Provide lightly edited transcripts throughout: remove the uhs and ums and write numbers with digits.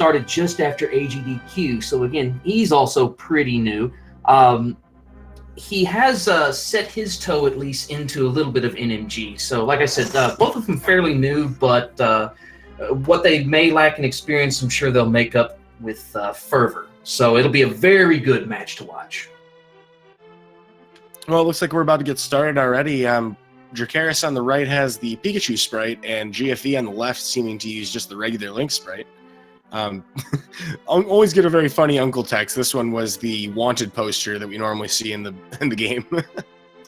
started just after AGDQ, so again, he's also pretty new. Um, he has set his toe at least into a little bit of NMG. So, like I said, both of them fairly new, but what they may lack in experience, I'm sure they'll make up with fervor. So it'll be a very good match to watch. Well, it looks like we're about to get started already. Dracarys on the right has the Pikachu sprite, and GFE on the left seeming to use just the regular Link sprite. Always get a very funny Uncle text. This one was the wanted poster that we normally see in the game.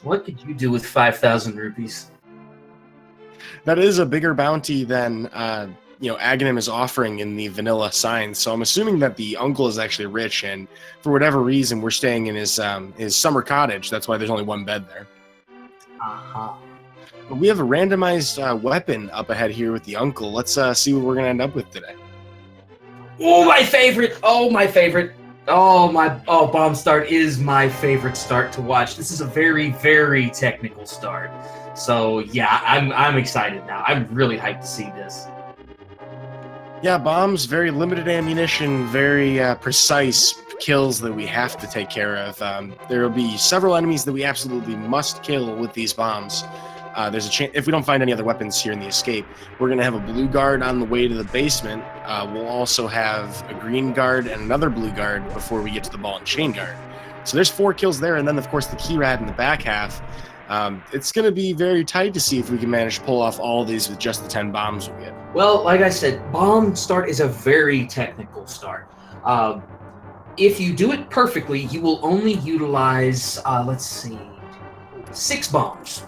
What could you do with 5,000 rupees? That is a bigger bounty than Aghanim is offering in the vanilla signs. So I'm assuming that the uncle is actually rich, and for whatever reason, we're staying in his summer cottage. That's why there's only one bed there. But we have a randomized weapon up ahead here with the uncle. Let's see what we're gonna end up with today. Oh, my favorite! Oh, my favorite! Oh, Bomb Start is my favorite start to watch. This is a very, very technical start. So yeah, I'm excited now. I'm really hyped to see this. Yeah, bombs, very limited ammunition, very precise kills that we have to take care of. There will be several enemies that we absolutely must kill with these bombs. There's a chance, if we don't find any other weapons here in the escape, we're going to have a blue guard on the way to the basement. We'll also have a green guard and another blue guard before we get to the ball and chain guard. So there's 4 kills there, and then, of course, the key rat in the back half. It's going to be very tight to see if we can manage to pull off all these with just the 10 bombs we get. Well, like I said, Bomb Start is a very technical start. If you do it perfectly, you will only utilize, 6 bombs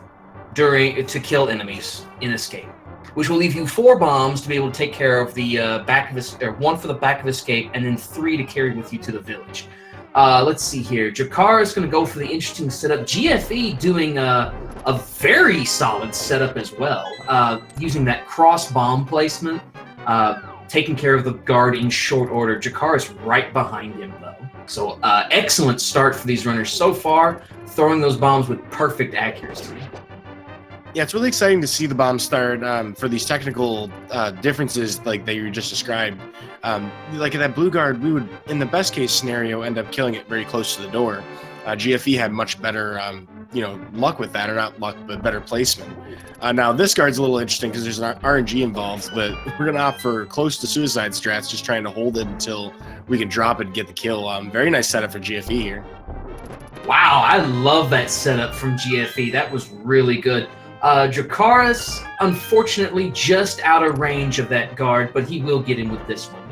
to kill enemies in escape, which will leave you 4 bombs to be able to take care of the back of this, or 1 for the back of escape, and then 3 to carry with you to the village. Let's see here. Dracarys is going to go for the interesting setup. GFE doing a very solid setup as well, using that cross bomb placement, taking care of the guard in short order. Dracarys right behind him, though. So excellent start for these runners so far, throwing those bombs with perfect accuracy. Yeah, it's really exciting to see the bomb start for these technical differences like that you just described. Like in that blue guard, we would, in the best case scenario, end up killing it very close to the door. GFE had much better, luck with that, or not luck, but better placement. Now this guard's a little interesting because there's an RNG involved, but we're gonna opt for close to suicide strats, just trying to hold it until we can drop it and get the kill. Very nice setup for GFE here. Wow, I love that setup from GFE. That was really good. Dracarys, unfortunately, just out of range of that guard, but he will get in with this one.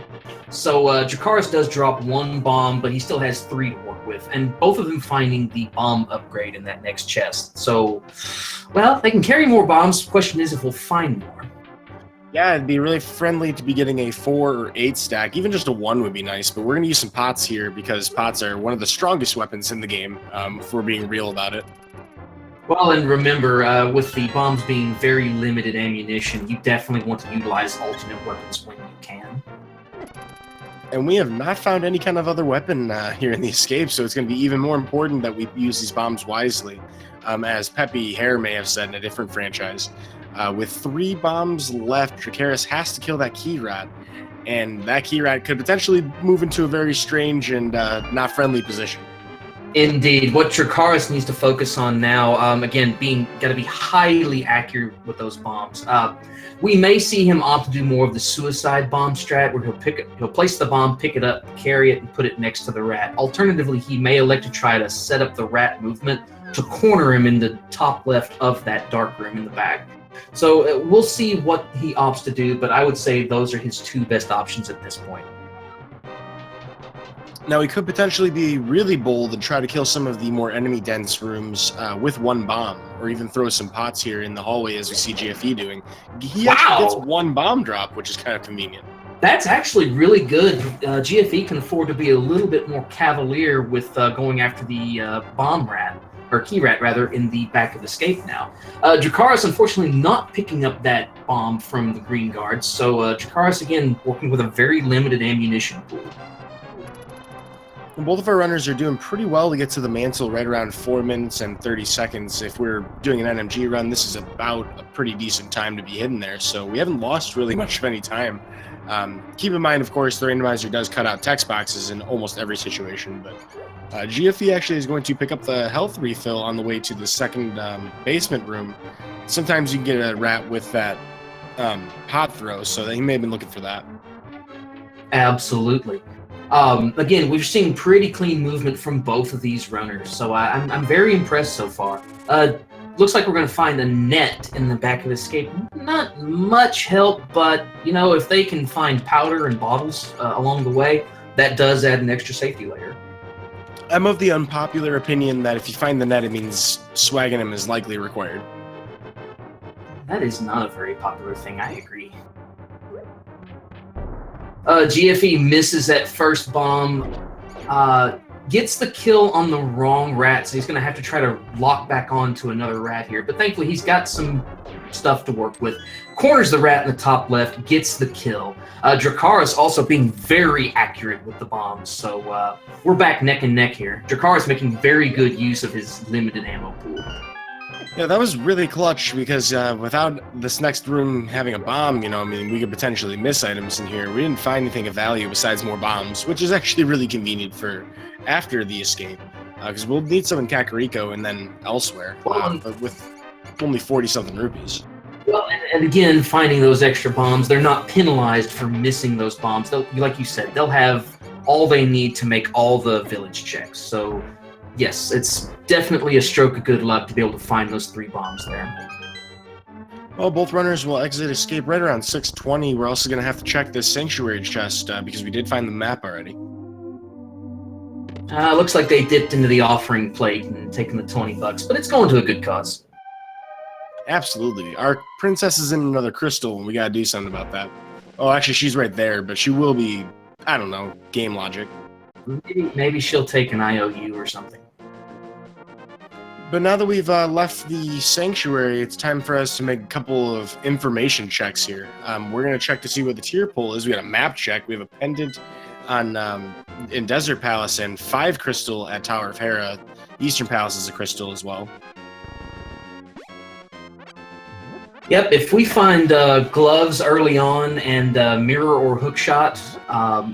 So Dracarys does drop 1 bomb, but he still has 3 to work with, and both of them finding the bomb upgrade in that next chest. So, well, they can carry more bombs. The question is if we'll find more. Yeah, it'd be really friendly to be getting a 4 or 8 stack. Even just a 1 would be nice, but we're going to use some pots here because pots are one of the strongest weapons in the game, if we're being real about it. Well, and remember, with the bombs being very limited ammunition, you definitely want to utilize alternate weapons when you can. And we have not found any kind of other weapon here in the escape, so it's going to be even more important that we use these bombs wisely. As Peppy Hare may have said in a different franchise, with 3 bombs left, Dracarys has to kill that key rat, and that key rat could potentially move into a very strange and not friendly position. Indeed. What Dracarys needs to focus on now, again, got to be highly accurate with those bombs. We may see him opt to do more of the suicide bomb strat, where he'll place the bomb, pick it up, carry it, and put it next to the rat. Alternatively, he may elect to try to set up the rat movement to corner him in the top left of that dark room in the back. So we'll see what he opts to do, but I would say those are his 2 best options at this point. Now, he could potentially be really bold and try to kill some of the more enemy-dense rooms with 1 bomb, or even throw some pots here in the hallway as we see GFE doing. He actually gets 1 bomb drop, which is kind of convenient. That's actually really good. GFE can afford to be a little bit more cavalier with going after the bomb rat, or key rat rather, in the back of escape now. Dracarys unfortunately not picking up that bomb from the green guards, so Dracarys again working with a very limited ammunition pool. Both of our runners are doing pretty well to get to the mantle right around 4 minutes and 30 seconds. If we're doing an NMG run, this is about a pretty decent time to be hidden there, so we haven't lost really much of any time. Keep in mind, of course, the randomizer does cut out text boxes in almost every situation, but GFE actually is going to pick up the health refill on the way to the second basement room. Sometimes you can get a rat with that pot throw, so he may have been looking for that. Absolutely. Again, we've seen pretty clean movement from both of these runners, so I'm very impressed so far. Looks like we're going to find a net in the back of Escape. Not much help, but, you know, if they can find powder and bottles along the way, that does add an extra safety layer. I'm of the unpopular opinion that if you find the net, it means swagging him is likely required. That is not a very popular thing, I agree. GFE misses that first bomb, gets the kill on the wrong rat, so he's going to have to try to lock back on to another rat here. But thankfully, he's got some stuff to work with. Corners the rat in the top left, gets the kill. Dracarys also being very accurate with the bombs, so we're back neck and neck here. Dracarys making very good use of his limited ammo pool. Yeah, that was really clutch because without this next room having a bomb, you know, I mean, we could potentially miss items in here. We didn't find anything of value besides more bombs, which is actually really convenient for after the escape, because we'll need some in Kakariko and then elsewhere, but with only 40-something rupees. Well, and again, finding those extra bombs, they're not penalized for missing those bombs. Like you said, they'll have all they need to make all the village checks. So, yes, it's definitely a stroke of good luck to be able to find those 3 bombs there. Well, both runners will exit Escape right around 6:20. We're also going to have to check this Sanctuary chest because we did find the map already. Looks like they dipped into the offering plate and taken the $20, but it's going to a good cause. Absolutely. Our princess is in another crystal, and we got to do something about that. Oh, actually, she's right there, but she will be, I don't know, game logic. Maybe she'll take an IOU or something. But now that we've left the Sanctuary, it's time for us to make a couple of information checks here. We're going to check to see what the tier pool is. We got a map check. We have a pendant on in Desert Palace and 5 crystal at Tower of Hera. Eastern Palace is a crystal as well. Yep, if we find gloves early on and mirror or hookshot,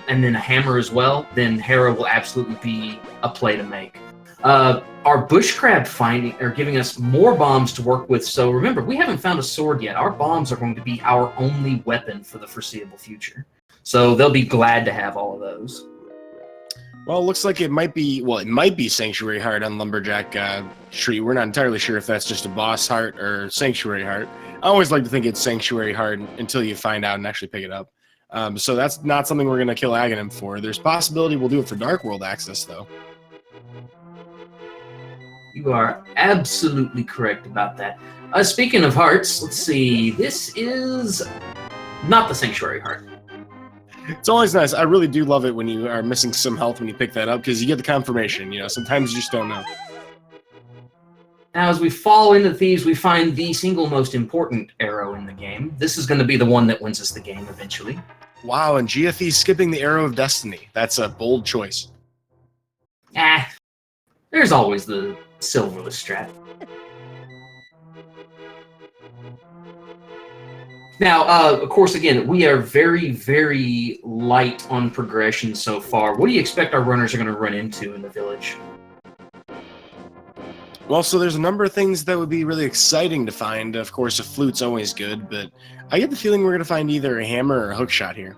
and then a hammer as well, then Hera will absolutely be a play to make. Our bush crab finding are giving us more bombs to work with, so remember, we haven't found a sword yet. Our bombs are going to be our only weapon for the foreseeable future. So they'll be glad to have all of those. Well, it looks like it might be Sanctuary Heart on Lumberjack Tree. We're not entirely sure if that's just a boss heart or Sanctuary Heart. I always like to think it's Sanctuary Heart until you find out and actually pick it up. So that's not something we're going to kill Aghanim for. There's possibility we'll do it for Dark World access, though. You are absolutely correct about that. Speaking of hearts, let's see. This is not the Sanctuary Heart. It's always nice. I really do love it when you are missing some health when you pick that up, because you get the confirmation. You know, sometimes you just don't know. Now, as we fall into thieves, we find the single most important arrow in the game. This is going to be the one that wins us the game eventually. Wow, and GFE skipping the Arrow of Destiny. That's a bold choice. There's always the silverless strat. Now, of course, again, we are very, very light on progression so far. What do you expect our runners are going to run into in the village? Well, so there's a number of things that would be really exciting to find. Of course, a flute's always good, but I get the feeling we're going to find either a hammer or a hookshot here.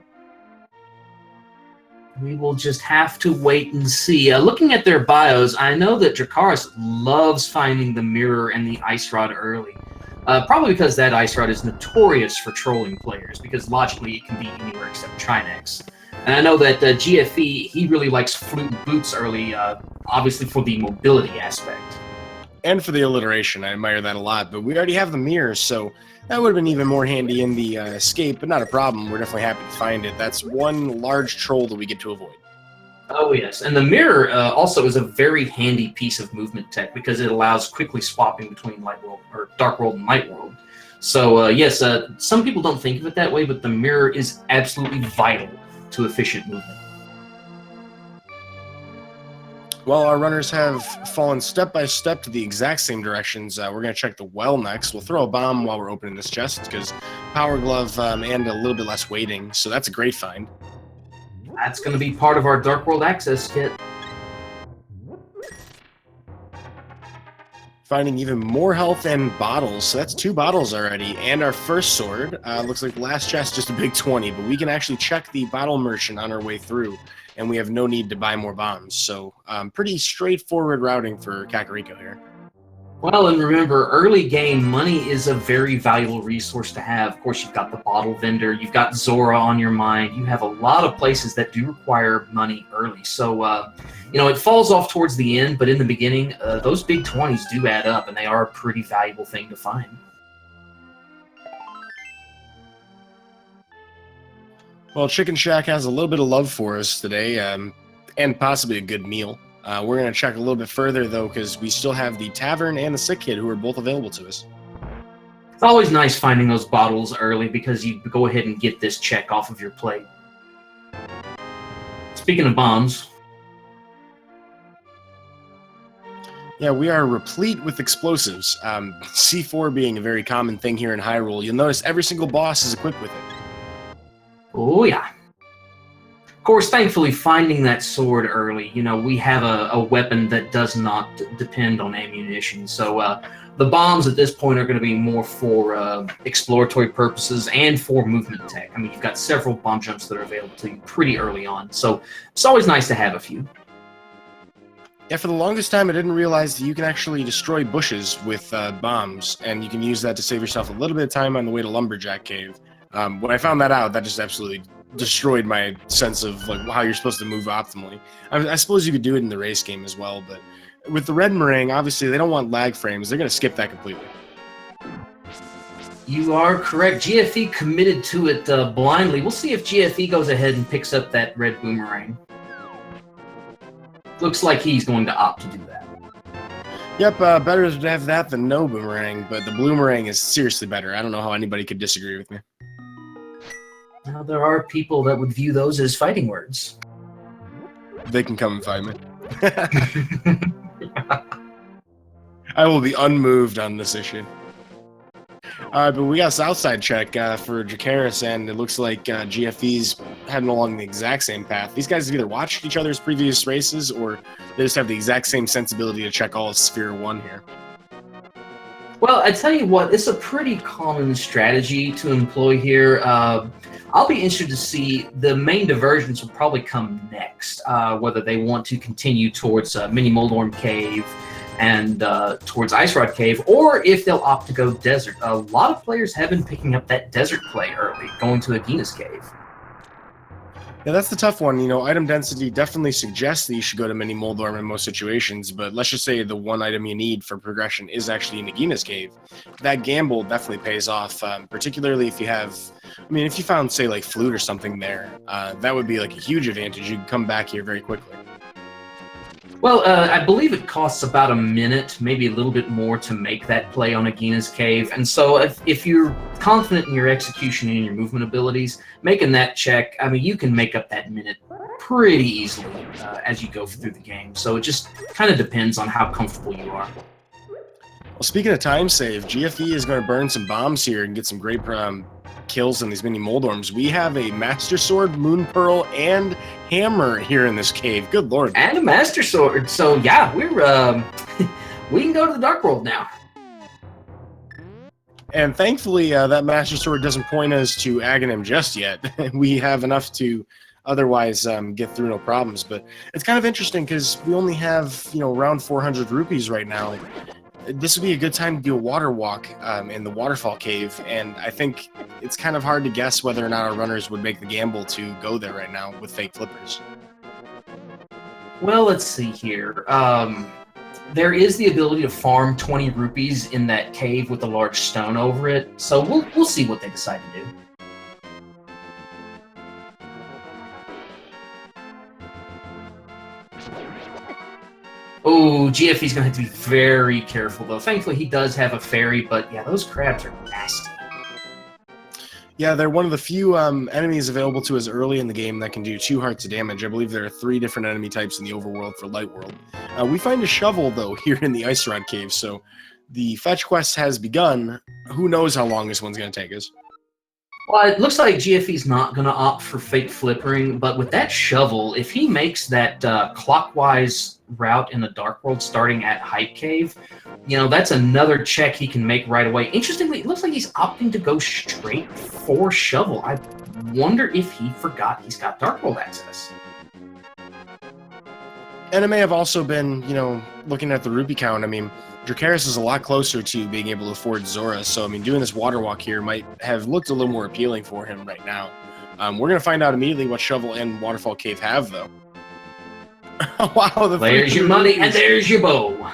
We will just have to wait and see. Looking at their bios, I know that Dracarys loves finding the mirror and the ice rod early. Probably because that ice rod is notorious for trolling players, because logically it can be anywhere except Trinex. And I know that GFE, he really likes flute and boots early, obviously for the mobility aspect. And for the alliteration, I admire that a lot, but we already have the mirror, so that would have been even more handy in the escape, but not a problem. We're definitely happy to find it. That's one large troll that we get to avoid. Oh, yes. And the mirror also is a very handy piece of movement tech because it allows quickly swapping between Light World or Dark World and Light World. So, yes, some people don't think of it that way, but the mirror is absolutely vital to efficient movement. Well, our runners have fallen step by step to the exact same directions. We're going to check the well next. We'll throw a bomb while we're opening this chest because Power Glove and a little bit less weighting, so that's a great find. That's going to be part of our Dark World Access kit. Finding even more health and bottles, so that's 2 bottles already. And our first sword, looks like the last chest just a big 20, but we can actually check the bottle merchant on our way through, and we have no need to buy more bombs. So pretty straightforward routing for Kakariko here. Well, and remember, early game money is a very valuable resource to have. Of course, you've got the bottle vendor, you've got Zora on your mind, you have a lot of places that do require money early. So, it falls off towards the end, but in the beginning, those big 20s do add up, and they are a pretty valuable thing to find. Well, Chicken Shack has a little bit of love for us today, and possibly a good meal. We're going to check a little bit further, though, because we still have the Tavern and the Sick Kid, who are both available to us. It's always nice finding those bottles early because you go ahead and get this check off of your plate. Speaking of bombs... Yeah, we are replete with explosives. C4 being a very common thing here in Hyrule. You'll notice every single boss is equipped with it. Oh, yeah. Of course, thankfully, finding that sword early, we have a weapon that does not depend on ammunition. So the bombs at this point are going to be more for exploratory purposes and for movement tech. I mean, you've got several bomb jumps that are available to you pretty early on. So it's always nice to have a few. Yeah, for the longest time, I didn't realize that you can actually destroy bushes with bombs, and you can use that to save yourself a little bit of time on the way to Lumberjack Cave. When I found that out, that just absolutely destroyed my sense of how you're supposed to move optimally. I suppose you could do it in the race game as well, but with the red meringue, obviously they don't want lag frames. They're going to skip that completely. You are correct. GFE committed to it blindly. We'll see if GFE goes ahead and picks up that red boomerang. Looks like he's going to opt to do that. Yep, better to have that than no boomerang, but the bloomerang is seriously better. I don't know how anybody could disagree with me. Now, there are people that would view those as fighting words. They can come and find me. I will be unmoved on this issue. But we got Southside check for Dracarys, and it looks like GFE's heading along the exact same path. These guys have either watched each other's previous races, or they just have the exact same sensibility to check all of Sphere 1 here. Well, I tell you what, it's a pretty common strategy to employ here. I'll be interested to see the main diversions will probably come next, whether they want to continue towards Mini Moldorm Cave and towards Ice Rod Cave, or if they'll opt to go desert. A lot of players have been picking up that desert play early, going to Agina's Cave. Yeah, that's the tough one. Item density definitely suggests that you should go to Mini Moldorm in most situations, but let's just say the one item you need for progression is actually in Agina's Cave. That gamble definitely pays off, particularly if you have... if you found, say, like Flute or something there, that would be like a huge advantage. You can come back here very quickly. Well, I believe it costs about a minute, maybe a little bit more to make that play on Agina's Cave. And so if you're confident in your execution and your movement abilities, making that check, you can make up that minute pretty easily as you go through the game. So it just kind of depends on how comfortable you are. Well, speaking of time save, GFE is going to burn some bombs here and get some great kills on these Mini Moldorms. We have a Master Sword, Moon Pearl, and Hammer here in this cave. Good lord. And a Master Sword. So yeah, we're we can go to the Dark World now. And thankfully, that Master Sword doesn't point us to Aghanim just yet. We have enough to otherwise get through no problems. But it's kind of interesting because we only have, around 400 rupees right now. This would be a good time to do a water walk in the Waterfall Cave, and I think it's kind of hard to guess whether or not our runners would make the gamble to go there right now with fake flippers. Well, let's see here. There is the ability to farm 20 rupees in that cave with a large stone over it, so we'll see what they decide to do. Oh, GFE's going to have to be very careful, though. Thankfully, he does have a fairy, but yeah, those crabs are nasty. Yeah, they're one of the few enemies available to us early in the game that can do 2 hearts of damage. I believe there are 3 different enemy types in the overworld for Light World. We find a shovel, though, here in the Ice Rod Cave, so the fetch quest has begun. Who knows how long this one's going to take us? Well, it looks like GFE's not going to opt for fake flippering, but with that shovel, if he makes that clockwise route in the Dark World starting at Hype Cave, that's another check he can make right away. Interestingly, it looks like he's opting to go straight for shovel. I wonder if he forgot he's got Dark World access. And it may have also been, looking at the rupee count, I mean, Dracarys is a lot closer to being able to afford Zora, so, I mean, doing this water walk here might have looked a little more appealing for him right now. We're going to find out immediately what Shovel and Waterfall Cave have, though. Wow, there's your money, and there's your bow.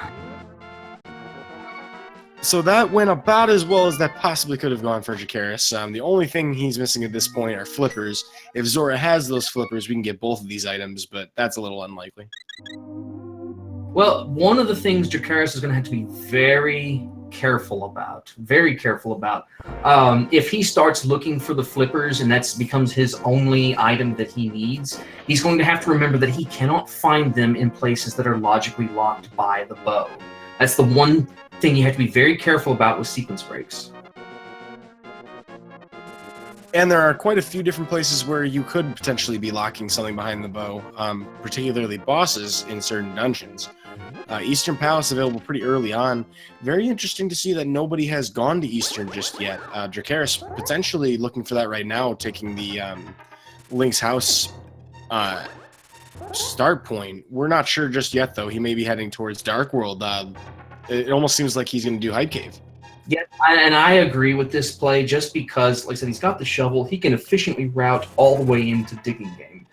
So that went about as well as that possibly could have gone for Dracarys. The only thing he's missing at this point are flippers. If Zora has those flippers, we can get both of these items, but that's a little unlikely. Well, one of the things Dracarys is going to have to be very careful about, if he starts looking for the flippers and that becomes his only item that he needs, he's going to have to remember that he cannot find them in places that are logically locked by the bow. That's the one thing you have to be very careful about with sequence breaks. And there are quite a few different places where you could potentially be locking something behind the bow, particularly bosses in certain dungeons. Eastern Palace available pretty early on. Very interesting to see that nobody has gone to Eastern just yet. Dracarys potentially looking for that right now, taking the Link's House start point. We're not sure just yet, though. He may be heading towards Dark World. It almost seems like he's going to do Hype Cave. Yeah, and I agree with this play just because, like I said, he's got the shovel. He can efficiently route all the way into Digging Game.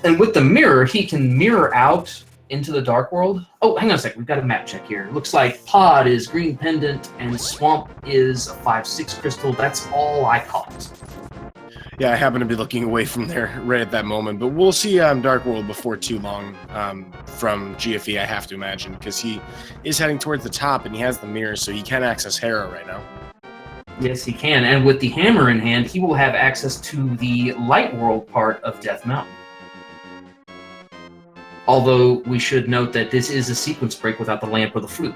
And with the mirror, he can mirror out into the Dark World. Oh, hang on a second. We've got a map check here. Looks like Pod is Green Pendant and Swamp is a 5/6 crystal. That's all I caught. Yeah, I happen to be looking away from there right at that moment, but we'll see Dark World before too long from GFE, I have to imagine, because he is heading towards the top and he has the mirror, so he can access Hera right now. Yes, he can, and with the hammer in hand, he will have access to the Light World part of Death Mountain. Although we should note that this is a sequence break without the lamp or the flute.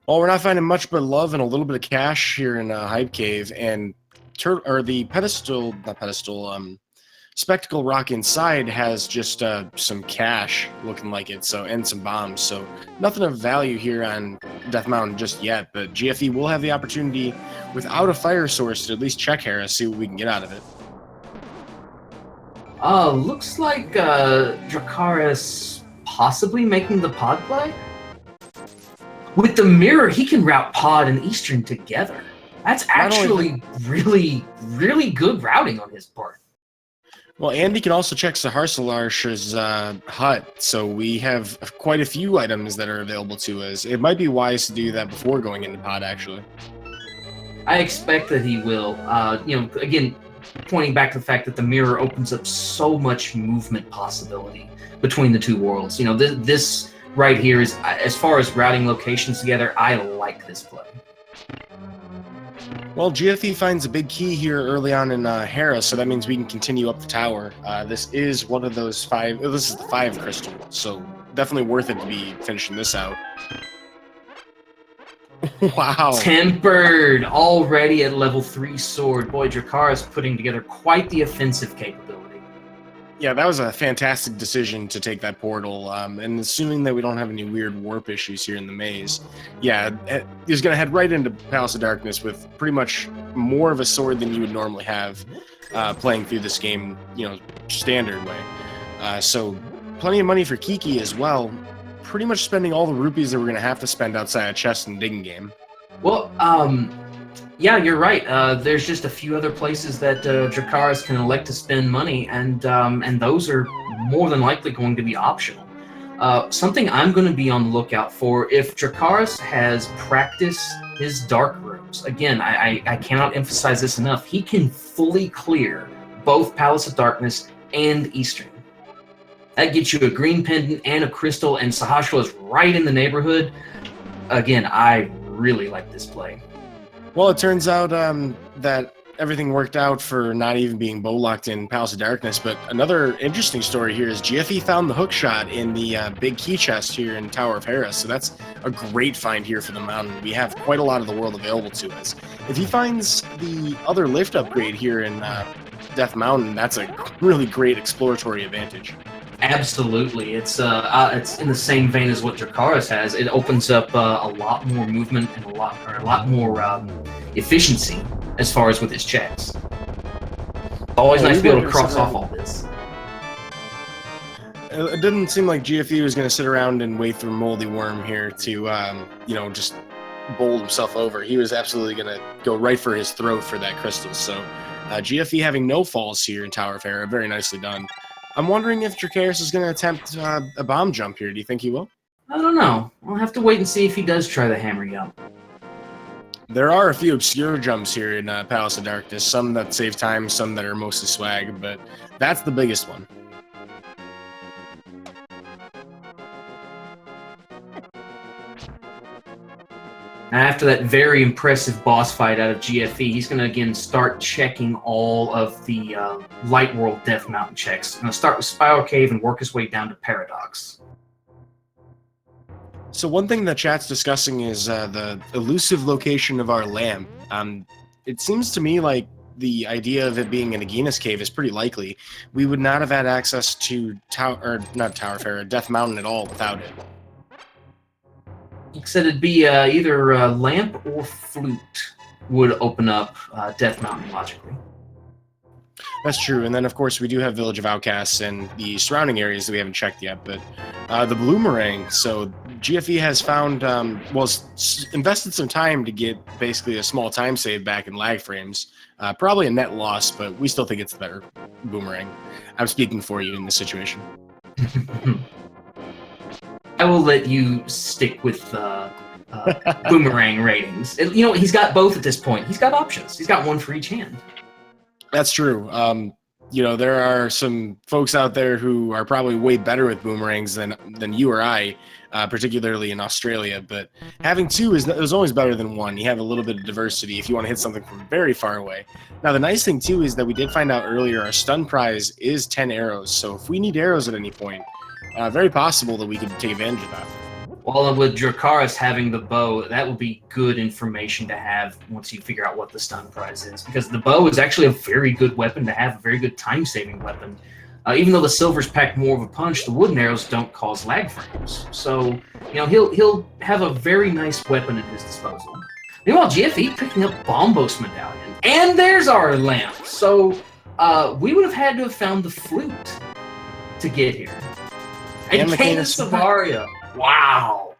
Well, we're not finding much but love and a little bit of cash here in Hype Cave, and Spectacle Rock inside has just some cash looking like it, and some bombs. So nothing of value here on Death Mountain just yet, but GFE will have the opportunity without a fire source to at least check Hera, see what we can get out of it. Looks like Dracarys possibly making the pod play. With the mirror, he can route Pod and Eastern together. That's actually really, really good routing on his part. Well, Andy can also check Saharsalarsh's hut, so we have quite a few items that are available to us. It might be wise to do that before going into Pod, actually. I expect that he will. Again, pointing back to the fact that the mirror opens up so much movement possibility between the two worlds. This right here is, as far as routing locations together, I like this play. Well, GFE finds a big key here early on in Hera, so that means we can continue up the tower. This is one of those 5. This is the 5 crystal, so definitely worth it to be finishing this out. Wow. Tempered, already at level 3 sword. Boy, Dracarys putting together quite the offensive capability. Yeah, that was a fantastic decision to take that portal, and assuming that we don't have any weird warp issues here in the maze, yeah, he's going to head right into Palace of Darkness with pretty much more of a sword than you would normally have playing through this game, standard way. So plenty of money for Kiki as well, pretty much spending all the rupees that we're going to have to spend outside of chest and digging game. Well, yeah, you're right. There's just a few other places that Dracarys can elect to spend money, and those are more than likely going to be optional. Something I'm going to be on the lookout for, if Dracarys has practiced his dark rooms, again, I cannot emphasize this enough, he can fully clear both Palace of Darkness and Eastern. That gets you a green pendant and a crystal, and Sahasra is right in the neighborhood. Again, I really like this play. Well, it turns out that everything worked out for not even being bow locked in Palace of Darkness. But another interesting story here is GFE found the hook shot in the big key chest here in Tower of Hera. So that's a great find here for the mountain. We have quite a lot of the world available to us. If he finds the other lift upgrade here in Death Mountain, that's a really great exploratory advantage. Absolutely, it's in the same vein as what Dracarys has. It opens up a lot more movement and a lot more efficiency as far as with his checks. Always nice to be able to cross off all this. It didn't seem like GFE was going to sit around and wait for Moldy Worm here to, just bowl himself over. He was absolutely going to go right for his throat for that crystal. So GFE having no falls here in Tower of Hera, very nicely done. I'm wondering if Dracarys is going to attempt a bomb jump here. Do you think he will? I don't know. I'll have to wait and see if he does try the hammer jump. There are a few obscure jumps here in Palace of Darkness, some that save time, some that are mostly swag, but that's the biggest one. After that very impressive boss fight out of GFE, he's going to again start checking all of the Light World Death Mountain checks. He's going to start with Spiral Cave and work his way down to Paradox. So one thing that chat's discussing is the elusive location of our lamp. It seems to me like the idea of it being in Aegina's cave is pretty likely. We would not have had access to Death Mountain at all without it. He said it'd be either lamp or flute would open up Death Mountain logically. That's true, and then of course we do have Village of Outcasts and the surrounding areas that we haven't checked yet, but the Bloomerang, so GFE has found, invested some time to get basically a small time save back in lag frames. Probably a net loss, but we still think it's the better Boomerang. I'm speaking for you in this situation. I will let you stick with Boomerang ratings. He's got both at this point. He's got options. He's got one for each hand. That's true. There are some folks out there who are probably way better with boomerangs than you or I, particularly in Australia. But having two is always better than one. You have a little bit of diversity if you want to hit something from very far away. Now, the nice thing, too, is that we did find out earlier our stun prize is 10 arrows. So if we need arrows at any point, very possible that we could take advantage of that. Well, with Dracarys having the bow, that would be good information to have once you figure out what the stun prize is. Because the bow is actually a very good weapon to have, a very good time-saving weapon. Even though the silvers pack more of a punch, the wooden arrows don't cause lag frames. So, he'll have a very nice weapon at his disposal. Meanwhile, GFE picking up Bombos Medallion. And there's our lamp! So, we would have had to have found the flute to get here. And Canis Savaria. Wow.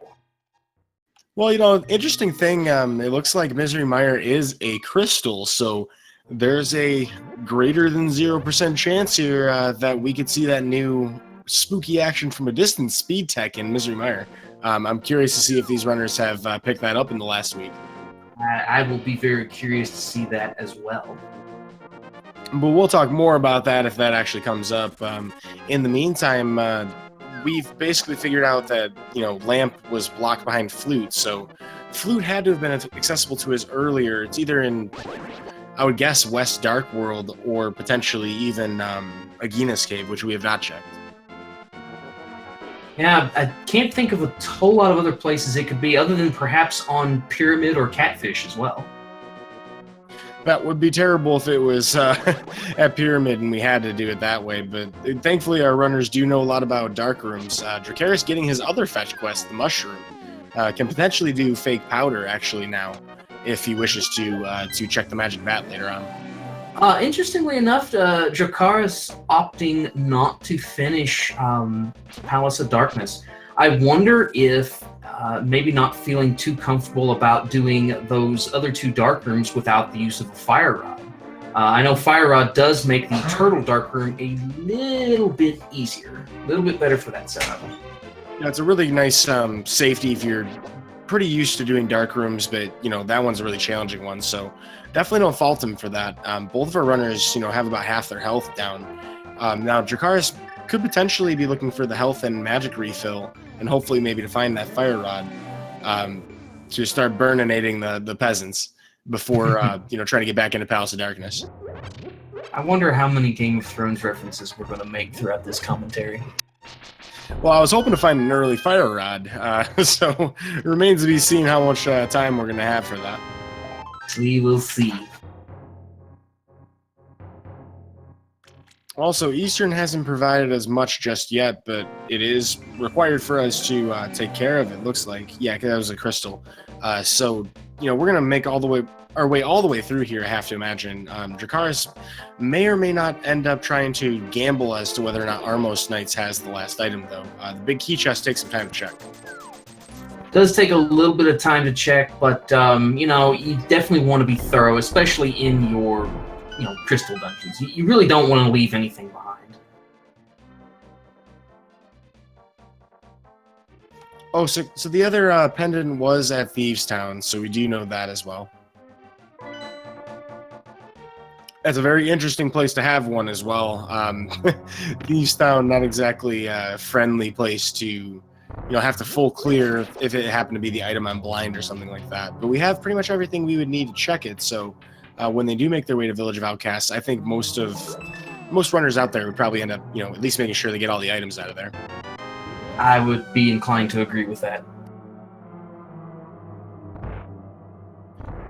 Well, interesting thing, it looks like Misery Mire is a crystal, so there's a greater than 0% chance here that we could see that new spooky action from a distance speed tech in Misery Mire. I'm curious to see if these runners have picked that up in the last week. I will be very curious to see that as well. But we'll talk more about that if that actually comes up. In the meantime, we've basically figured out that, Lamp was blocked behind Flute, so Flute had to have been accessible to us earlier. It's either in, I would guess, West Dark World or potentially even Aegina's Cave, which we have not checked. Yeah, I can't think of a whole lot of other places it could be, other than perhaps on Pyramid or Catfish as well. That would be terrible if it was at Pyramid and we had to do it that way, but thankfully our runners do know a lot about Dark Rooms. Dracarys getting his other fetch quest, the Mushroom, can potentially do Fake Powder actually now, if he wishes to check the Magic Vat later on. Interestingly enough, Dracarys opting not to finish Palace of Darkness. I wonder if maybe not feeling too comfortable about doing those other two Dark Rooms without the use of a Fire Rod. I know Fire Rod does make the Turtle Dark Room a little bit easier, a little bit better for that setup. Yeah, it's a really nice safety if you're pretty used to doing Dark Rooms, but that one's a really challenging one, so definitely don't fault him for that. Both of our runners, have about half their health down. Now, Dracarys could potentially be looking for the health and magic refill, and hopefully maybe to find that Fire Rod to start burninating the peasants. before trying to get back into Palace of Darkness. I wonder how many Game of Thrones references we're going to make throughout this commentary. Well, I was hoping to find an early fire rod, so it remains to be seen how much time we're going to have for that. We will see. Also, Eastern hasn't provided as much just yet, but it is required for us to take care of, it looks like. Yeah, that was a crystal. So, we're going to make our way all the way through here, I have to imagine. Dracarys may or may not end up trying to gamble as to whether or not Armos Knights has the last item, though. The big key chest takes some time to check. Does take a little bit of time to check, but, you definitely want to be thorough, especially in your crystal dungeons. You really don't want to leave anything behind. Oh, so the other pendant was at Thieves Town, so we do know that as well. That's a very interesting place to have one as well. Thieves Town, not exactly a friendly place to have to full clear if it happened to be the item on blind or something like that. But we have pretty much everything we would need to check it, so when they do make their way to Village of Outcasts, I think most runners out there would probably end up, at least making sure they get all the items out of there. I would be inclined to agree with that.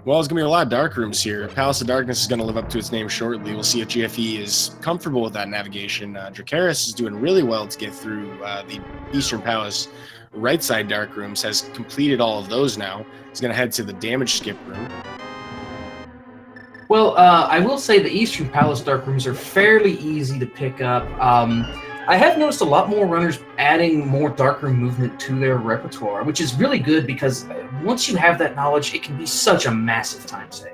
Well, there's going to be a lot of dark rooms here. Palace of Darkness is going to live up to its name shortly. We'll see if GFE is comfortable with that navigation. Dracarys is doing really well to get through the Eastern Palace. Right side dark rooms, has completed all of those now. He's going to head to the damage skip room. Well, I will say the Eastern Palace dark rooms are fairly easy to pick up. I have noticed a lot more runners adding more darkroom movement to their repertoire, which is really good because once you have that knowledge, it can be such a massive time save.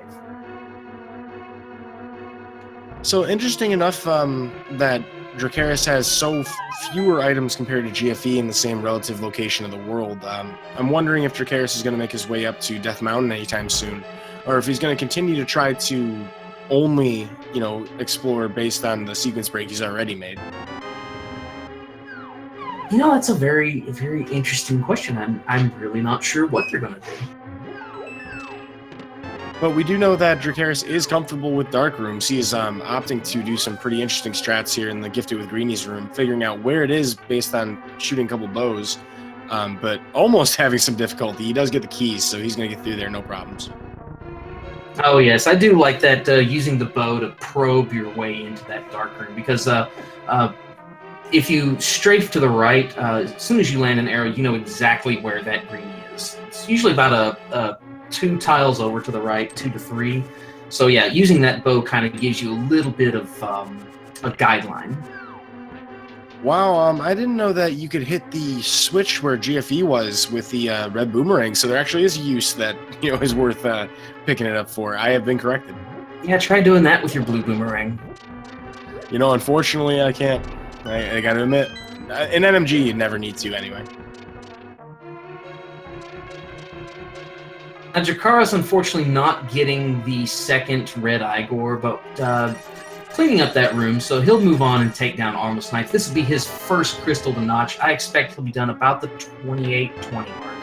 So interesting enough that Dracarys has so fewer items compared to GFE in the same relative location of the world. I'm wondering if Dracarys is going to make his way up to Death Mountain anytime soon, or if he's going to continue to try to only, explore based on the sequence break he's already made. That's a very interesting question. I'm really not sure what they're going to do. But we do know that Dracarys is comfortable with dark rooms. He is opting to do some pretty interesting strats here in the Gifted with Greenies room, figuring out where it is based on shooting a couple bows, but almost having some difficulty. He does get the keys, so he's going to get through there no problems. Oh, yes. I do like that using the bow to probe your way into that dark room, because if you strafe to the right, as soon as you land an arrow, you know exactly where that greenie is. It's usually about a 2 tiles over to the right, 2 to 3. So yeah, using that bow kind of gives you a little bit of a guideline. Wow, I didn't know that you could hit the switch where GFE was with the red boomerang, so there actually is a use that is worth picking it up for. I have been corrected. Yeah, try doing that with your blue boomerang. Unfortunately, I can't. I gotta admit, in NMG, you never need to anyway. Now, Dracarys unfortunately not getting the second red Igor, but cleaning up that room, so he'll move on and take down Armos Knights. This will be his first crystal to notch. I expect he'll be done about the 28-20 mark.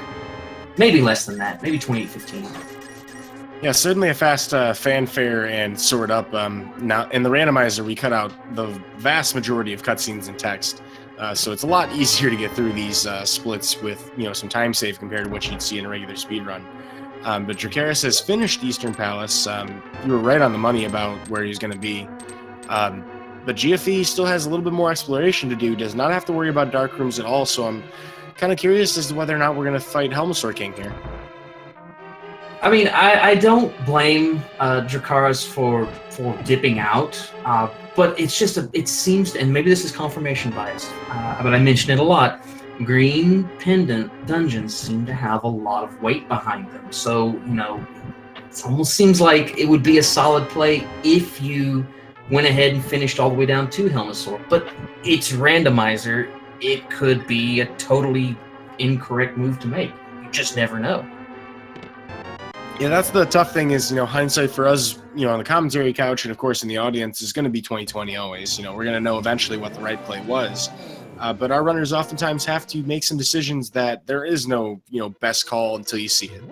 Maybe less than that, maybe 28-15. Yeah, certainly a fast fanfare and sword up. Now, in the randomizer, we cut out the vast majority of cutscenes and text, so it's a lot easier to get through these splits with some time save compared to what you'd see in a regular speedrun. But Dracarys has finished Eastern Palace. You were right on the money about where he's going to be. But GFE still has a little bit more exploration to do, does not have to worry about dark rooms at all, so I'm kind of curious as to whether or not we're going to fight Helmasaur King here. I mean, I don't blame Dracarys for dipping out, but it's just it seems, and maybe this is confirmation bias, but I mention it a lot. Green pendant dungeons seem to have a lot of weight behind them, so it almost seems like it would be a solid play if you went ahead and finished all the way down to Helmasaur. But it's Randomizer; it could be a totally incorrect move to make. You just never know. Yeah, that's the tough thing is, hindsight for us, on the commentary couch and, of course, in the audience is going to be 20/20 always. We're going to know eventually what the right play was. But our runners oftentimes have to make some decisions that there is no, best call until you see it.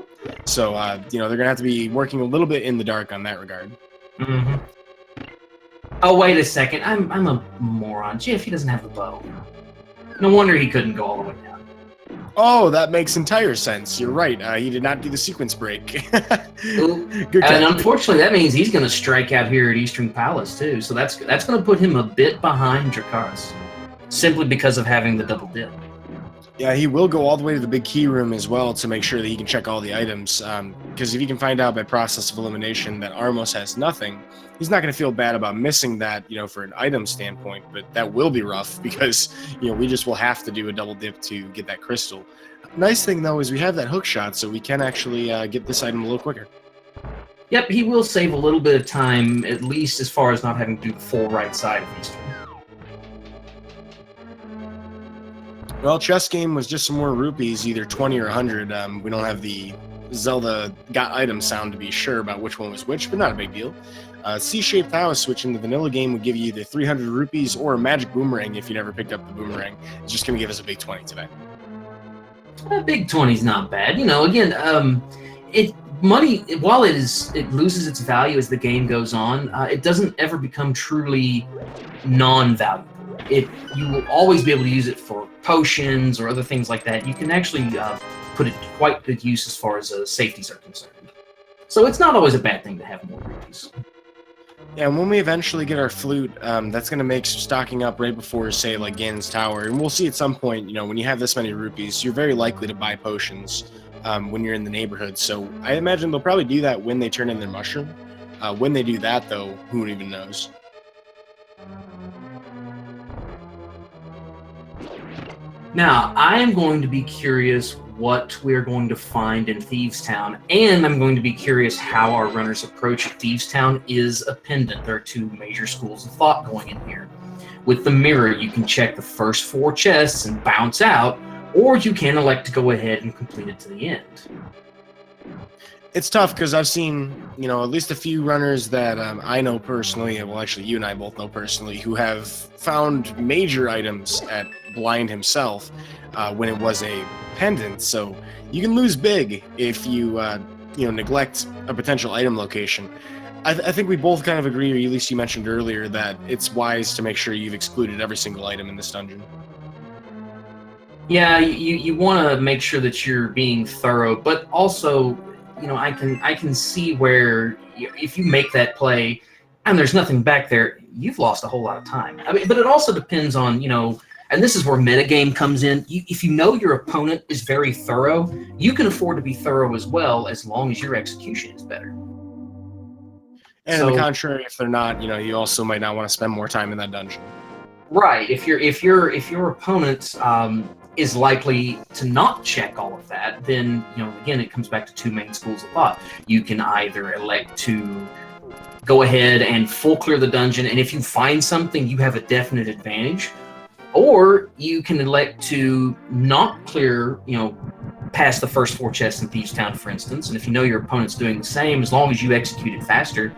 So, you know, they're going to have to be working a little bit in the dark on that regard. Mm-hmm. Oh, wait a second. I'm a moron. GFE doesn't have the bow. No wonder he couldn't go all the way down. Oh, that makes entire sense. You're right. He did not do the sequence break. Good and catch. unfortunately, that means he's going to strike out here at Eastern Palace, too. So that's going to put him a bit behind Dracarys, simply because of having the double dip. Yeah, he will go all the way to the big key room as well to make sure that he can check all the items. Because if he can find out by process of elimination that Armos has nothing, he's not going to feel bad about missing that, you know, for an item standpoint. But that will be rough because, you know, we just will have to do a double dip to get that crystal. Nice thing, though, is we have that hook shot, so we can actually get this item a little quicker. Yep, he will save a little bit of time, at least as far as not having to do the full right side of Eastern. Well, chess game was just some more rupees, either 20 or 100. We don't have the Zelda got item sound to be sure about which one was which, but not a big deal. C-shaped house switching to vanilla game would give you either 300 rupees or a magic boomerang if you never picked up the boomerang. It's just going to give us a big 20 today. A big 20's not bad. You know, again, money, while it loses its value as the game goes on, it doesn't ever become truly non-valuable. You will always be able to use it for potions or other things like that. You can actually put it to quite good use as far as safeties are concerned. So it's not always a bad thing to have more rupees. Yeah, and when we eventually get our flute, that's going to make stocking up right before, say, like Ganon's Tower. And we'll see at some point, you know, when you have this many rupees, you're very likely to buy potions when you're in the neighborhood. So I imagine they'll probably do that when they turn in their mushroom. When they do that, though, who even knows? Now, I am going to be curious what we're going to find in Thieves Town, and I'm going to be curious how our runner's approach at Thieves Town is a pendant. There are two major schools of thought going in here. With the mirror, you can check the first 4 chests and bounce out, or you can elect to go ahead and complete it to the end. It's tough because I've seen, you know, at least a few runners that I know personally, well, actually, you and I both know personally, who have found major items at Blind himself when it was a pendant. So you can lose big if you, you know, neglect a potential item location. I think we both kind of agree, or at least you mentioned earlier, that it's wise to make sure you've excluded every single item in this dungeon. Yeah, you want to make sure that you're being thorough, but also, you know, I can see where if you make that play and there's nothing back there, you've lost a whole lot of time. I mean, but it also depends on, you know, and this is where metagame comes in. If you know your opponent is very thorough, you can afford to be thorough as well, as long as your execution is better. And on the contrary, if they're not, you know, you also might not want to spend more time in that dungeon. Right. If your opponent is likely to not check all of that, then, you know, again, it comes back to 2 main schools of thought. You can either elect to go ahead and full clear the dungeon, and if you find something, you have a definite advantage, or you can elect to not clear, you know, past the first 4 chests in Thieves Town, for instance, and if you know your opponent's doing the same, as long as you execute it faster,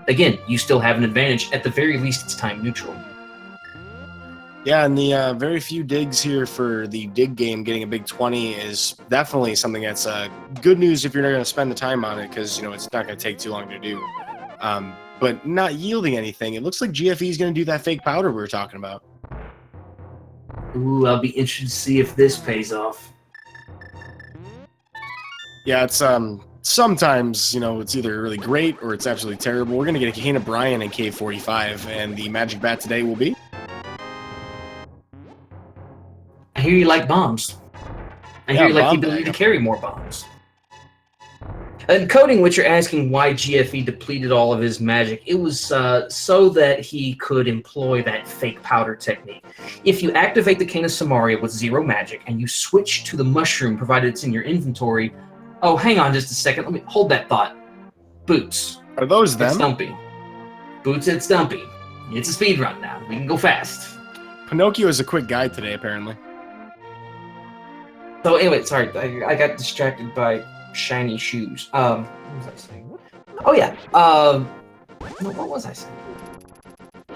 again, you still have an advantage. At the very least, it's time neutral. Yeah, and the very few digs here for the dig game getting a big 20 is definitely something that's good news if you're not going to spend the time on it, because, you know, it's not going to take too long to do. But not yielding anything. It looks like GFE is going to do that fake powder we were talking about. Ooh, I'll be interested to see if this pays off. Yeah, it's sometimes, you know, it's either really great or it's absolutely terrible. We're going to get a Cane of Brian in Cave 45, and the magic bat today will be... I hear you like bombs. I hear you like the ability to carry more bombs. And Coding, which you're asking why GFE depleted all of his magic, it was so that he could employ that fake powder technique. If you activate the Cane of Samaria with 0 magic and you switch to the mushroom, provided it's in your inventory... Oh, hang on just a second. Let me hold that thought. Boots. Are those them? Stumpy. Boots and Stumpy. It's a speed run now. We can go fast. Pinocchio is a quick guy today, apparently. So anyway, sorry, I got distracted by shiny shoes. What was I saying? Oh yeah. No, what was I saying?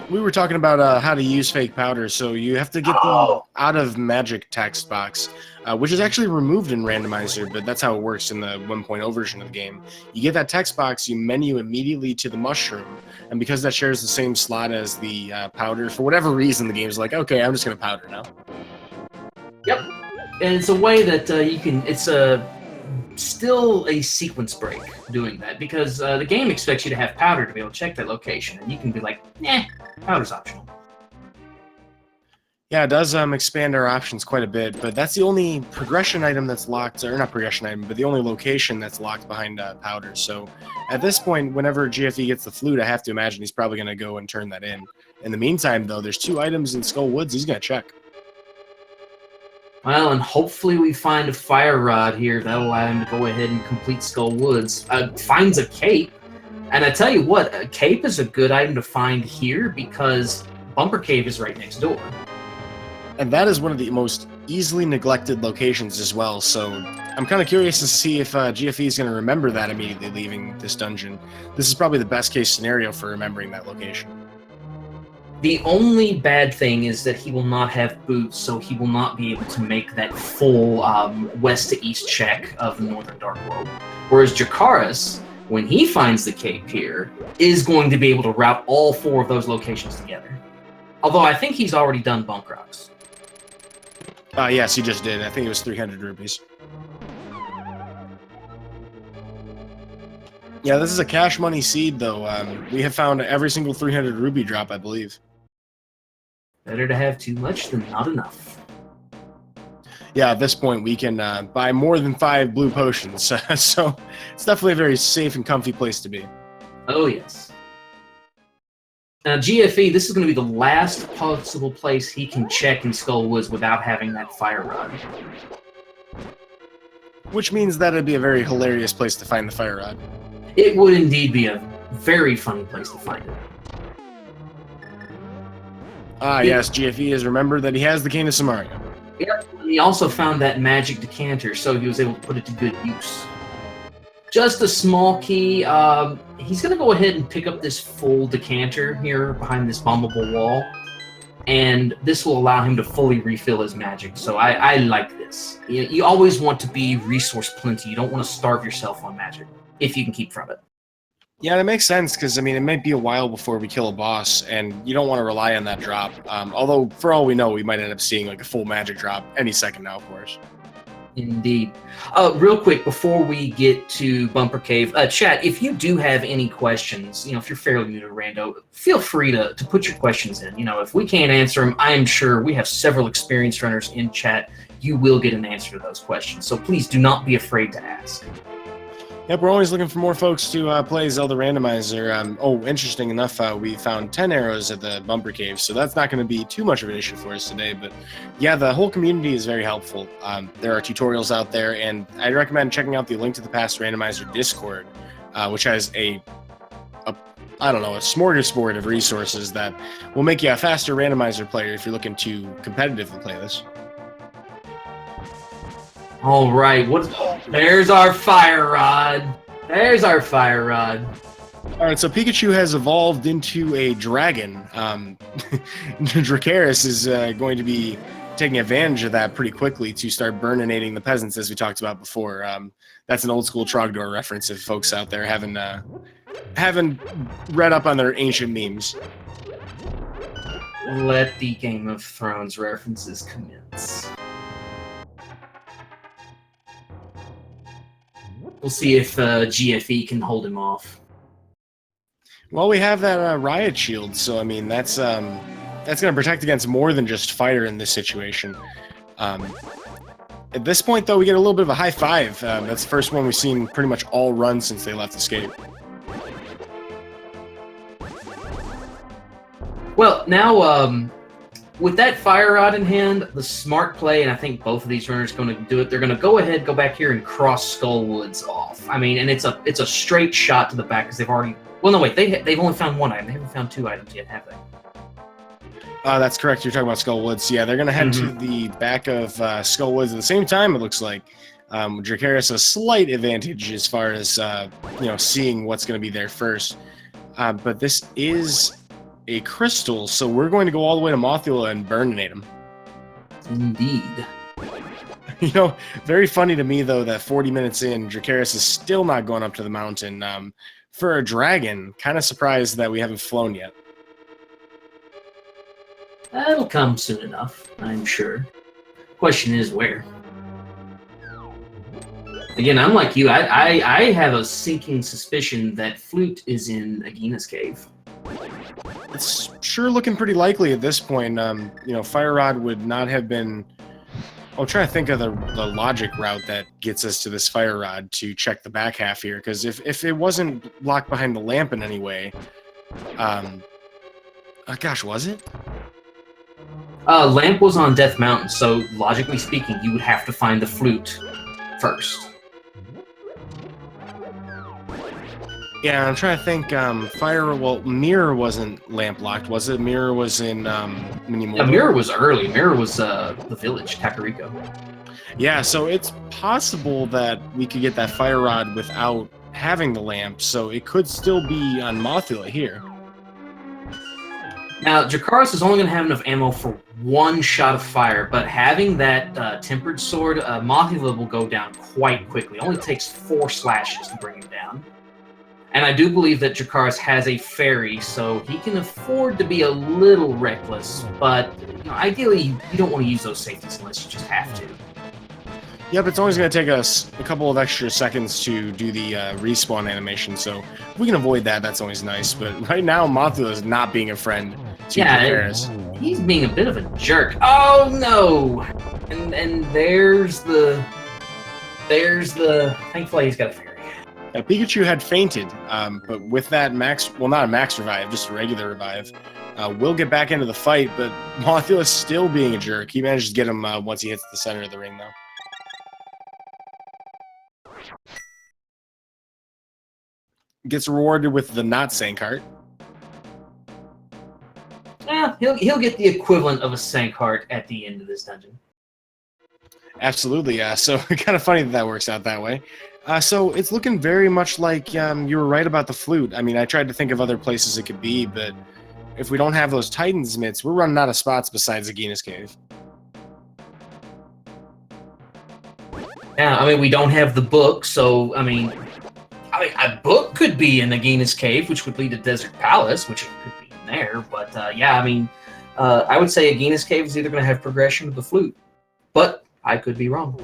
we were talking about how to use fake powder. So you have to get the out of magic text box, which is actually removed in Randomizer, but that's how it works in the 1.0 version of the game. You get that text box, you menu immediately to the mushroom, and because that shares the same slot as the powder, for whatever reason, the game's like, okay, I'm just going to powder now. Yep. And it's a way that you can, it's still a sequence break doing that, because the game expects you to have powder to be able to check that location, and you can be like, nah, powder's optional. Yeah, it does expand our options quite a bit, but that's the only progression item that's locked, or not progression item, but the only location that's locked behind powder. So at this point, whenever GFE gets the flute, I have to imagine he's probably going to go and turn that in. In the meantime, though, there's 2 items in Skull Woods he's going to check. Well, and hopefully we find a fire rod here that'll allow him to go ahead and complete Skull Woods. Finds a cape, and I tell you what, a cape is a good item to find here because Bumper Cave is right next door. And that is one of the most easily neglected locations as well, so I'm kind of curious to see if GFE is going to remember that immediately leaving this dungeon. This is probably the best case scenario for remembering that location. The only bad thing is that he will not have boots, so he will not be able to make that full west to east check of the Northern Dark World. Whereas Dracarys, when he finds the cape here, is going to be able to route all 4 of those locations together. Although I think he's already done Bunk Rocks. Yes, he just did. I think it was 300 rupees. Yeah, this is a cash money seed, though. We have found every single 300 rupee drop, I believe. Better to have too much than not enough. Yeah, at this point, we can buy more than 5 blue potions, so it's definitely a very safe and comfy place to be. Oh, yes. Now, GFE, this is going to be the last possible place he can check in Skull Woods without having that fire rod. Which means that it'd be a very hilarious place to find the fire rod. It would indeed be a very funny place to find it. Yes, GFE has remembered that he has the Cane of Samaria. Yep, and he also found that magic decanter, so he was able to put it to good use. Just a small key. He's going to go ahead and pick up this full decanter here behind this bombable wall, and this will allow him to fully refill his magic. So I like this. You always want to be resource plenty. You don't want to starve yourself on magic, if you can keep from it. Yeah, that makes sense, because, I mean, it might be a while before we kill a boss, and you don't want to rely on that drop. Although, for all we know, we might end up seeing, like, a full magic drop any second now, of course. Indeed. Real quick, before we get to Bumper Cave, chat, if you do have any questions, if you're fairly new to Rando, feel free to put your questions in. If we can't answer them, I'm sure we have several experienced runners in chat. You will get an answer to those questions, so please do not be afraid to ask. Yep, we're always looking for more folks to play Zelda Randomizer. Interesting enough, we found 10 arrows at the Bumper Cave, so that's not going to be too much of an issue for us today. But yeah, the whole community is very helpful. There are tutorials out there, and I recommend checking out the Link to the Past Randomizer Discord, which has a smorgasbord of resources that will make you a faster randomizer player if you're looking to competitively play this. All right, there's our fire rod. There's our fire rod. All right, so Pikachu has evolved into a dragon. Dracarys is going to be taking advantage of that pretty quickly to start burninating the peasants, as we talked about before. That's an old school Trogdor reference if folks out there haven't read up on their ancient memes. Let the Game of Thrones references commence. We'll see if GFE can hold him off. Well, we have that riot shield, so I mean that's going to protect against more than just fire in this situation. At this point, though, we get a little bit of a high five. That's the first one we've seen pretty much all run since they left Escape. Well, now with that fire rod in hand, the smart play, and I think both of these runners are going to do it, they're going to go ahead, go back here, and cross Skull Woods off. I mean, and it's a straight shot to the back because they've already... Well, no, wait, they've only found 1 item. They haven't found 2 items yet, have they? That's correct. You're talking about Skull Woods. Yeah, they're going to head to the back of Skull Woods at the same time, it looks like. Dracarys a slight advantage as far as, seeing what's going to be there first. But this is a crystal, so we're going to go all the way to Mothula and burninate him. Indeed. You know, very funny to me, though, that 40 minutes in, Dracarys is still not going up to the mountain. For a dragon, kind of surprised that we haven't flown yet. That'll come soon enough, I'm sure. Question is where. Again, I'm like you. I have a sinking suspicion that Flute is in Agina's cave. It's sure looking pretty likely at this point. You know, Fire Rod would not have been... I'm trying to think of the logic route that gets us to this Fire Rod to check the back half here, because if it wasn't locked behind the lamp in any way... gosh, was it? Lamp was on Death Mountain, so logically speaking, you would have to find the Flute first. Yeah, I'm trying to think. Mirror wasn't lamp locked, was it? Mirror was in Mini-Moldor. Yeah, Mirror was early. Mirror was the village, Takarico. Yeah, so it's possible that we could get that Fire Rod without having the lamp, so it could still be on Mothula here. Now, Dracarys is only going to have enough ammo for one shot of fire, but having that tempered sword, Mothula will go down quite quickly. It only takes 4 slashes to bring him down. And I do believe that Dracarys has a fairy, so he can afford to be a little reckless, but you know, ideally you don't want to use those safeties unless you just have to. Yep, it's always going to take us a couple of extra seconds to do the respawn animation, so if we can avoid that, that's always nice. But right now, Mothula is not being a friend to Dracarys. He's being a bit of a jerk. Oh no! And there's the... Thankfully, he's got a fairy. Pikachu had fainted, but with that not a max revive, just a regular revive, we'll get back into the fight, but Mothula's still being a jerk. He managed to get him once he hits the center of the ring, though. Gets rewarded with the not Sankheart. Yeah, he'll get the equivalent of a Sankheart at the end of this dungeon. Absolutely, yeah. So kind of funny that works out that way. So it's looking very much like you were right about the flute. I mean, I tried to think of other places it could be, but if we don't have those Titan's mitts, we're running out of spots besides Agina's cave. Yeah, I mean, we don't have the book, so, I mean, a book could be in Agina's cave, which would lead to Desert Palace, which could be in there, but, yeah, I mean, I would say Agina's cave is either going to have progression of the flute, but I could be wrong.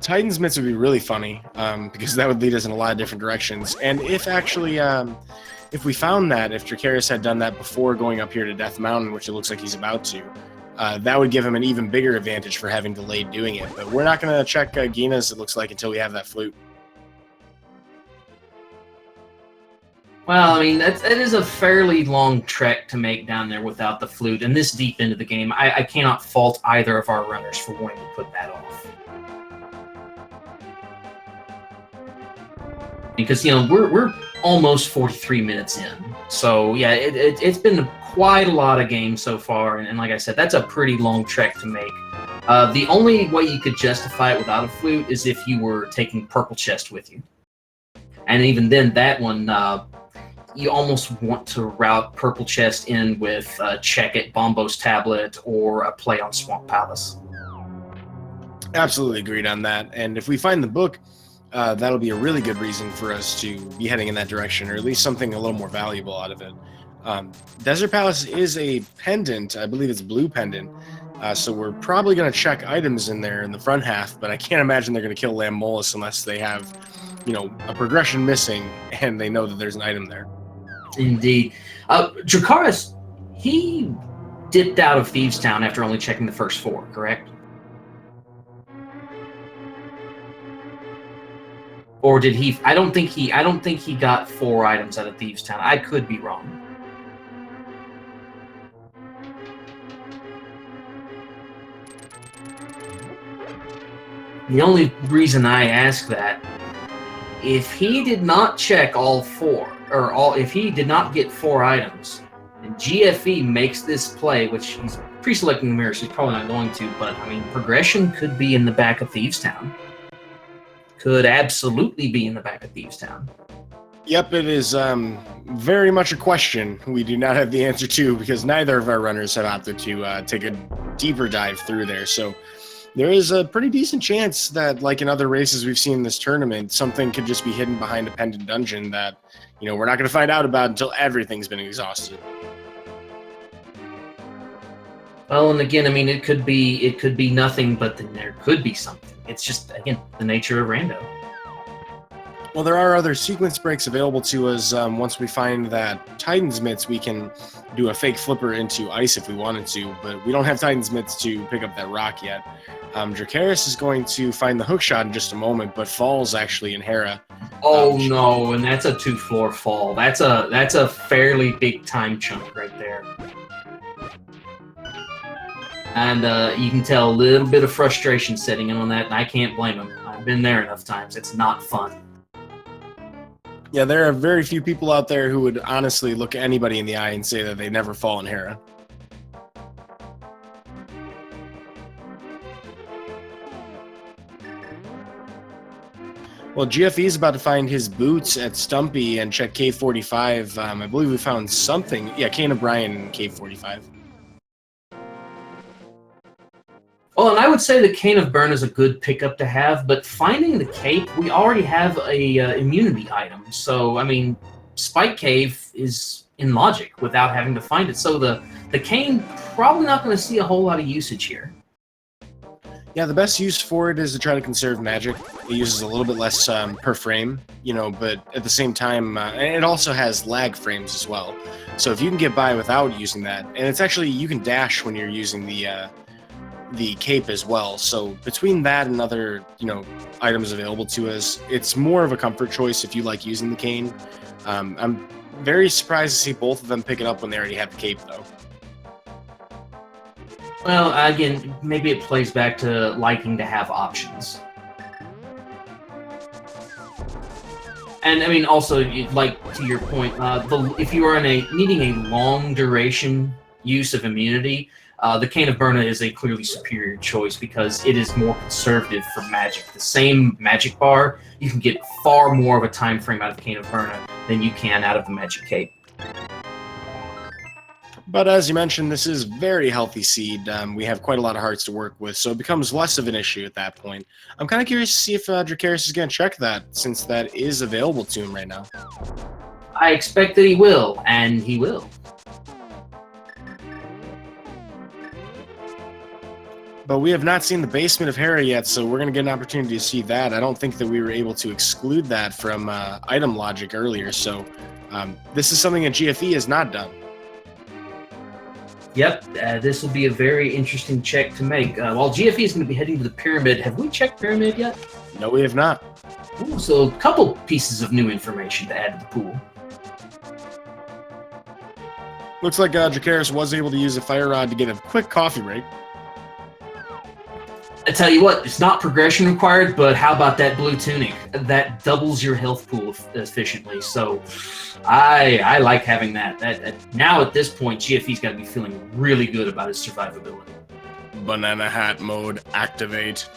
Titan's mitts would be really funny, because that would lead us in a lot of different directions. And if actually, if we found that, if Dracarys had done that before going up here to Death Mountain, which it looks like he's about to, that would give him an even bigger advantage for having delayed doing it. But we're not going to check Gina's, it looks like, until we have that flute. Well, I mean, that is a fairly long trek to make down there without the flute, and this deep into the game, I cannot fault either of our runners for wanting to put that off. Because, you know, we're almost 43 minutes in. So, yeah, it's been quite a lot of games so far, and like I said, that's a pretty long trek to make. The only way you could justify it without a flute is if you were taking Purple Chest with you. And even then, that one, you almost want to route Purple Chest in with Check It, Bombos Tablet, or a play on Swamp Palace. Absolutely agreed on that. And if we find the book, that'll be a really good reason for us to be heading in that direction, or at least something a little more valuable out of it. Desert Palace is a pendant. I believe it's a blue pendant. So we're probably going to check items in there in the front half, but I can't imagine they're going to kill Lammolis unless they have, you know, a progression missing and they know that there's an item there. Indeed. Dracarys, he dipped out of Thieves Town after only checking the first 4, correct? Or did he? I don't think he got 4 items out of Thieves Town. I could be wrong. The only reason I ask that, if he did not check all 4, if he did not get 4 items, and GFE makes this play, which he's pre-selecting the mirror, so he's probably not going to, but I mean, progression could be in the back of Thieves Town. Could absolutely be in the back of Thieves Town. Yep, it is very much a question we do not have the answer to because neither of our runners have opted to take a deeper dive through there. So there is a pretty decent chance that, like in other races we've seen in this tournament, something could just be hidden behind a pendant dungeon that, we're not going to find out about until everything's been exhausted. Well, and again, I mean, it could be nothing, but then there could be something. It's just, again, the nature of rando. Well, there are other sequence breaks available to us. Once we find that Titan's Mitts, we can do a fake flipper into ice if we wanted to, but we don't have Titan's Mitts to pick up that rock yet. Dracarys is going to find the hook shot in just a moment, but falls actually in Hera. Oh no, and that's a 2-floor fall. That's a fairly big time chunk right there. And you can tell a little bit of frustration setting in on that, and I can't blame him. I've been there enough times. It's not fun. Yeah, there are very few people out there who would honestly look anybody in the eye and say that they never fall in Hera. Well, GFE is about to find his boots at Stumpy and check Cave 45. I believe we found something. Yeah, Kane O'Brien in Cave 45. Well, and I would say the Cane of Burn is a good pickup to have, but finding the cape, we already have a immunity item. So, I mean, Spike Cave is in logic without having to find it. So the cane probably not going to see a whole lot of usage here. Yeah, the best use for it is to try to conserve magic. It uses a little bit less per frame, but at the same time, and it also has lag frames as well. So if you can get by without using that, and it's actually, you can dash when you're using the cape as well. So between that and other, items available to us, it's more of a comfort choice if you like using the cane. I'm very surprised to see both of them pick it up when they already have the cape, though. Well, again, maybe it plays back to liking to have options. And I mean, also, like to your point, if you are needing a long duration use of immunity, the Cane of Burna is a clearly superior choice because it is more conservative for magic. The same magic bar, you can get far more of a time frame out of Cane of Burna than you can out of the magic cape. But as you mentioned, this is very healthy seed. We have quite a lot of hearts to work with, so it becomes less of an issue at that point. I'm kind of curious to see if Dracarys is going to check that, since that is available to him right now. I expect that he will, and he will. But we have not seen the basement of Hera yet, so we're going to get an opportunity to see that. I don't think that we were able to exclude that from item logic earlier, so this is something that GFE has not done. Yep, this will be a very interesting check to make. While GFE is going to be heading to the pyramid, have we checked pyramid yet? No, we have not. Ooh, so a couple pieces of new information to add to the pool. Looks like Dracarys was able to use a fire rod to get a quick coffee break. I tell you what, it's not progression required, but how about that blue tunic? That doubles your health pool efficiently. So I like having that. Now at this point, GFE's got to be feeling really good about his survivability. Banana hat mode activate.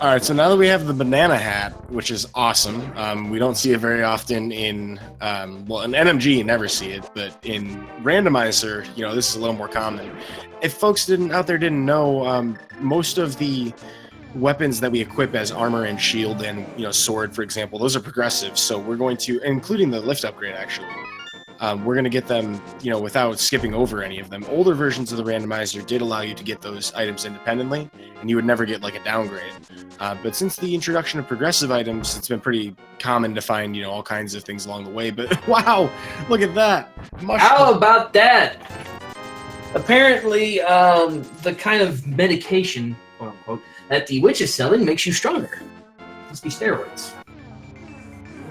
All right, so now that we have the banana hat, which is awesome, we don't see it very often in in NMG you never see it, but in Randomizer, this is a little more common. If folks out there didn't know, most of the weapons that we equip as armor and shield and sword, for example, those are progressive. So we're going to, including the lift upgrade actually, we're going to get them without skipping over any of them. Older versions of the Randomizer did allow you to get those items independently, and you would never get like a downgrade. But since the introduction of progressive items, it's been pretty common to find all kinds of things along the way. But wow, look at that! How about that? Apparently, the kind of medication, quote unquote, that the witch is selling makes you stronger. Must be steroids.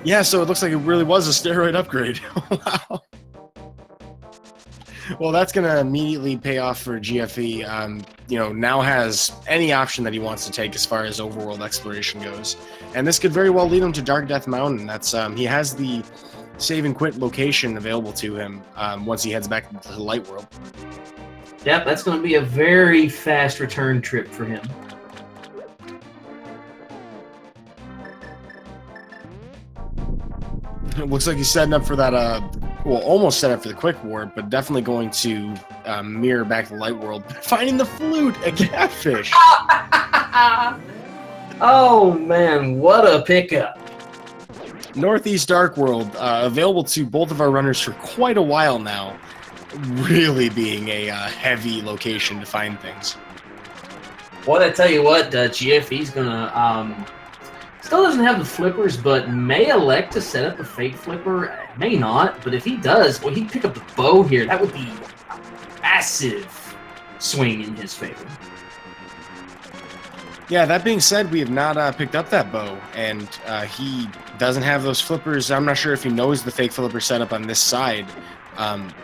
Yeah, so it looks like it really was a steroid upgrade. Wow. Well, that's going to immediately pay off for GFE. Now has any option that he wants to take as far as overworld exploration goes. And this could very well lead him to Dark Death Mountain. That's he has the save and quit location available to him once he heads back into the light world. Yep, that's going to be a very fast return trip for him. It looks like he's setting up for that, well, almost set up for the quick warp, but definitely going to mirror back the light world. Finding the flute, a catfish. Oh man, what a pickup! Northeast Dark World, available to both of our runners for quite a while now. Really being a heavy location to find things. Well, I tell you what, GFE's gonna still doesn't have the flippers, but may elect to set up a fake flipper. May not, but if he does, well, he'd pick up the bow here. That would be a massive swing in his favor. Yeah, that being said, we have not picked up that bow, and he doesn't have those flippers. I'm not sure if he knows the fake flipper setup on this side.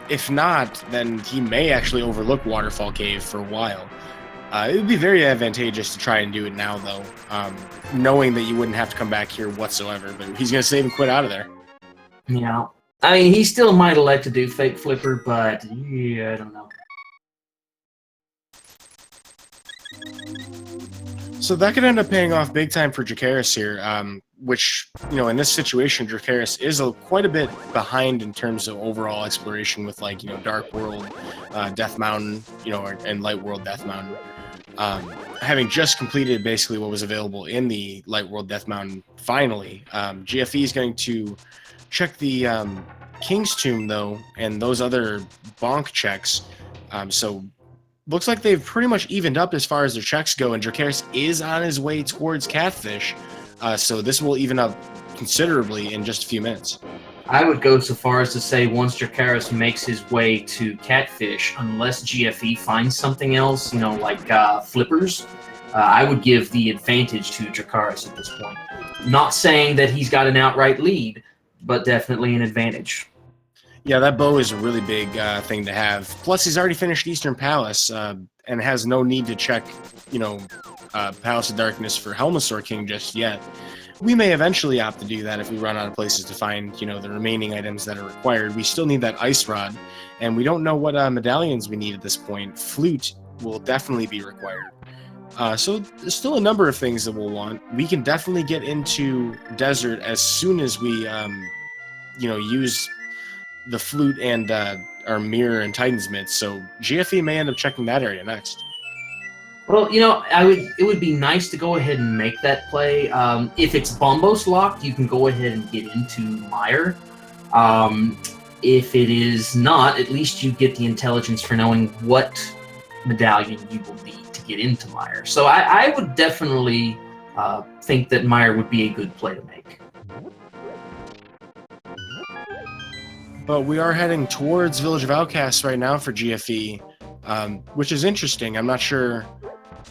If not, then he may actually overlook Waterfall Cave for a while. It would be very advantageous to try and do it now, though, knowing that you wouldn't have to come back here whatsoever, but he's going to save and quit out of there. Yeah. I mean, he still might elect to do fake flipper, but yeah, I don't know. So that could end up paying off big time for Dracarys here, which, you know, in this situation, Dracarys is quite a bit behind in terms of overall exploration with, like, you know, Dark World, Death Mountain, you know, and Light World, Death Mountain. Having just completed basically what was available in the Light World, Death Mountain, finally, GFE is going to check the King's Tomb, though, and those other bonk checks. So looks like they've pretty much evened up as far as their checks go, and Dracarys is on his way towards Catfish, so this will even up considerably in just a few minutes. I would go so far as to say once Dracarys makes his way to Catfish, unless GFE finds something else, you know, like flippers, I would give the advantage to Dracarys at this point. Not saying that he's got an outright lead, but definitely an advantage. Yeah, that bow is a really big thing to have. Plus, he's already finished Eastern Palace and has no need to check, you know, Palace of Darkness for Helmasaur King just yet. We may eventually opt to do that if we run out of places to find, you know, the remaining items that are required. We still need that Ice Rod, and we don't know what medallions we need at this point. Flute will definitely be required. So there's still a number of things that we'll want. We can definitely get into Desert as soon as we, you know, use the flute and our mirror and Titan's Mitt, so GFE may end up checking that area next. Well, you know, it would be nice to go ahead and make that play. If it's Bombos locked, you can go ahead and get into Mire. If it is not, at least you get the intelligence for knowing what medallion you will need to get into Mire. So I would definitely think that Mire would be a good play to make. But we are heading towards Village of Outcasts right now for GFE, which is interesting. I'm not sure.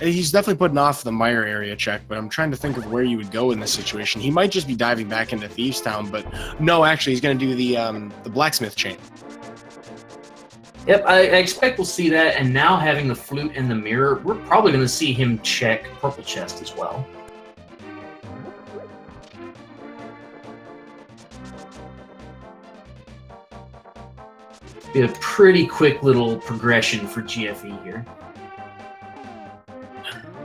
He's definitely putting off the Mire area check, but I'm trying to think of where you would go in this situation. He might just be diving back into Thieves Town, but no, actually, he's going to do the Blacksmith Chain. Yep, I expect we'll see that, and now having the flute and the mirror, we're probably going to see him check Purple Chest as well. Be a pretty quick little progression for GFE here.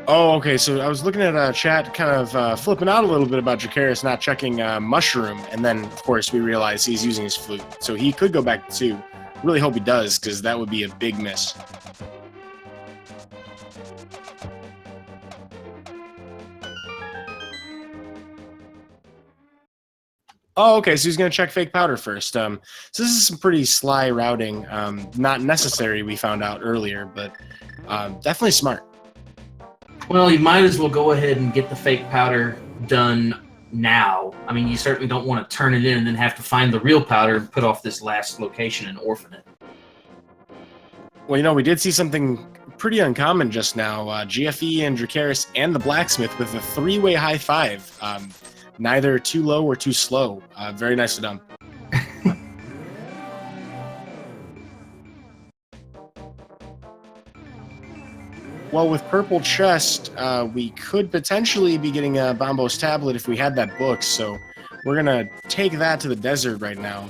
Oh, okay, so I was looking at chat kind of flipping out a little bit about Dracarys not checking Mushroom, and then, of course, we realize he's using his flute. So he could go back to 2. Really hope he does, because that would be a big miss. Oh, okay, so he's going to check Fake Powder first. So this is some pretty sly routing. Not necessary, we found out earlier, but definitely smart. Well, you might as well go ahead and get the Fake Powder done now. I mean, you certainly don't want to turn it in and then have to find the real powder and put off this last location and orphan it. Well, you know, we did see something pretty uncommon just now. GFE and Dracarys and the Blacksmith with a 3-way high five. Neither too low or too slow. Very nicely done. Well, with Purple Chest, we could potentially be getting a Bombo's tablet if we had that book, so we're going to take that to the desert right now.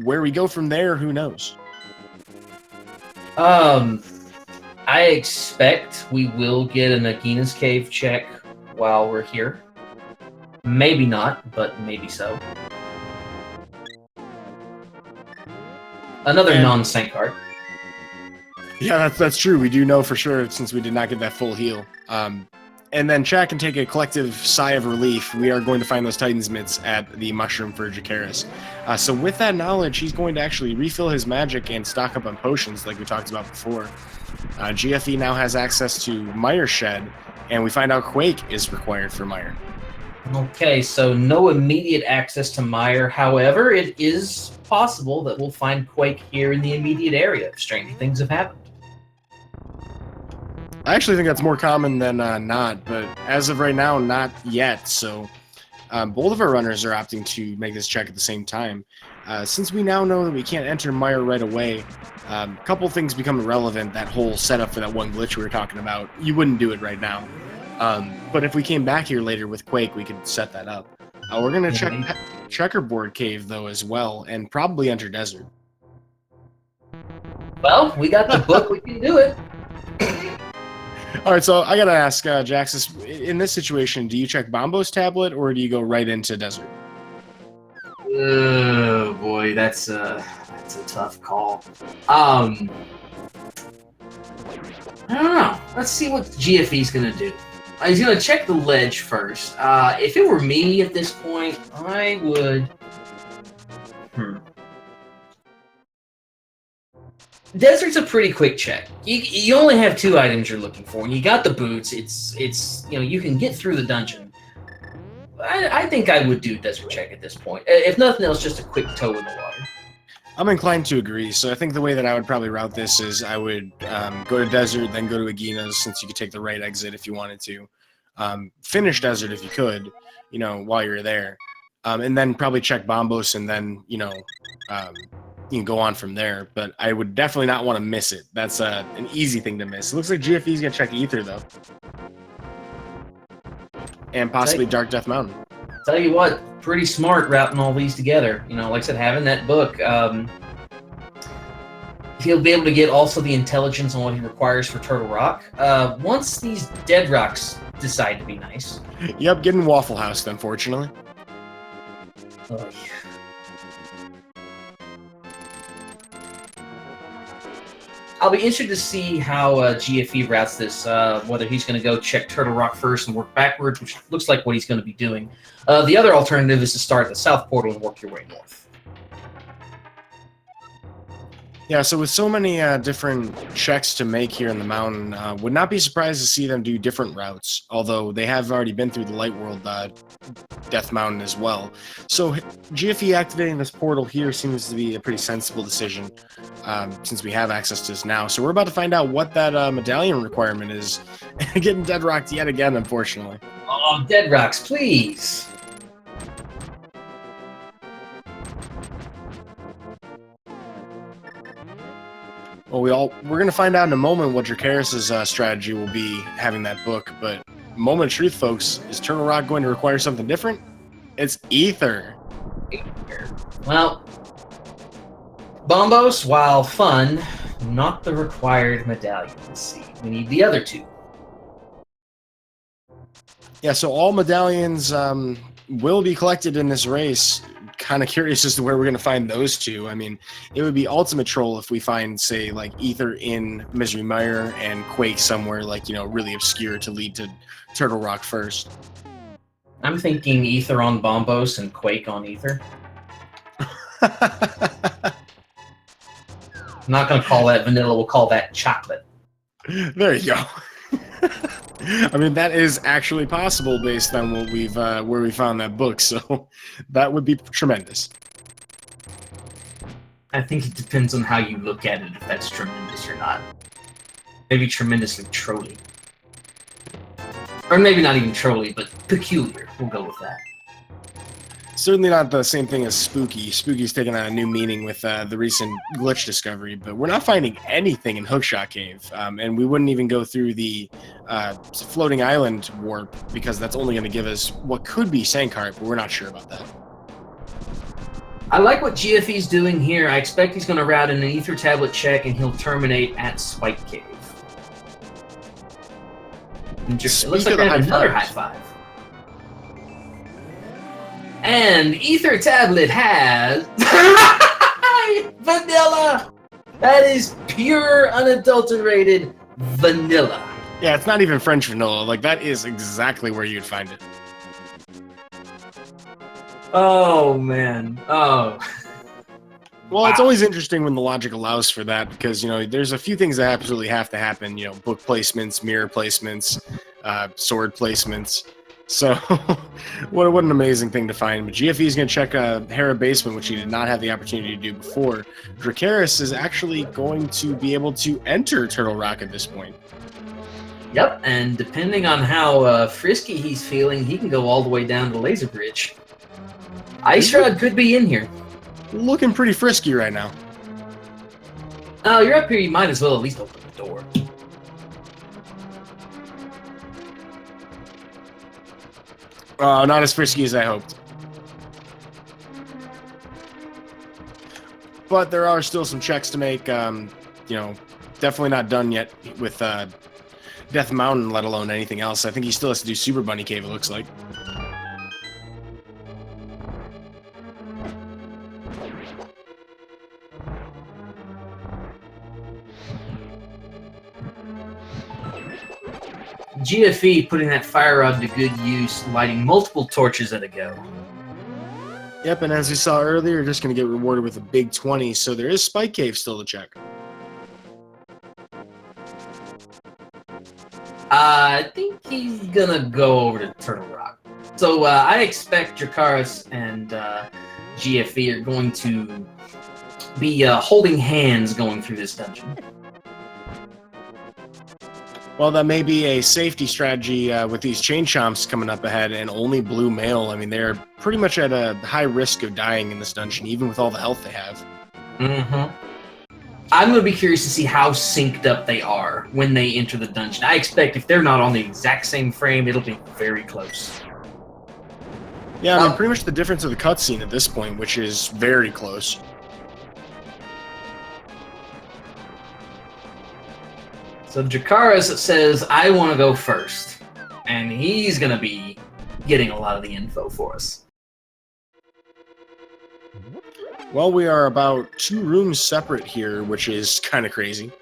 Where we go from there, who knows? I expect we will get a Nagina's Cave check while we're here. Maybe not, but maybe so. Another non-sank card. Yeah, that's true. We do know for sure since we did not get that full heal. And then chat can take a collective sigh of relief. We are going to find those Titan's Mitts at the mushroom for Dracarys. So with that knowledge, he's going to actually refill his magic and stock up on potions like we talked about before. GFE now has access to Mire Shed, and we find out Quake is required for Mire. Okay, so no immediate access to Mire. However, it is possible that we'll find Quake here in the immediate area if strange things have happened. I actually think that's more common than not, but as of right now, not yet. So both of our runners are opting to make this check at the same time. Since we now know that we can't enter Mire right away, a couple things become irrelevant. That whole setup for that one glitch we were talking about, you wouldn't do it right now. But if we came back here later with Quake, we could set that up. We're going to check Checkerboard Cave, though, as well, and probably enter Desert. Well, we got the book. We can do it. All right, so I got to ask, Jaxus, in this situation, do you check Bombo's tablet, or do you go right into Desert? Oh, boy, that's a tough call. I don't know. Let's see what GFE's going to do. He's going to check the ledge first. If it were me at this point, I would... Desert's a pretty quick check. You only have 2 items you're looking for, and you got the boots. It's you can get through the dungeon. I think I would do Desert check at this point. If nothing else, just a quick toe in the water. I'm inclined to agree. So I think the way that I would probably route this is I would go to Desert, then go to Agina's, since you could take the right exit if you wanted to. Finish Desert if you could, while you're there. And then probably check Bombos, and then, you can go on from there. But I would definitely not want to miss it. That's an easy thing to miss. It looks like GFE's going to check Ether, though. And possibly Dark Death Mountain. Tell you what, pretty smart routing all these together. Like I said, having that book, he'll be able to get also the intelligence on what he requires for Turtle Rock. Once these Dead Rocks decide to be nice. Yep, getting Waffle Housed, unfortunately. Oh, yeah. I'll be interested to see how GFE routes this, whether he's going to go check Turtle Rock first and work backwards, which looks like what he's going to be doing. The other alternative is to start at the South Portal and work your way north. Yeah, so with so many different checks to make here in the mountain, would not be surprised to see them do different routes, although they have already been through the Light World Death Mountain as well. So GFE activating this portal here seems to be a pretty sensible decision, since we have access to this now. So we're about to find out what that medallion requirement is. Getting Dead Rocked yet again, unfortunately. Oh, Dead Rocks, please! Well, we're going to find out in a moment what Dracarys' strategy will be having that book, but moment of truth, folks, is Turtle Rock going to require something different? It's Ether. Well, Bombos, while fun, not the required medallion. Let's see. We need the other 2. Yeah, so all medallions will be collected in this race. Kind of curious as to where we're going to find those 2. I mean, it would be ultimate troll if we find, say, like Ether in Misery Mire and Quake somewhere, like, really obscure to lead to Turtle Rock first. I'm thinking Ether on Bombos and Quake on Ether. I'm not going to call that vanilla, we'll call that chocolate. There you go. I mean, that is actually possible based on what we've where we found that book, so that would be tremendous. I think it depends on how you look at it, if that's tremendous or not. Maybe tremendously trolly. Or maybe not even trolly, but peculiar. We'll go with that. Certainly not the same thing as spooky. Spooky's taken on a new meaning with the recent glitch discovery, but we're not finding anything in Hookshot Cave, and we wouldn't even go through the floating island warp because that's only going to give us what could be Sandcart, but we're not sure about that. I like what GFE's doing here. I expect he's going to route in an Ether Tablet check, and he'll terminate at Spike Cave. It looks like we have another high five. And Ether Tablet has vanilla. That is pure, unadulterated vanilla. Yeah, it's not even French vanilla. Like, that is exactly where you'd find it. Oh, man. Oh. Well, it's always interesting when the logic allows for that because, you know, there's a few things that absolutely have to happen. You know, book placements, mirror placements, sword placements. So, what an amazing thing to find. But GFE is going to check Hera Basement, which he did not have the opportunity to do before. Dracarys is actually going to be able to enter Turtle Rock at this point. Yep, and depending on how frisky he's feeling, he can go all the way down to Laser Bridge. Ice Rod could be in here. Looking pretty frisky right now. Oh, you're up here. You might as well at least open the door. Not as frisky as I hoped. But there are still some checks to make. You know, definitely not done yet with Death Mountain, let alone anything else. I think he still has to do Super Bunny Cave, it looks like. GFE putting that fire rod to good use, lighting multiple torches at a go. Yep, and as we saw earlier, you're just going to get rewarded with a big 20, so there is Spike Cave still to check. I think he's gonna go over to Turtle Rock. So I expect Dracarys and GFE are going to be holding hands going through this dungeon. Well, that may be a safety strategy with these chain chomps coming up ahead and only blue mail. I mean, they're pretty much at a high risk of dying in this dungeon, even with all the health they have. Mm-hmm. I'm going to be curious to see how synced up they are when they enter the dungeon. I expect if they're not on the exact same frame, it'll be very close. Yeah, I mean, pretty much the difference of the cutscene at this point, which is very close. So Dracarys says, I want to go first. And he's going to be getting a lot of the info for us. Well, we are about 2 rooms separate here, which is kind of crazy.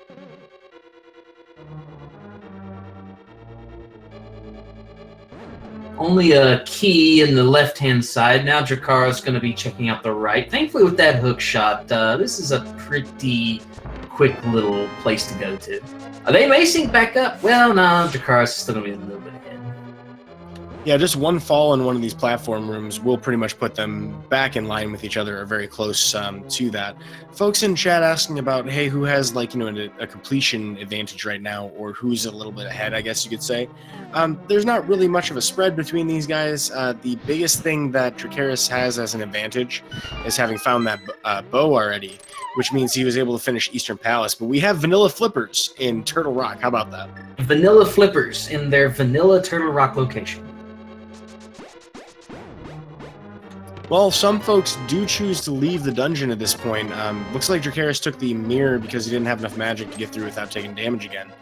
Only a key in the left-hand side. Now Dracarys is going to be checking out the right. Thankfully, with that hook shot, this is a pretty quick little place to go to. They may sync back up. Well, no, Dracarys is still going to be a little bit ahead. Yeah, just one fall in one of these platform rooms will pretty much put them back in line with each other or very close to that. Folks in chat asking about, hey, who has, like, you know, a completion advantage right now, or who's a little bit ahead, I guess you could say. There's not really much of a spread between these guys. The biggest thing that Dracarys has as an advantage is having found that bow already, which means he was able to finish Eastern Palace. But we have vanilla flippers in Turtle Rock. How about that? Vanilla flippers in their vanilla Turtle Rock location. Well, some folks do choose to leave the dungeon at this point. Looks like Dracarys took the mirror because he didn't have enough magic to get through without taking damage again.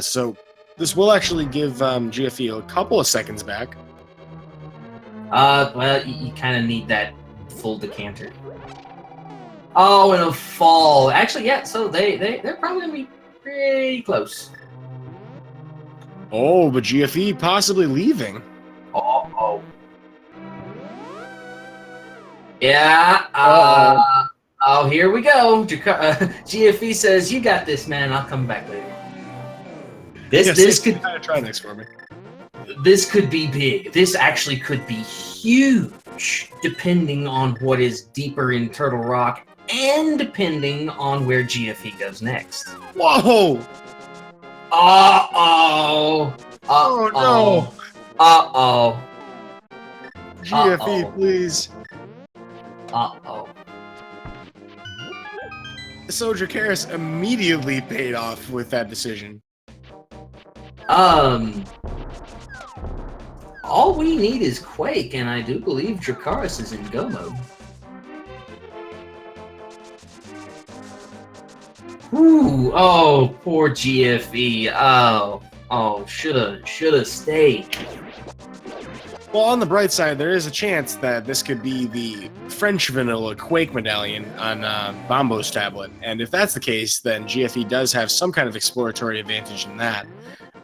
So this will actually give GFE a couple of seconds back. Well, you kind of need that full decanter. Oh, and a fall. Actually, yeah, so they're probably going to be pretty close. Oh, but GFE possibly leaving. Oh. Yeah, oh, here we go. GFE says, you got this, man. I'll come back later. This could try next for me. This could be big. This actually could be huge, depending on what is deeper in Turtle Rock and depending on where GFE goes next. Whoa! Uh-oh. Oh, no. Uh-oh. GFE, please. Uh-oh. So Dracarys immediately paid off with that decision. All we need is Quake, and I do believe Dracarys is in go mode. Ooh, oh, poor GFE. Oh, shoulda stayed. Well, on the bright side, there is a chance that this could be the French vanilla Quake medallion on Bombo's tablet. And if that's the case, then GFE does have some kind of exploratory advantage in that.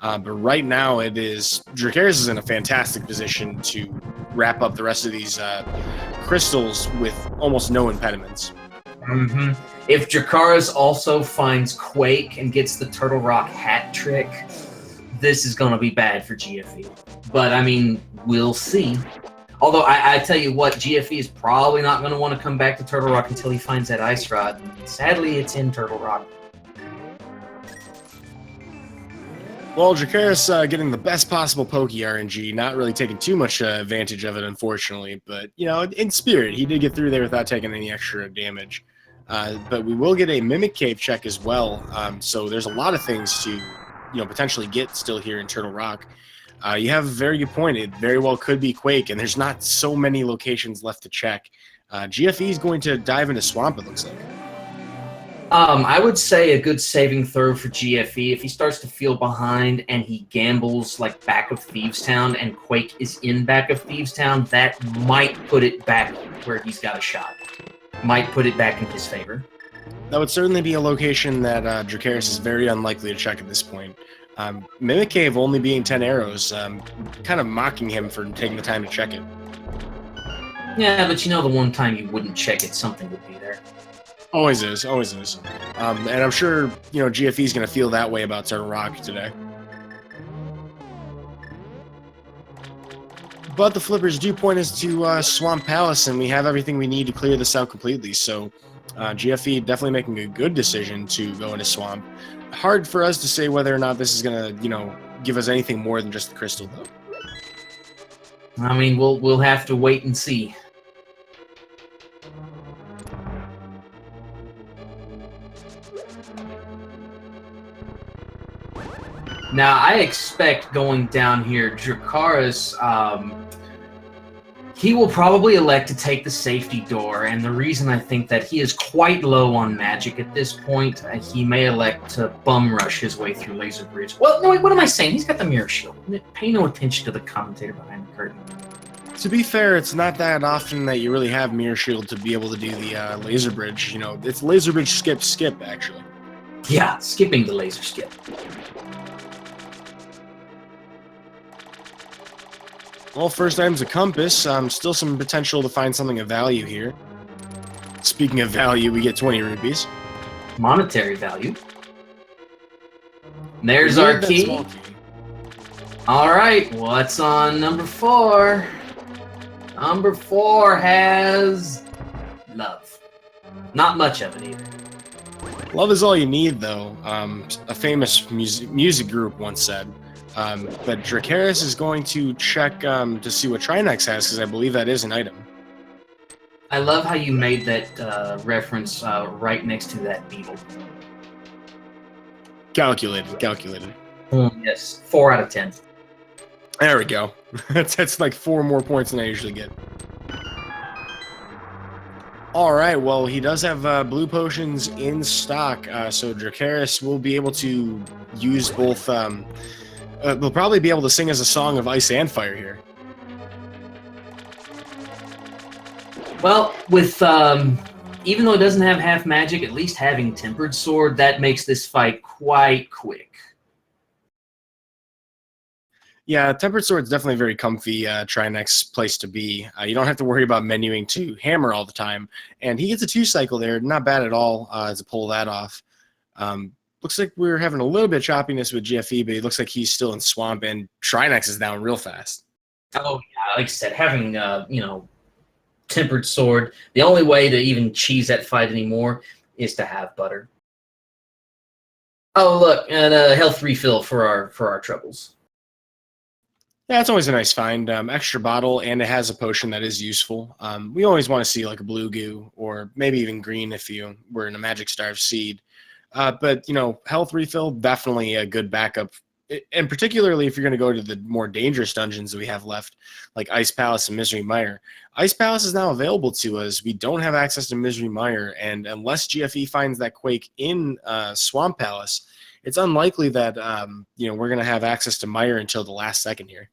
But right now, Dracarys is in a fantastic position to wrap up the rest of these crystals with almost no impediments. Mm-hmm. If Dracarys also finds Quake and gets the Turtle Rock hat trick, this is going to be bad for GFE. But, I mean, we'll see. Although, I tell you what, GFE is probably not going to want to come back to Turtle Rock until he finds that Ice Rod. Sadly, it's in Turtle Rock. Well, Dracarys getting the best possible Pokey RNG, not really taking too much advantage of it, unfortunately. But, you know, in spirit, he did get through there without taking any extra damage. But we will get a Mimic Cave check as well. So there's a lot of things to, potentially get still here in Turtle Rock. You have a very good point. It very well could be Quake, and there's not so many locations left to check. GFE is going to dive into Swamp, it looks like. I would say a good saving throw for GFE. If he starts to feel behind and he gambles like back of Thievestown and Quake is in back of Thievestown, that might put it back where he's got a shot. Might put it back in his favor. That would certainly be a location that Dracarys is very unlikely to check at this point. Mimic Cave only being 10 arrows, kind of mocking him for taking the time to check it. Yeah, but the one time you wouldn't check it, something would be there. Always is, always is. And I'm sure, GFE is going to feel that way about Turtle Rock today. But the flippers do point us to Swamp Palace, and we have everything we need to clear this out completely. So GFE definitely making a good decision to go into Swamp. Hard for us to say whether or not this is going to, give us anything more than just the crystal, though. I mean, we'll have to wait and see. Now, I expect going down here, Dracarys, he will probably elect to take the safety door, and the reason I think that he is quite low on magic at this point, he may elect to bum rush his way through Laser Bridge. Well, no, wait, what am I saying? He's got the Mirror Shield. Pay no attention to the commentator behind the curtain. To be fair, it's not that often that you really have Mirror Shield to be able to do the Laser Bridge. It's Laser Bridge skip, actually. Yeah, skipping the laser skip. Well, first item's a compass. Still some potential to find something of value here. Speaking of value, we get 20 rupees. Monetary value. There's our key. All right, what's on number 4? Number 4 has love. Not much of it either. Love is all you need, though. A famous music group once said. But Dracarys is going to check to see what Trinex has, because I believe that is an item. I love how you made that reference right next to that beetle. Calculated. Yes, 4 out of 10. There we go. That's like 4 more points than I usually get. All right, well, he does have blue potions in stock, so Dracarys will be able to use both... we'll probably be able to sing as a song of ice and fire here. Well, with even though it doesn't have half magic, at least having Tempered Sword, that makes this fight quite quick. Yeah, Tempered Sword's definitely a very comfy Trinex place to be. You don't have to worry about menuing to hammer all the time. And he gets a 2-cycle there. Not bad at all to pull that off. Looks like we're having a little bit of choppiness with GFE, but it looks like he's still in Swamp, and Trinex is down real fast. Oh, yeah, like I said, having, Tempered Sword, the only way to even cheese that fight anymore is to have butter. Oh, look, and a health refill for our troubles. Yeah, it's always a nice find. Extra bottle, and it has a potion that is useful. We always want to see like a blue goo, or maybe even green if you were in a Magic Starve seed. But, health refill, definitely a good backup. And particularly if you're going to go to the more dangerous dungeons that we have left, like Ice Palace and Misery Mire. Ice Palace is now available to us. We don't have access to Misery Mire, and unless GFE finds that Quake in Swamp Palace, it's unlikely that, we're going to have access to Mire until the last second here.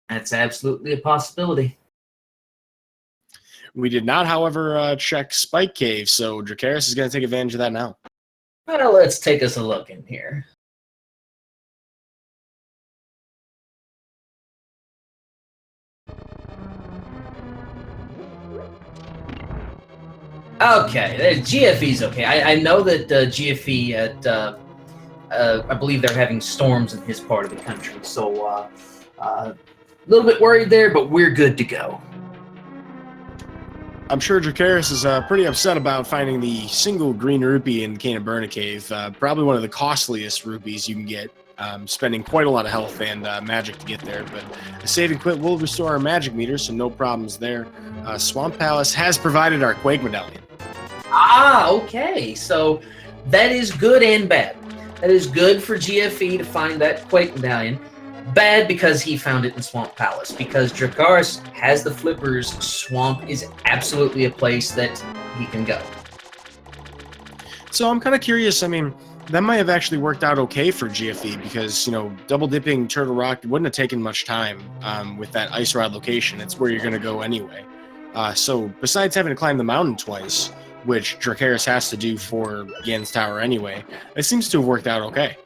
That's absolutely a possibility. We did not, however, check Spike Cave, so Dracarys is going to take advantage of that now. Well, let's take us a look in here. Okay, GFE's okay. I know that GFE at I believe they're having storms in his part of the country, so a little bit worried there, but we're good to go. I'm sure Dracarys is pretty upset about finding the single green rupee in Canaburna Cave, probably one of the costliest rupees you can get, spending quite a lot of health and magic to get there, but a save and quit will restore our magic meter, so no problems there. Swamp Palace has provided our Quake Medallion. Ah, okay, so that is good and bad. That is good for GFE to find that Quake Medallion. Bad because he found it in Swamp Palace. Because Dracarys has the flippers, Swamp is absolutely a place that he can go. So I'm kind of curious, I mean, that might have actually worked out okay for GFE because, you know, double dipping Turtle Rock wouldn't have taken much time with that Ice Rod location. It's where you're going to go anyway. So besides having to climb the mountain twice, which Dracarys has to do for Gan's Tower anyway, it seems to have worked out okay.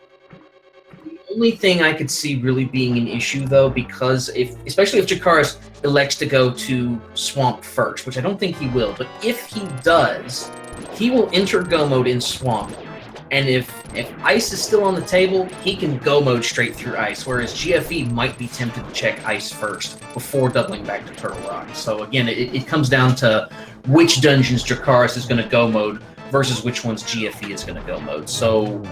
The only thing I could see really being an issue, though, because especially if Dracarys elects to go to Swamp first, which I don't think he will, but if he does, he will enter Go Mode in Swamp, and if Ice is still on the table, he can Go Mode straight through Ice, whereas GFE might be tempted to check Ice first before doubling back to Turtle Rock. So again, it comes down to which dungeons Dracarys is going to Go Mode versus which ones GFE is going to Go Mode. So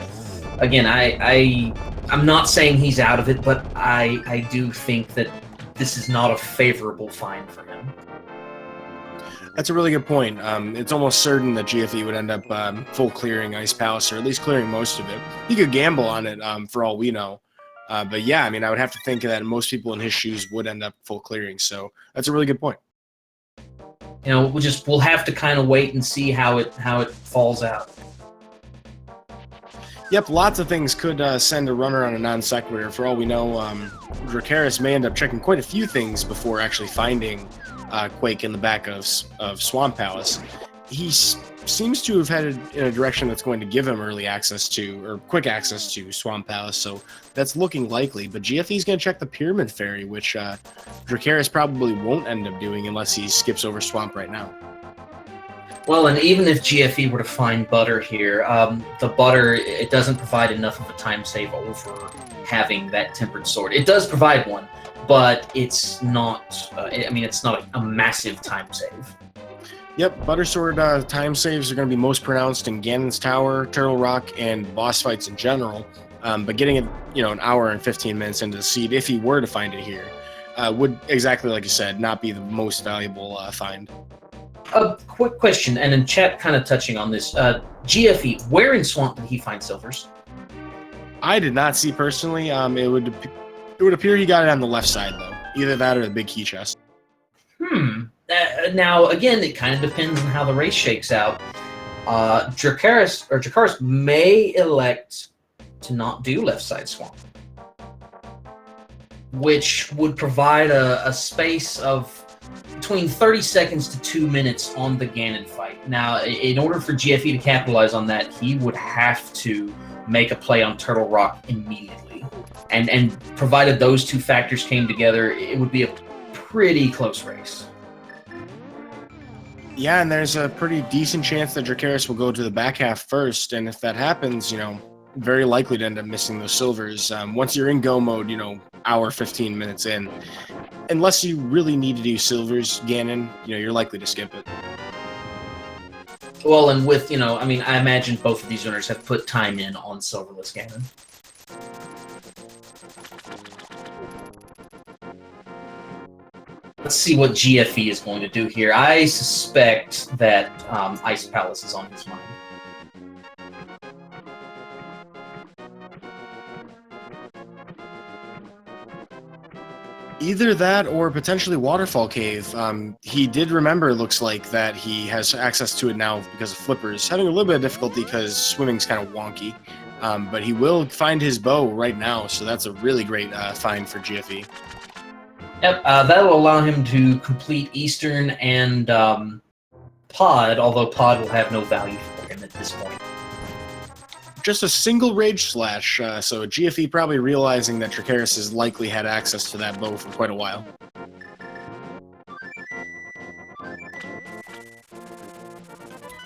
again, I'm not saying he's out of it, but I do think that this is not a favorable find for him. That's a really good point. It's almost certain that GFE would end up full clearing Ice Palace, or at least clearing most of it. He could gamble on it for all we know. But yeah, I mean, I would have to think that most people in his shoes would end up full clearing. So that's a really good point. You know, we'll have to kind of wait and see how it falls out. Yep, lots of things could send a runner on a non sequitur. For all we know, Dracarys may end up checking quite a few things before actually finding Quake in the back of Swamp Palace. He seems to have headed in a direction that's going to give him early access to, or quick access to, Swamp Palace, so that's looking likely. But GFE's going to check the Pyramid Ferry, which Dracarys probably won't end up doing unless he skips over Swamp right now. Well, and even if GFE were to find Butter here, the Butter, it doesn't provide enough of a time save over having that Tempered Sword. It does provide one, but it's not, it's not a massive time save. Yep, Buttersword time saves are going to be most pronounced in Ganon's Tower, Turtle Rock, and boss fights in general. But getting it, an hour and 15 minutes into the seed, if he were to find it here, would, exactly like you said, not be the most valuable find. A quick question, and in chat kind of touching on this. GFE, where in Swamp did he find silvers? I did not see personally. It would appear he got it on the left side, though. Either that or the big key chest. Now, again, it kind of depends on how the race shakes out. Dracarys may elect to not do left side Swamp, which would provide a space of between 30 seconds to 2 minutes on the Ganon fight. Now, in order for GFE to capitalize on that, he would have to make a play on Turtle Rock immediately. And provided those two factors came together, it would be a pretty close race. Yeah, and there's a pretty decent chance that Dracarys will go to the back half first, and if that happens, very likely to end up missing those silvers. Once you're in go mode, hour 15 minutes in, unless you really need to do silvers, Ganon, you're likely to skip it. Well, and with, I imagine both of these owners have put time in on silverless Ganon. Let's see what GFE is going to do here. I suspect that Ice Palace is on his mind. Either that or potentially Waterfall Cave. He did remember, looks like, that he has access to it now because of flippers. Having a little bit of difficulty because swimming's kind of wonky. But he will find his bow right now, so that's a really great find for GFE. Yep, that will allow him to complete Eastern and Pod, although Pod will have no value for him at this point. Just a single Rage Slash, so GFE probably realizing that Dracarys has likely had access to that bow for quite a while.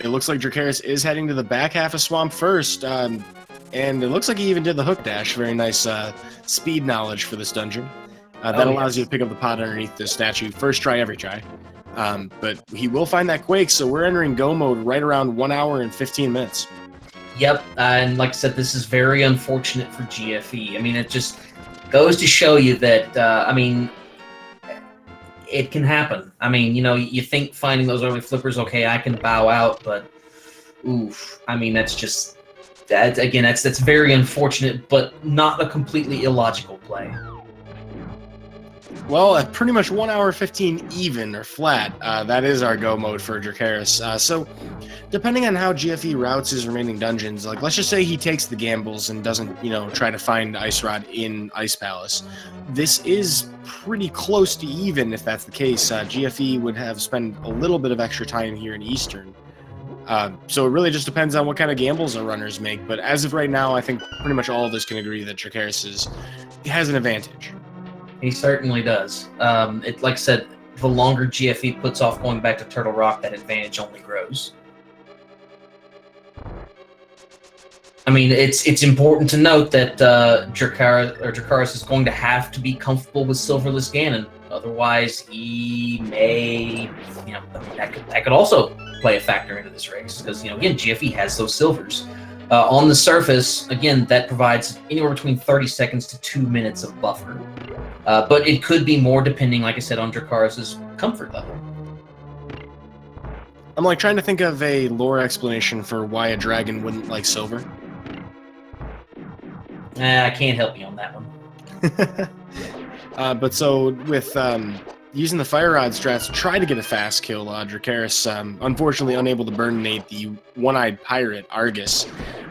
It looks like Dracarys is heading to the back half of Swamp first, and it looks like he even did the hook dash. Very nice speed knowledge for this dungeon. That allows you to pick up the pot underneath the statue. First try, every try. But he will find that Quake, so we're entering go mode right around 1 hour and 15 minutes. Yep, and like I said, this is very unfortunate for GFE. I mean, it just goes to show you that, it can happen. I mean, you think finding those early flippers, okay, I can bow out, but oof. I mean, that's very unfortunate, but not a completely illogical play. Well, at pretty much 1 hour 15 even or flat, that is our go mode for Dracarys. So, depending on how GFE routes his remaining dungeons, like let's just say he takes the gambles and doesn't, try to find Ice Rod in Ice Palace. This is pretty close to even if that's the case. GFE would have spent a little bit of extra time here in Eastern. So it really just depends on what kind of gambles our runners make. But as of right now, I think pretty much all of us can agree that Dracarys has an advantage. He certainly does. Like I said, the longer GFE puts off going back to Turtle Rock, that advantage only grows. I mean, it's important to note that Dracarys is going to have to be comfortable with Silverless Ganon. Otherwise, he may, that could also play a factor into this race because, again, GFE has those silvers. On the surface, again, that provides anywhere between 30 seconds to 2 minutes of buffer. But it could be more depending, like I said, on Dracarys' comfort level. I'm trying to think of a lore explanation for why a dragon wouldn't like silver. I can't help you on that one. But so with using the Fire Rod strats to try to get a fast kill, Dracarys unfortunately unable to burninate the one-eyed pirate Argus,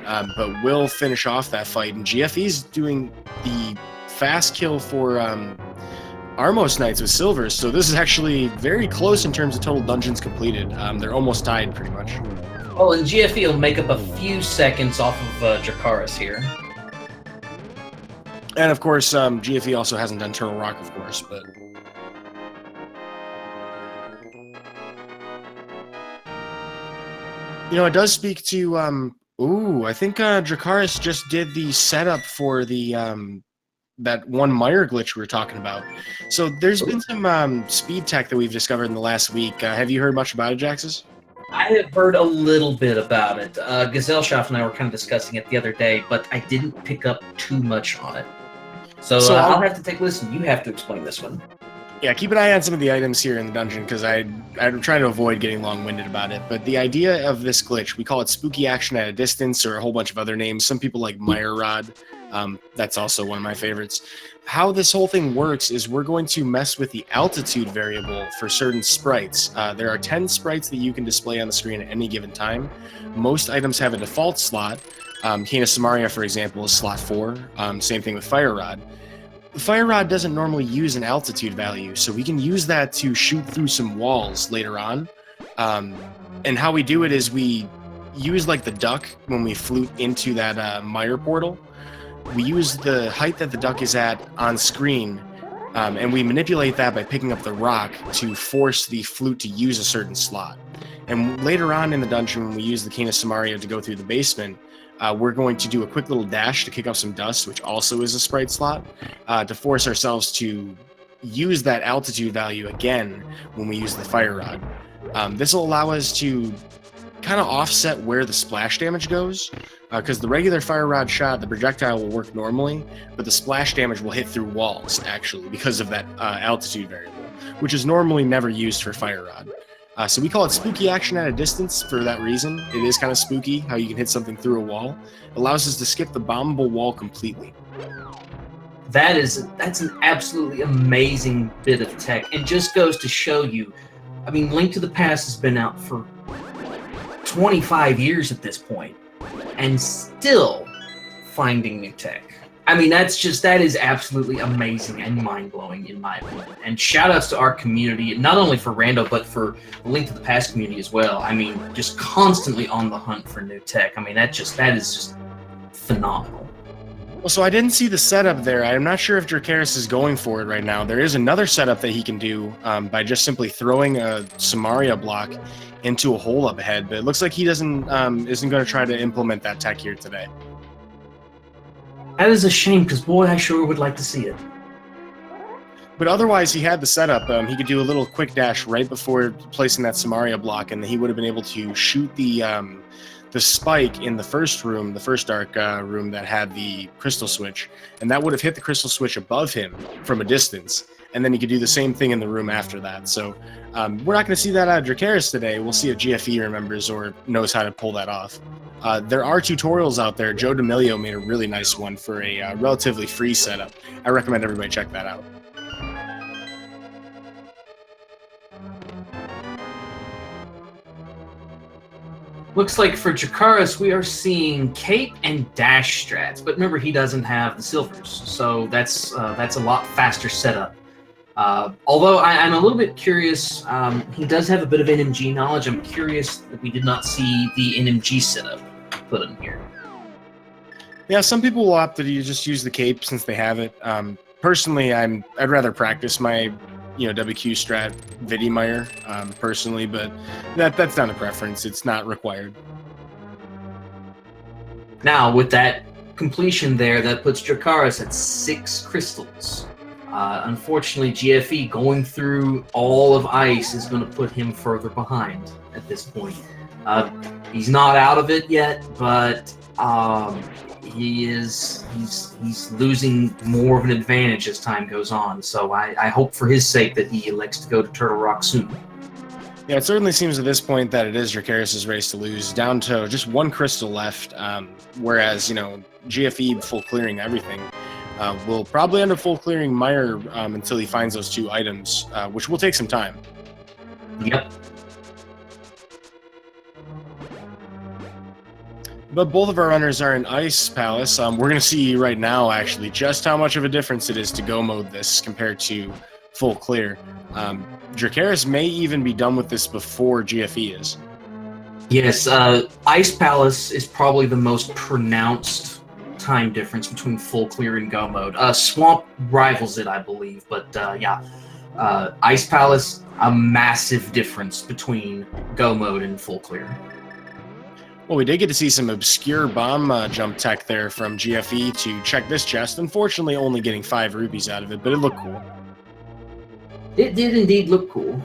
but will finish off that fight. And GFE's doing the fast kill for Armos Knights with silvers, so this is actually very close in terms of total dungeons completed. They're almost tied pretty much. Oh, and GFE will make up a few seconds off of Dracarys here. And of course, GFE also hasn't done Turtle Rock, of course, but it does speak to I think Dracarys just did the setup for the that one Mire glitch we were talking about. So there's been some speed tech that we've discovered in the last week. Have you heard much about it, Jaxus? I have heard a little bit about it. Gesellschaft and I were kind of discussing it the other day, but I didn't pick up too much on it. So I'll have to take a listen. You have to explain this one. Yeah, keep an eye on some of the items here in the dungeon because I'm trying to avoid getting long-winded about it. But the idea of this glitch, we call it spooky action at a distance or a whole bunch of other names. Some people like Mire Rod. That's also one of my favorites. How this whole thing works is we're going to mess with the altitude variable for certain sprites. There are 10 sprites that you can display on the screen at any given time. Most items have a default slot. Kena Samaria, for example, is slot 4. Same thing with Fire Rod. The Fire Rod doesn't normally use an altitude value, so we can use that to shoot through some walls later on. And how we do it is we use like the duck when we flute into that Mire portal. We use the height that the duck is at on screen, and we manipulate that by picking up the rock to force the flute to use a certain slot. And later on in the dungeon, when we use the Kena Samaria to go through the basement, we're going to do a quick little dash to kick up some dust, which also is a sprite slot, to force ourselves to use that altitude value again when we use the Fire Rod. This will allow us to kind of offset where the splash damage goes, because the regular Fire Rod shot, the projectile will work normally, but the splash damage will hit through walls, actually, because of that altitude variable, which is normally never used for Fire Rod. So we call it spooky action at a distance for that reason. It is kind of spooky how you can hit something through a wall. It allows us to skip the bombable wall completely. That's an absolutely amazing bit of tech. It just goes to show you, I mean, Link to the Past has been out for 25 years at this point, and still finding new tech. I mean, that is absolutely amazing and mind-blowing in my opinion. And shout-outs to our community, not only for Rando, but for the Link to the Past community as well. I mean, just constantly on the hunt for new tech. I mean, that is just phenomenal. Well, so I didn't see the setup there. I'm not sure if Dracarys is going for it right now. There is another setup that he can do by just simply throwing a Samaria block into a hole up ahead, but it looks like he isn't going to try to implement that tech here today. That is a shame, because boy, I sure would like to see it. But otherwise, he had the setup. He could do a little quick dash right before placing that Samaria block, and he would have been able to shoot the spike in the first room, the first dark room that had the crystal switch, and that would have hit the crystal switch above him from a distance. And then he could do the same thing in the room after that. So we're not going to see that out of Dracarys today. We'll see if GFE remembers or knows how to pull that off. There are tutorials out there. Joe D'Amelio made a really nice one for a relatively free setup. I recommend everybody check that out. Looks like for Dracarys, we are seeing cape and dash strats, but remember he doesn't have the silvers, so that's a lot faster setup. Although I'm a little bit curious, he does have a bit of NMG knowledge. I'm curious that we did not see the NMG setup put in here. Yeah, some people will opt to just use the cape since they have it. Personally, I'd rather practice my WQ strat Vidimire personally, but that's not a preference. It's not required. Now, with that completion there, that puts Dracarys at 6 crystals. Unfortunately, GFE going through all of ice is going to put him further behind at this point. He's not out of it yet, but he's losing more of an advantage as time goes on. So I hope for his sake that he elects to go to Turtle Rock soon. Yeah, it certainly seems at this point that it is Dracarys' race to lose, down to just 1 crystal left, whereas, GFE full clearing everything. Will probably end up full clearing Meyer until he finds those 2 items, which will take some time. Yep. But both of our runners are in Ice Palace. We're going to see right now, actually, just how much of a difference it is to go mode this compared to full clear. Dracarys may even be done with this before GFE is. Yes, Ice Palace is probably the most pronounced time difference between full clear and go mode. Swamp rivals it, I believe, but yeah. Ice Palace, a massive difference between go mode and full clear. Well, we did get to see some obscure bomb jump tech there from GFE to check this chest. Unfortunately, only getting 5 rupees out of it, but it looked cool. It did indeed look cool.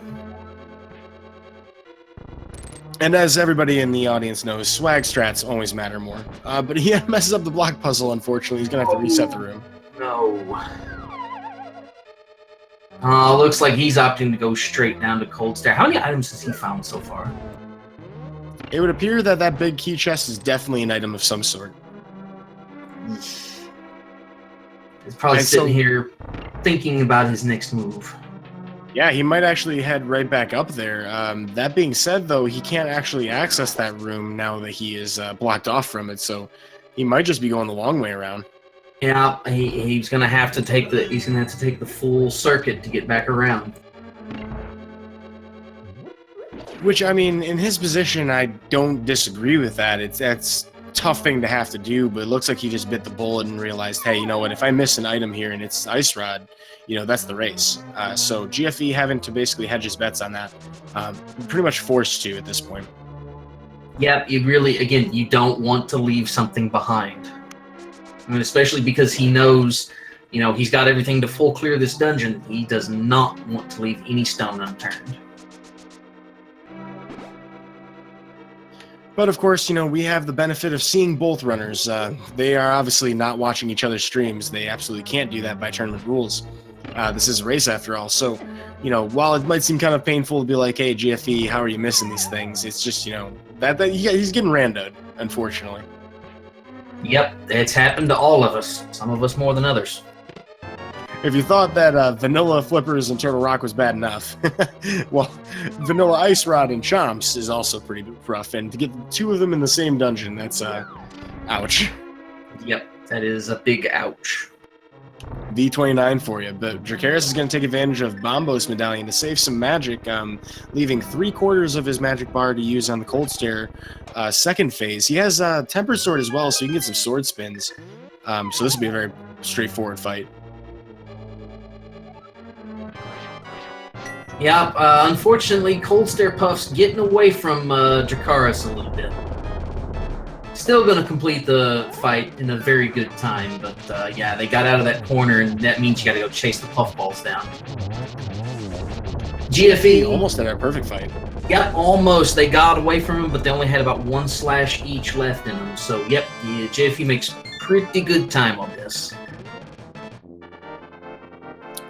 And as everybody in the audience knows, swag strats always matter more. But he messes up the block puzzle, unfortunately. He's going to have to reset the room. No. Looks like he's opting to go straight down to Cold Stare. How many items has he found so far? It would appear that that big key chest is definitely an item of some sort. He's probably sitting here thinking about his next move. Yeah, he might actually head right back up there. That being said, though, he can't actually access that room now that he is blocked off from it, so he might just be going the long way around. Yeah, he's gonna have to take the full circuit to get back around. Which, I mean, in his position, I don't disagree with that. That's a tough thing to have to do, but it looks like he just bit the bullet and realized, hey, you know what, if I miss an item here and it's Ice Rod, that's the race. So GFE having to basically hedge his bets on that. Pretty much forced to at this point. Yep, you don't want to leave something behind. I mean, especially because he knows, he's got everything to full clear this dungeon. He does not want to leave any stone unturned. But of course, we have the benefit of seeing both runners. They are obviously not watching each other's streams. They absolutely can't do that by tournament rules. This is a race after all. So, while it might seem kind of painful to be like, hey, GFE, how are you missing these things? It's just, that he's getting randoed, unfortunately. Yep, it's happened to all of us. Some of us more than others. If you thought that Vanilla Flippers and Turtle Rock was bad enough, well, Vanilla Ice Rod and Chomps is also pretty rough, and to get 2 of them in the same dungeon, that's, ouch. Yep. That is a big ouch. V29 for you, but Dracarys is going to take advantage of Bombo's medallion to save some magic, leaving 3/4 of his magic bar to use on the Cold Stare second phase. He has Temper Sword as well, so you can get some sword spins. So this will be a very straightforward fight. Yeah, unfortunately, Cold Stare Puff's getting away from Dracarys a little bit. Still going to complete the fight in a very good time, but yeah, they got out of that corner, and that means you got to go chase the puffballs down. GFE almost had a perfect fight. Yep, almost. They got away from him, but they only had about 1 slash each left in them. So, yep, the GFE makes pretty good time on this.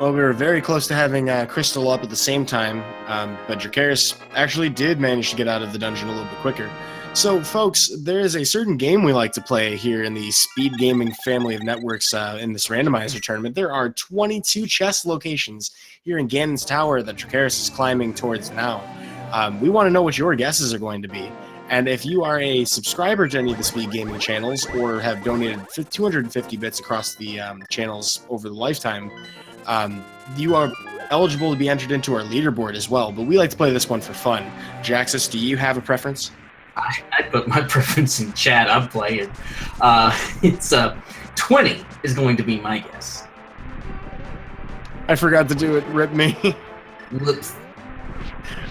Well, we were very close to having Crystal up at the same time, but Dracarys actually did manage to get out of the dungeon a little bit quicker. So, folks, there is a certain game we like to play here in the Speed Gaming family of networks in this randomizer tournament. There are 22 chess locations here in Ganon's Tower that Dracarys is climbing towards now. We want to know what your guesses are going to be. And if you are a subscriber to any of the Speed Gaming channels or have donated 250 bits across the channels over the lifetime, you are eligible to be entered into our leaderboard as well. But we like to play this one for fun. Jaxus, do you have a preference? I put my preference in chat. I'm playing. It's 20 is going to be my guess. I forgot to do it. Rip me. Whoops.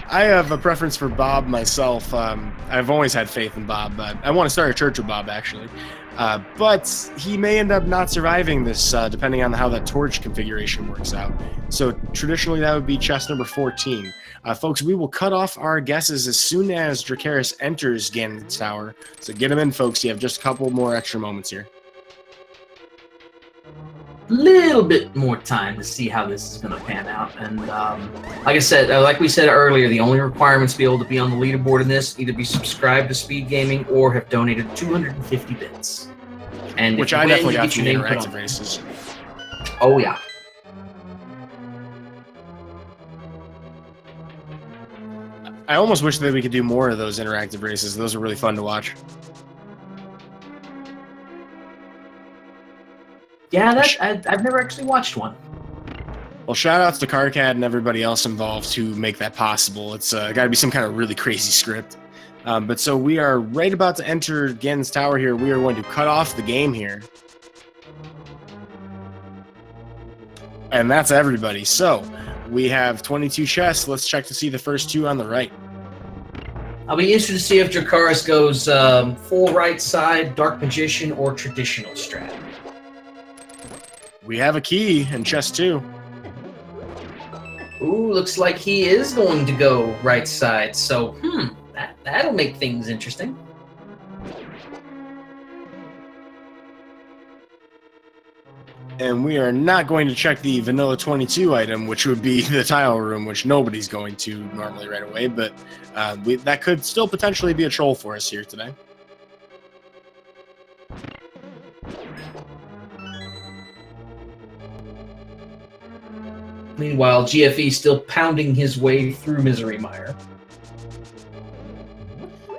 I have a preference for Bob myself. I've always had faith in Bob, but I want to start a church with Bob, actually. But he may end up not surviving this, depending on how that torch configuration works out. So traditionally, that would be chest number 14. Folks, we will cut off our guesses as soon as Dracarys enters Ganon's Tower. So get him in, folks. You have just a couple more extra moments here. Little bit more time to see how this is going to pan out. And like I said, like we said earlier, the only requirements to be able to be on the leaderboard in this, either be subscribed to Speed Gaming or have donated 250 bits. And which I definitely got from the interactive races. Oh, yeah. I almost wish that we could do more of those interactive races. Those are really fun to watch. Yeah, I've never actually watched one. Well, shout outs to Carcad and everybody else involved to make that possible. It's got to be some kind of really crazy script. But so we are right about to enter Ganon's Tower here. We are going to cut off the game here. And that's everybody. So we have 22 chests. Let's check to see the first two on the right. I'll be interested to see if Dracarys goes full right side, Dark Magician, or traditional strat. We have a key in chest 2. Ooh, looks like he is going to go right side. So, that'll make things interesting. And we are not going to check the Vanilla 22 item, which would be the tile room, which nobody's going to normally right away, but that could still potentially be a troll for us here today. Meanwhile, GFE still pounding his way through Misery Mire.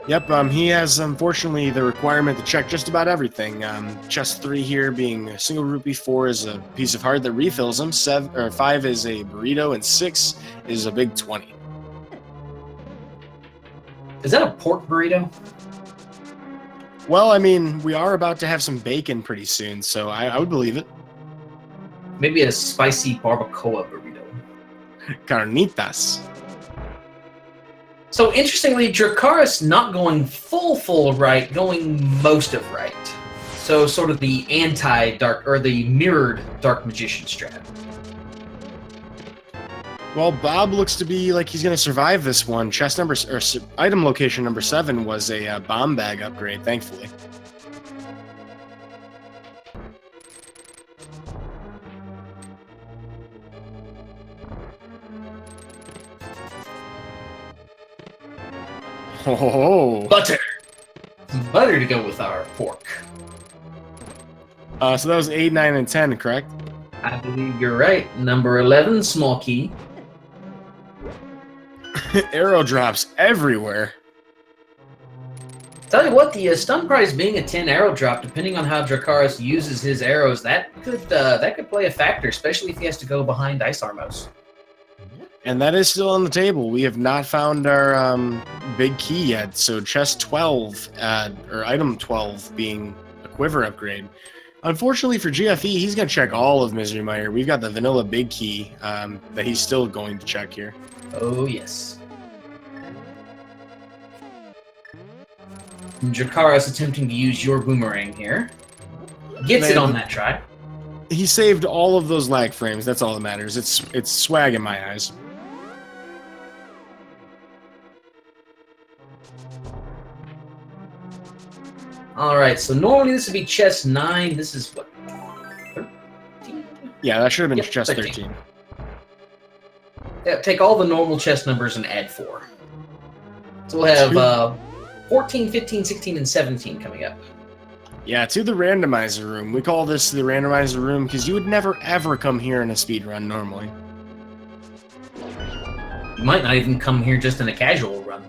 Yep, he has, unfortunately, the requirement to check just about everything. Chest 3 here being a single rupee, 4 is a piece of heart that refills him, 5 is a burrito, and 6 is a big 20. Is that a pork burrito? Well, I mean, we are about to have some bacon pretty soon, so I would believe it. Maybe a spicy barbacoa burrito. Carnitas. So interestingly, Dracarys not going full right, going most of right. So sort of the anti-dark, or the mirrored Dark Magician strat. Well, Bob looks to be like he's going to survive this one. Chest number, or item location number 7 was a bomb bag upgrade, thankfully. Oh, Butter! Some butter to go with our pork. So that was 8, 9, and 10, correct? I believe you're right. Number 11, small key. Arrow drops everywhere. Tell you what, the stun prize being a 10 arrow drop, depending on how Dracarys uses his arrows, that could play a factor, especially if he has to go behind Ice Armos. And that is still on the table. We have not found our big key yet. So chest 12, or item 12 being a quiver upgrade. Unfortunately for GFE, he's going to check all of Misery Mire. We've got the vanilla big key that he's still going to check here. Oh, yes. Dracarys attempting to use your boomerang here. Gets it on that try. He saved all of those lag frames. That's all that matters. It's swag in my eyes. Alright, so normally this would be chest 9. This is what? 13? Yeah, that should have been chest 13. Yeah, take all the normal chest numbers and add 4. So we'll have 14, 15, 16, and 17 coming up. Yeah, to the randomizer room. We call this the randomizer room because you would never ever come here in a speed run normally. You might not even come here just in a casual run.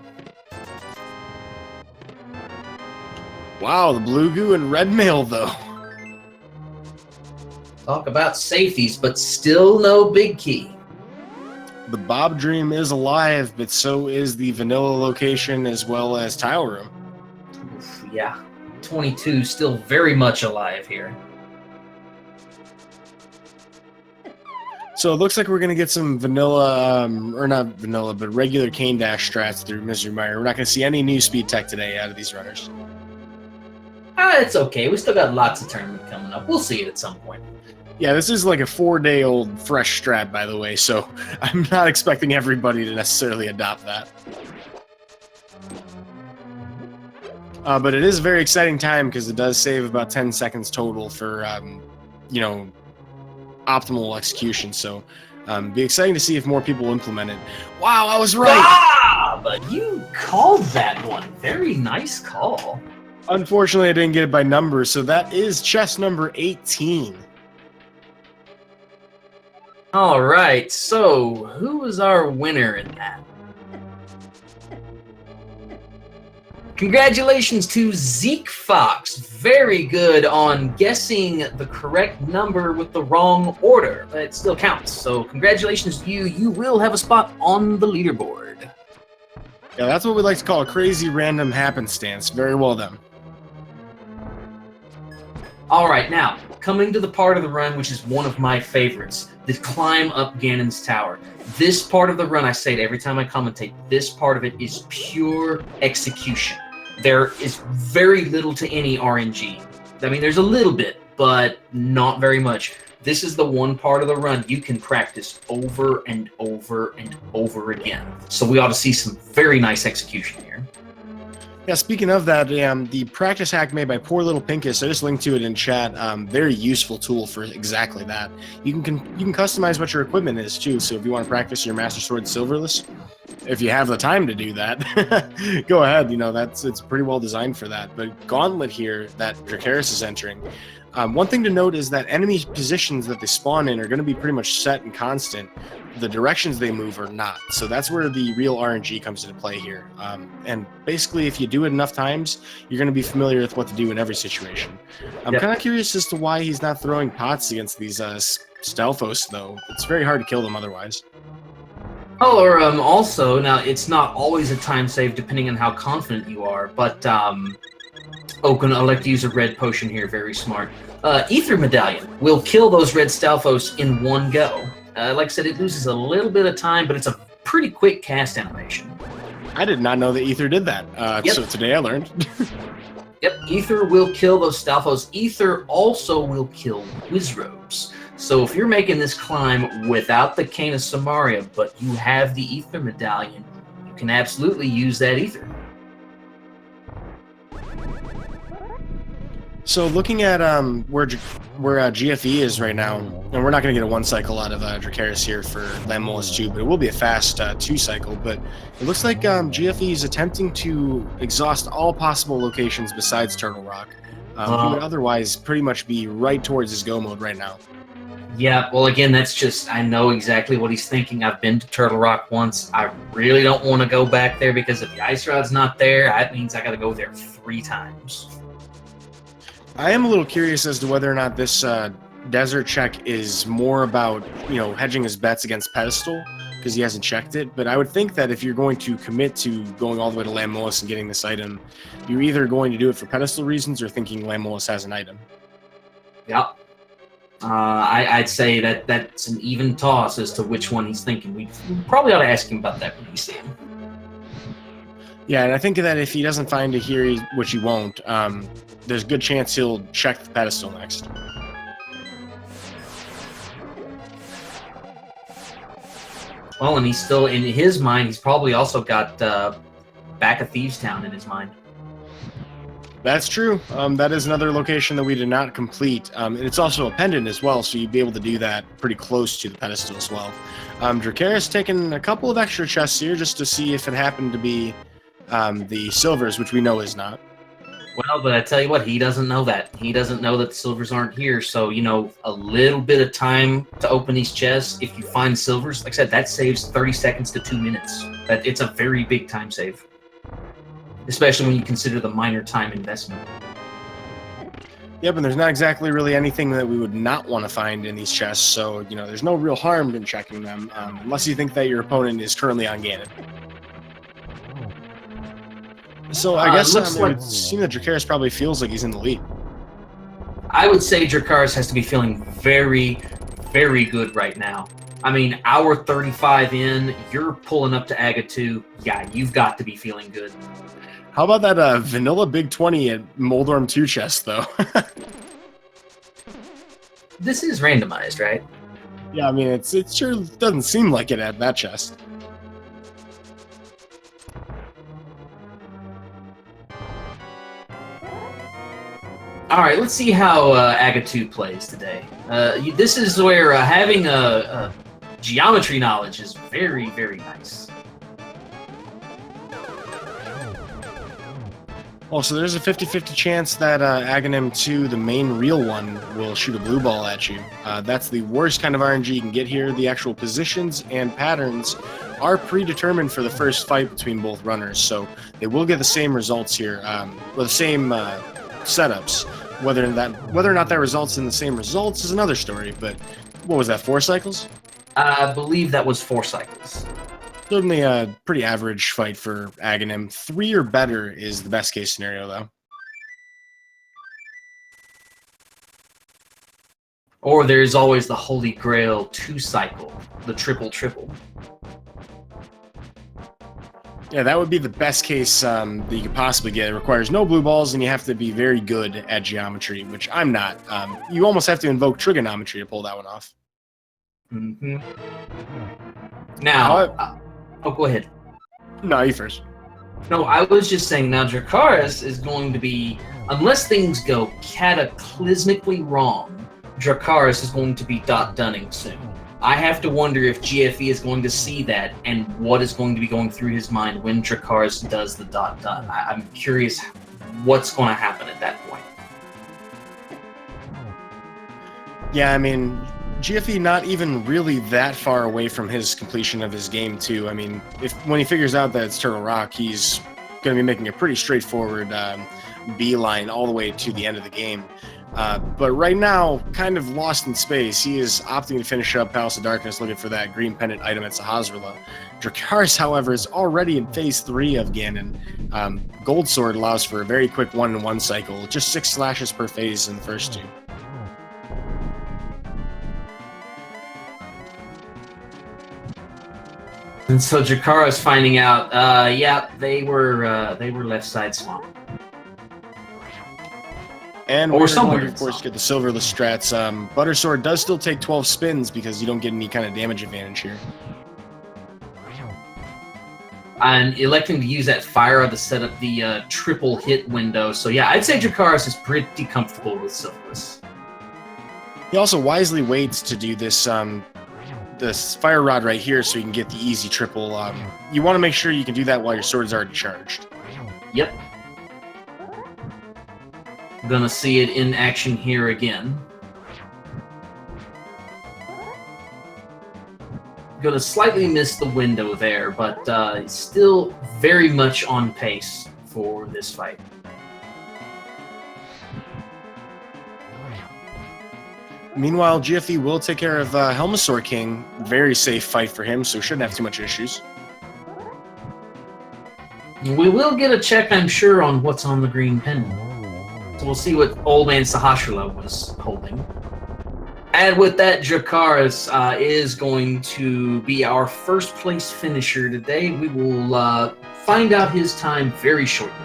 Wow, the blue goo and red mail though. Talk about safeties, but still no big key. The Bob Dream is alive, but so is the vanilla location as well as tile room. Oof, yeah, 22 still very much alive here. So it looks like we're going to get some vanilla, or not vanilla, but regular cane dash strats through Misery Mire. We're not going to see any new speed tech today out of these runners. It's okay. We still got lots of tournament coming up. We'll see it at some point. Yeah, this is like a 4-day-old fresh strat, by the way, so I'm not expecting everybody to necessarily adopt that. But it is a very exciting time because it does save about 10 seconds total for, you know, optimal execution. So be exciting to see if more people implement it. Wow, I was right! Ah, but you called that one. Very nice call. Unfortunately, I didn't get it by number, so that is chest number 18. All right, so who was our winner in that? Congratulations to Zeke Fox. Very good on guessing the correct number with the wrong order, but it still counts. So congratulations to you. You will have a spot on the leaderboard. Yeah, that's what we like to call a crazy random happenstance. Very well done. All right, now, coming to the part of the run, which is one of my favorites, the climb up Ganon's Tower. This part of the run, I say it every time I commentate, this part of it is pure execution. There is very little to any RNG. I mean, there's a little bit, but not very much. This is the one part of the run you can practice over and over and over again. So we ought to see some very nice execution here. Yeah, speaking of that, the practice hack made by Poor Little Pinkus, I just linked to it in chat. Very useful tool for exactly that. You can customize what your equipment is too. So if you want to practice your Master Sword Silverless, if you have the time to do that, go ahead. You know it's pretty well designed for that. But Gauntlet here that Dracarys is entering. One thing to note is that enemy positions that they spawn in are going to be pretty much set and constant. The directions they move are not. So that's where the real RNG comes into play here. And basically, if you do it enough times, you're going to be familiar with what to do in every situation. I'm kind of curious as to why he's not throwing pots against these Stelphos, though. It's very hard to kill them otherwise. Oh, or also, now, it's not always a time save depending on how confident you are, but Oaken, I like to use a red potion here, very smart. Ether Medallion will kill those red Stelphos in one go. Like I said, it loses a little bit of time, but it's a pretty quick cast animation. I did not know that Ether did that, so today I learned. Yep, Ether will kill those Stelphos. Ether also will kill Wizrobes. So if you're making this climb without the Cane of Samaria, but you have the Ether Medallion, you can absolutely use that Ether. So looking at where GFE is right now, and we're not going to get a 1 cycle out of Dracarys here for Lamolus 2, but it will be a fast 2 cycle. But it looks like GFE is attempting to exhaust all possible locations besides Turtle Rock. He would otherwise pretty much be right towards his go mode right now. Yeah, well, again, that's just, I know exactly what he's thinking. I've been to Turtle Rock once. I really don't want to go back there because if the ice rod's not there, that means I got to go there 3 times. I am a little curious as to whether or not this desert check is more about, hedging his bets against Pedestal, because he hasn't checked it. But I would think that if you're going to commit to going all the way to Lammolis and getting this item, you're either going to do it for Pedestal reasons or thinking Lammolis has an item. Yep. I'd say that that's an even toss as to which one he's thinking. We probably ought to ask him about that when we see him. Yeah, and I think that if he doesn't find it here, which he won't, there's a good chance he'll check the Pedestal next. Well, and he's still, in his mind, he's probably also got Back of Thieves Town in his mind. That's true. That is another location that we did not complete. And it's also a pendant as well, so you'd be able to do that pretty close to the pedestal as well. Dracarys taking a couple of extra chests here just to see if it happened to be the silvers, which we know is not. Well, but I tell you what, he doesn't know that. He doesn't know that the silvers aren't here. So, a little bit of time to open these chests. If you find silvers, like I said, that saves 30 seconds to 2 minutes. It's a very big time save. Especially when you consider the minor time investment. Yep, and there's not exactly really anything that we would not want to find in these chests, so, there's no real harm in checking them, unless you think that your opponent is currently on Ganon. So I guess it would seem that Dracarys probably feels like he's in the lead. I would say Dracarys has to be feeling very, very good right now. I mean, hour 35 in, you're pulling up to Aga 2. Yeah, you've got to be feeling good. How about that vanilla Big 20 at Moldorm 2 chest, though? This is randomized, right? Yeah, I mean, it sure doesn't seem like it at that chest. All right, let's see how Aga 2 plays today. This is where having a geometry knowledge is very, very nice. Oh, so there's a 50-50 chance that Aghanim 2, the main real one, will shoot a blue ball at you. That's the worst kind of RNG you can get here. The actual positions and patterns are predetermined for the first fight between both runners, so they will get the same results here, the same setups. Whether or not that results in the same results is another story, but what was that, 4 cycles? I believe that was 4 cycles. Certainly a pretty average fight for Aghanim. 3 or better is the best case scenario, though. Or there's always the Holy Grail 2 cycle, the triple. Yeah, that would be the best case that you could possibly get. It requires no blue balls, and you have to be very good at geometry, which I'm not. You almost have to invoke trigonometry to pull that one off. Mm-hmm. Now... go ahead. No, you first. No, I was just saying now Dracarys is going to be, unless things go cataclysmically wrong, Dracarys is going to be dot-dunning soon. I have to wonder if GFE is going to see that and what is going to be going through his mind when Dracarys does the dot-dun. I'm curious what's going to happen at that point. Yeah, I mean... GFE not even really that far away from his completion of his game, too. I mean, when he figures out that it's Turtle Rock, he's going to be making a pretty straightforward beeline all the way to the end of the game. But right now, kind of lost in space, he is opting to finish up Palace of Darkness looking for that green pendant item at Sahasrahla. Dracarys, however, is already in Phase 3 of Ganon. Gold Sword allows for a very quick 1-in-1 cycle, just 6 slashes per phase in the first 2. And so Dracarys finding out, yeah, they were left side swamp. And we're going to, of course, get the silverless strats. Butter Sword does still take 12 spins because you don't get any kind of damage advantage here. And electing to use that fire to set up the triple hit window. So yeah, I'd say Dracarys is pretty comfortable with silverless. He also wisely waits to do this this fire rod right here so you can get the easy triple. You want to make sure you can do that while your sword is already charged. Yep. Gonna see it in action here again. going to slightly miss the window there, but still very much on pace for this fight. Meanwhile, GFE will take care of Helmasaur King. Very safe fight for him, so shouldn't have too much issues. We will get a check, I'm sure, on what's on the green pendant. So we'll see what Old Man Sahasrahla was holding. And with that, Dracarys is going to be our first place finisher today. We will find out his time very shortly.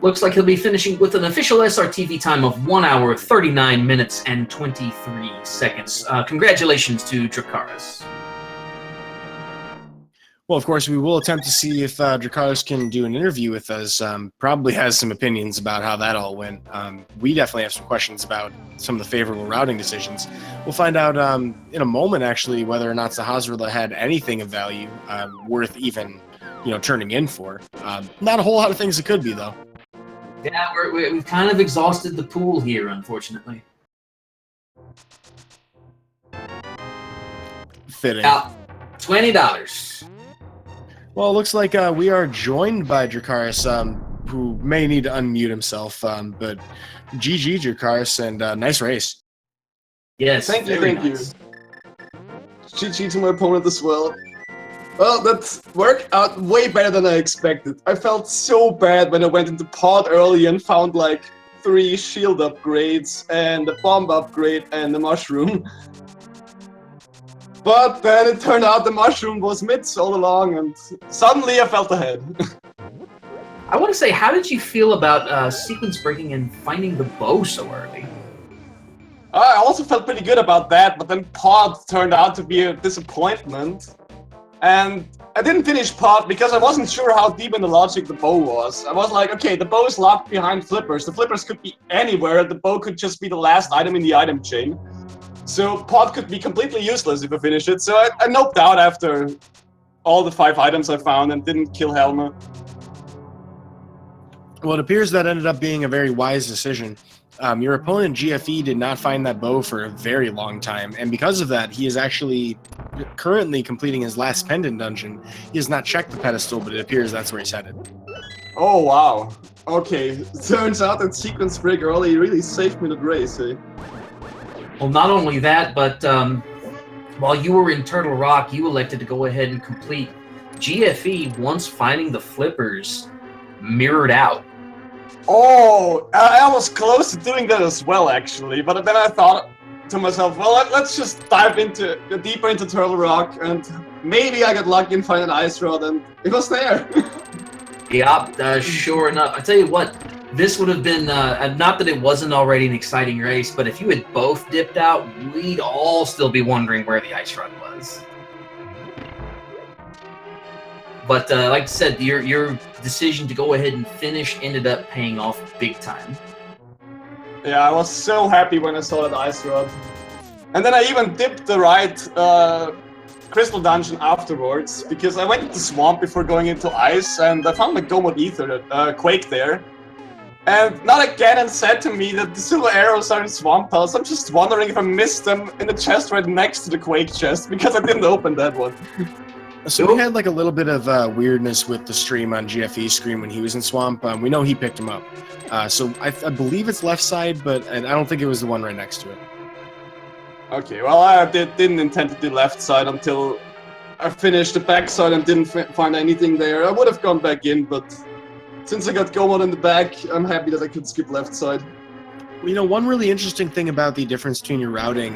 Looks like he'll be finishing with an official SRTV time of 1 hour, 39 minutes, and 23 seconds. Congratulations to Dracarys. Well, of course, we will attempt to see if Dracarys can do an interview with us. Probably has some opinions about how that all went. We definitely have some questions about some of the favorable routing decisions. We'll find out in a moment, actually, whether or not Sahasrahla had anything of value worth even, turning in for. Not a whole lot of things it could be, though. Yeah, we've kind of exhausted the pool here, unfortunately. Fitting. $20. Well, it looks like we are joined by Dracarys, who may need to unmute himself, but GG, Dracarys, and nice race. Yes, thank you. Nice. GG to my opponent as well. Well, that worked out way better than I expected. I felt so bad when I went into pod early and found like 3 shield upgrades and a bomb upgrade and a mushroom. But then it turned out the mushroom was mids all along, and suddenly I felt ahead. I want to say, how did you feel about sequence breaking and finding the bow so early? I also felt pretty good about that, but then pod turned out to be a disappointment. And I didn't finish pod because I wasn't sure how deep in the logic the bow was. I was like, okay, the bow is locked behind flippers. The flippers could be anywhere. The bow could just be the last item in the item chain. So pod could be completely useless if I finish it, so I noped out after all the 5 items I found and didn't kill Helma. Well, it appears that ended up being a very wise decision. Your opponent, GFE, did not find that bow for a very long time, and because of that, he is actually currently completing his last pendant dungeon. He has not checked the pedestal, but it appears that's where he's headed. Oh, wow. Okay, turns out that sequence break early really saved me the race, eh? Well, not only that, but while you were in Turtle Rock, you elected to go ahead and complete GFE once finding the flippers mirrored out. Oh, I was close to doing that as well, actually, but then I thought to myself, well, let's just dive deeper into Turtle Rock, and maybe I got lucky and find an ice rod, and it was there. Yep, sure enough. I tell you what, this would have been, not that it wasn't already an exciting race, but if you had both dipped out, we'd all still be wondering where the ice rod was. But like I said, your decision to go ahead and finish ended up paying off big time. Yeah, I was so happy when I saw that ice rod. And then I even dipped the right crystal dungeon afterwards, because I went into swamp before going into ice, and I found the Gomod Ether, Quake there. And not again said to me that the silver arrows are in swamp pulse. I'm just wondering if I missed them in the chest right next to the Quake chest, because I didn't open that one. So we had like a little bit of weirdness with the stream on GFE's screen when he was in swamp. We know he picked him up. So I believe it's left side, but I don't think it was the one right next to it. Okay, well, I didn't intend to do left side until I finished the back side and didn't find anything there. I would have gone back in, but since I got Gomod in the back, I'm happy that I could skip left side. Well, one really interesting thing about the difference between your routing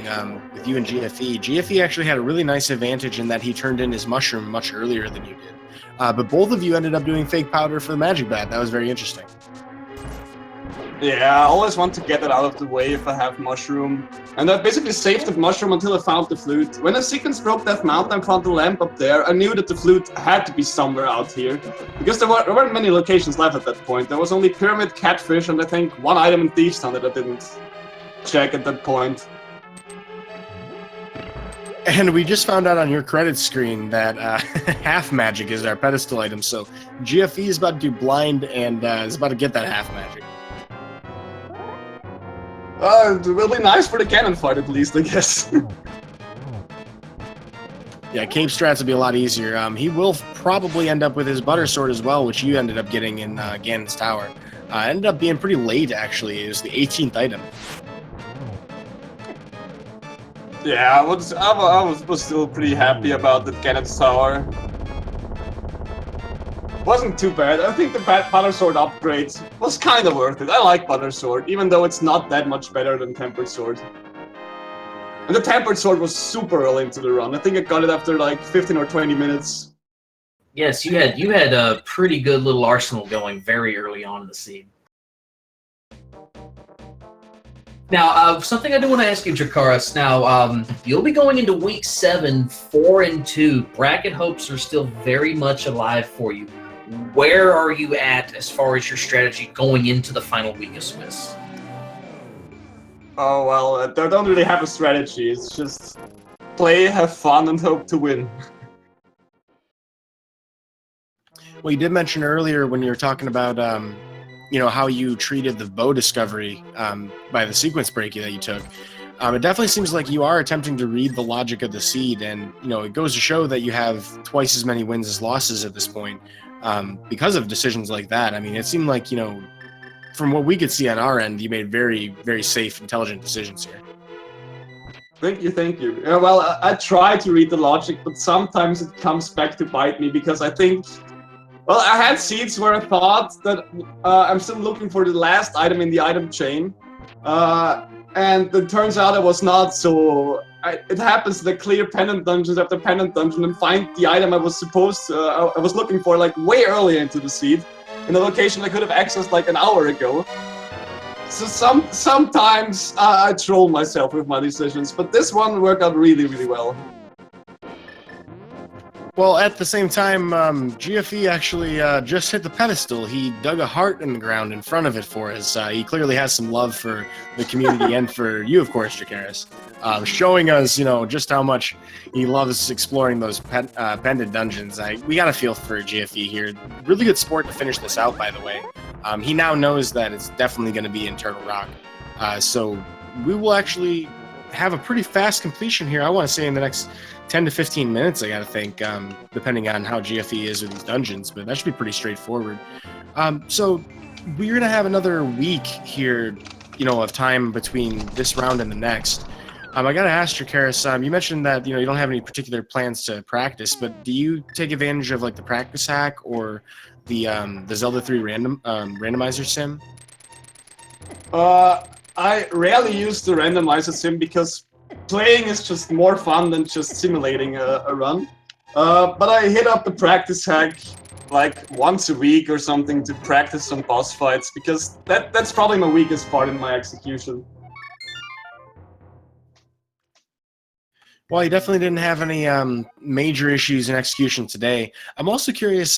with you and GFE actually had a really nice advantage in that he turned in his mushroom much earlier than you did. But both of you ended up doing fake powder for the magic bat. That was very interesting. Yeah, I always want to get it out of the way if I have mushroom. And I basically saved the mushroom until I found the flute. When I sequence broke that mountain and found the lamp up there, I knew that the flute had to be somewhere out here. Because there weren't many locations left at that point. There was only Pyramid, Catfish, and I think one item in Thieves Town that I didn't check at that point. And we just found out on your credit screen that half magic is our pedestal item. So GFE is about to do blind and is about to get that half magic. It will be nice for the cannon fight at least, I guess. Yeah, Cape Strats will be a lot easier. He will probably end up with his Butter Sword as well, which you ended up getting in Ganon's Tower. Ended up being pretty late, actually. It was the 18th item. Yeah, I was still pretty happy about the Ganon's Tower. Wasn't too bad. I think the Butter Sword upgrade was kind of worth it. I like Butter Sword, even though it's not that much better than Tempered Sword. And the Tempered Sword was super early into the run. I think I got it after like 15 or 20 minutes. Yes, you had a pretty good little arsenal going very early on in the seed. Now, something I do want to ask you, Dracarys. Now, you'll be going into week 7, 4-2. Bracket hopes are still very much alive for you. Where are you at as far as your strategy going into the final week of Swiss? Oh well, I don't really have a strategy. It's just play, have fun, and hope to win. Well, you did mention earlier when you were talking about, how you treated the bow discovery by the sequence break that you took. It definitely seems like you are attempting to read the logic of the seed, and it goes to show that you have twice as many wins as losses at this point because of decisions like that. I mean, it seemed like from what we could see on our end, you made very, very safe, intelligent decisions here. Thank you. Yeah, well, I try to read the logic, but sometimes it comes back to bite me because I think. Well, I had seeds where I thought that I'm still looking for the last item in the item chain, and it turns out I was not. So it happens that I clear pendant dungeons after pendant dungeon and find the item I was I was looking for like way earlier into the seed, in a location I could have accessed like an hour ago. So sometimes I troll myself with my decisions, but this one worked out really, really well. Well, at the same time, GFE actually just hit the pedestal. He dug a heart in the ground in front of it for us. He clearly has some love for the community and for you, of course, Dracarys. Showing us, just how much he loves exploring those pendant dungeons. We got to feel for GFE here. Really good sport to finish this out, by the way. He now knows that it's definitely going to be in Turtle Rock. So we will actually have a pretty fast completion here. I want to say in the next 10 to 15 minutes, I gotta think, depending on how GFE is with these dungeons, but that should be pretty straightforward. So we're gonna have another week here, of time between this round and the next. I gotta ask Dracarys, you mentioned that you don't have any particular plans to practice, but do you take advantage of like the practice hack or the Zelda 3 randomizer sim? I rarely use the randomizer sim because playing is just more fun than just simulating a run. But I hit up the practice hack like once a week or something to practice some boss fights because that's probably my weakest part in my execution. Well, you definitely didn't have any major issues in execution today. I'm also curious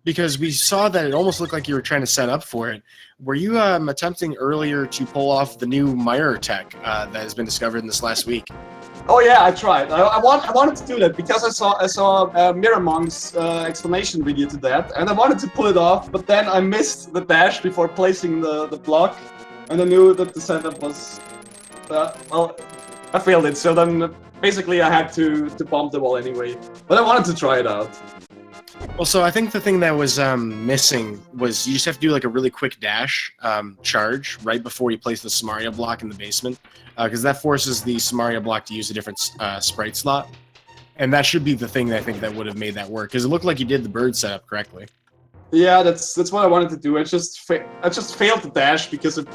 because we saw that it almost looked like you were trying to set up for it. Were you attempting earlier to pull off the new mirror tech that has been discovered in this last week? Oh yeah, I tried. I wanted to do that because I saw Mirror Monk's explanation video to that, and I wanted to pull it off, but then I missed the dash before placing the block, and I knew that the setup was well, I failed it. So then basically I had to bump the wall anyway, but I wanted to try it out. Well, so I think the thing that was missing was you just have to do like a really quick dash charge right before you place the Samaria block in the basement, because that forces the Samaria block to use a different sprite slot, and that should be the thing that I think that would have made that work, because it looked like you did the bird setup correctly. Yeah, that's what I wanted to do. I just failed the dash because it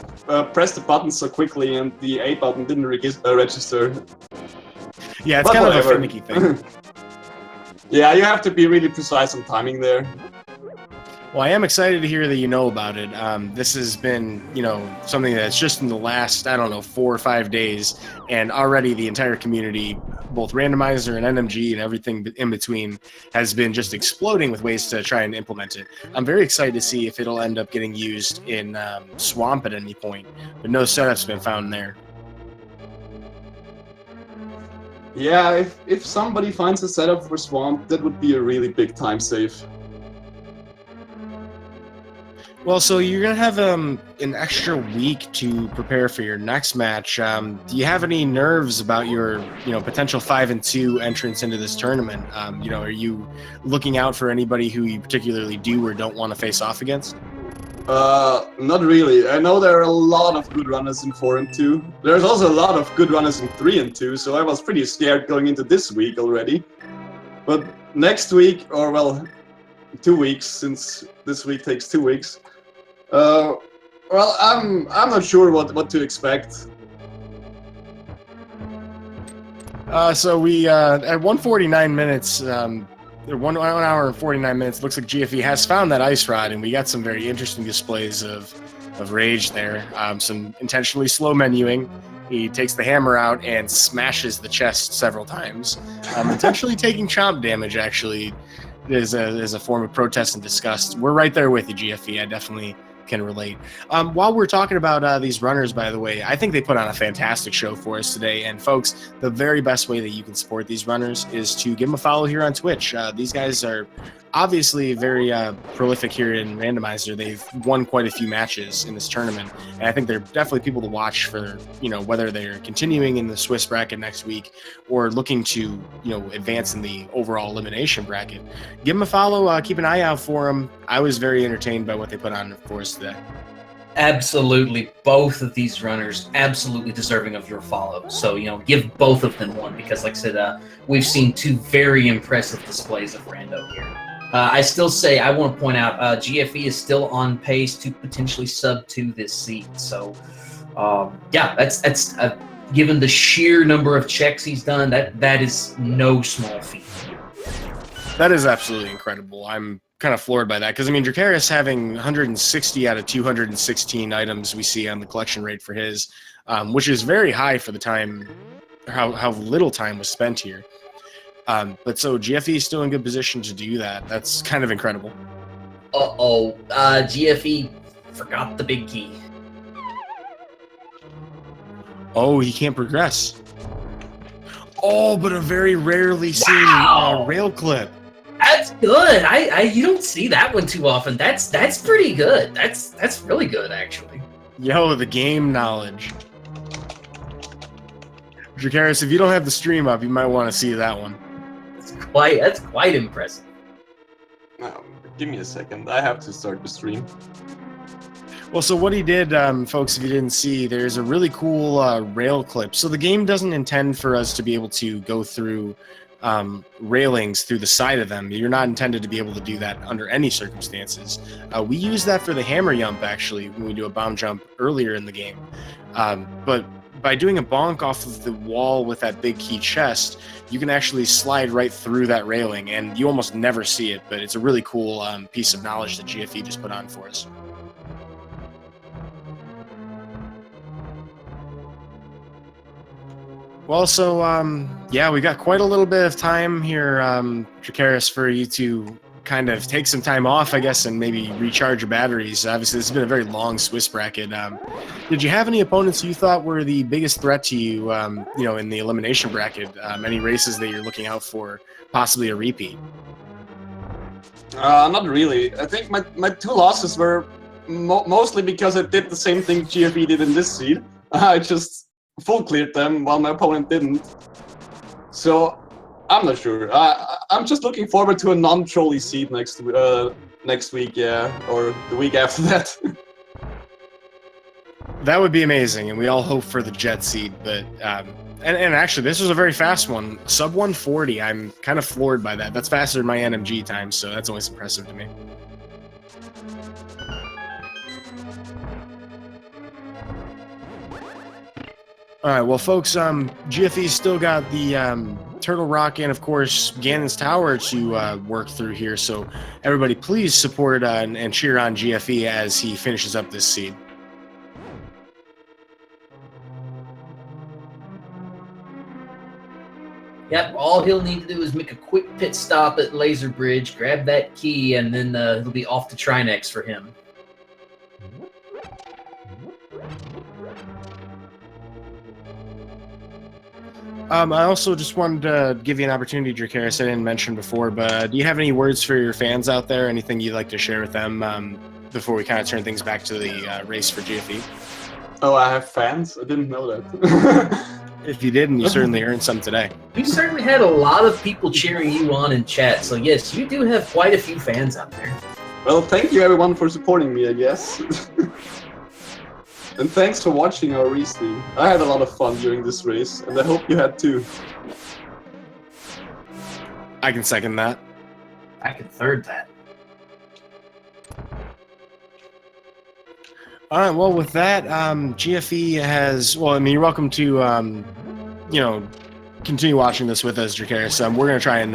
pressed the button so quickly and the A button didn't register. Yeah, it's kind of a finicky thing. Yeah, you have to be really precise on timing there. Well, I am excited to hear that you know about it. This has been, something that's just in the last, 4 or 5 days, and already the entire community, both Randomizer and NMG and everything in between, has been just exploding with ways to try and implement it. I'm very excited to see if it'll end up getting used in Swamp at any point, but no setup's been found there. Yeah, if somebody finds a setup for Swamp, that would be a really big time save. Well, so you're gonna have an extra week to prepare for your next match. Do you have any nerves about your, potential 5-2 entrance into this tournament? Are you looking out for anybody who you particularly do or don't want to face off against? Not really. I know there are a lot of good runners in 4 and 2. There's also a lot of good runners in 3 and 2, so I was pretty scared going into this week already. But next week, or well, 2 weeks, since this week takes 2 weeks. Well, I'm not sure what to expect. So we at 149 minutes, 1 hour and 49 minutes. Looks like GFE has found that ice rod, and we got some very interesting displays of rage there. Some intentionally slow menuing. He takes the hammer out and smashes the chest several times, intentionally taking chomp damage. Actually, is a form of protest and disgust. We're right there with you, GFE. I definitely can relate. While we're talking about these runners, by the way, I think they put on a fantastic show for us today. And folks, the very best way that you can support these runners is to give them a follow here on Twitch. These guys are obviously very prolific here in Randomizer. They've won quite a few matches in this tournament, and I think they're definitely people to watch for, whether they're continuing in the Swiss bracket next week or looking to, advance in the overall elimination bracket. Give them a follow, keep an eye out for them. I was very entertained by what they put on for us today. Absolutely, both of these runners absolutely deserving of your follow. So, give both of them one because, like I said, we've seen 2 very impressive displays of Rando here. I still say, I want to point out, GFE is still on pace to potentially sub to this seed. So, yeah, that's given the sheer number of checks he's done, that is no small feat. That is absolutely incredible. I'm kind of floored by that because, Dracarys having 160 out of 216 items we see on the collection rate for his, which is very high for the time, how little time was spent here. But so GFE is still in good position to do that. That's kind of incredible. GFE forgot the big key. Oh, he can't progress. Oh, but a very rarely seen rail clip. That's good. You don't see that one too often. That's pretty good. That's really good, actually. Yo, the game knowledge. Dracarys, if you don't have the stream up, you might want to see that one. That's quite impressive. Give me a second. I have to start the stream. Well, so what he did, folks, if you didn't see, there's a really cool rail clip. So the game doesn't intend for us to be able to go through railings through the side of them. You're not intended to be able to do that under any circumstances. We use that for the hammer jump, actually, when we do a bomb jump earlier in the game. But by doing a bonk off of the wall with that big key chest, you can actually slide right through that railing, and you almost never see it, but it's a really cool piece of knowledge that GFE just put on for us. Well, so, yeah, we got quite a little bit of time here, Dracarys, for you to kind of take some time off, I guess, and maybe recharge your batteries. Obviously, this has been a very long Swiss bracket. Did you have any opponents you thought were the biggest threat to you, in the elimination bracket? Any races that you're looking out for, possibly a repeat? Not really. I think my 2 losses were mostly because I did the same thing GFE did in this seed. I just full cleared them while my opponent didn't. So I'm not sure. I'm just looking forward to a non-trolley seed next week, yeah, or the week after that. That would be amazing, and we all hope for the jet seed. But and actually, this was a very fast one, sub 140. I'm kind of floored by that. That's faster than my NMG time, so that's always impressive to me. All right, well, folks, GFE's still got the Turtle Rock and, of course, Ganon's Tower to work through here. So everybody, please support and cheer on GFE as he finishes up this seed. Yep, all he'll need to do is make a quick pit stop at Laser Bridge, grab that key, and then he'll be off to Trinex for him. I also just wanted to give you an opportunity, Dracarys, I didn't mention before, but do you have any words for your fans out there? Anything you'd like to share with them before we kind of turn things back to the race for GFE. Oh, I have fans? I didn't know that. If you didn't, you certainly earned some today. You certainly had a lot of people cheering you on in chat, so yes, you do have quite a few fans out there. Well, thank you everyone for supporting me, I guess. And thanks for watching our restream. I had a lot of fun during this race, and I hope you had too. I can second that. I can third that. All right, well, with that, GFE has... Well, I mean, you're welcome to, you know, continue watching this with us, Dracarys. We're going to try and,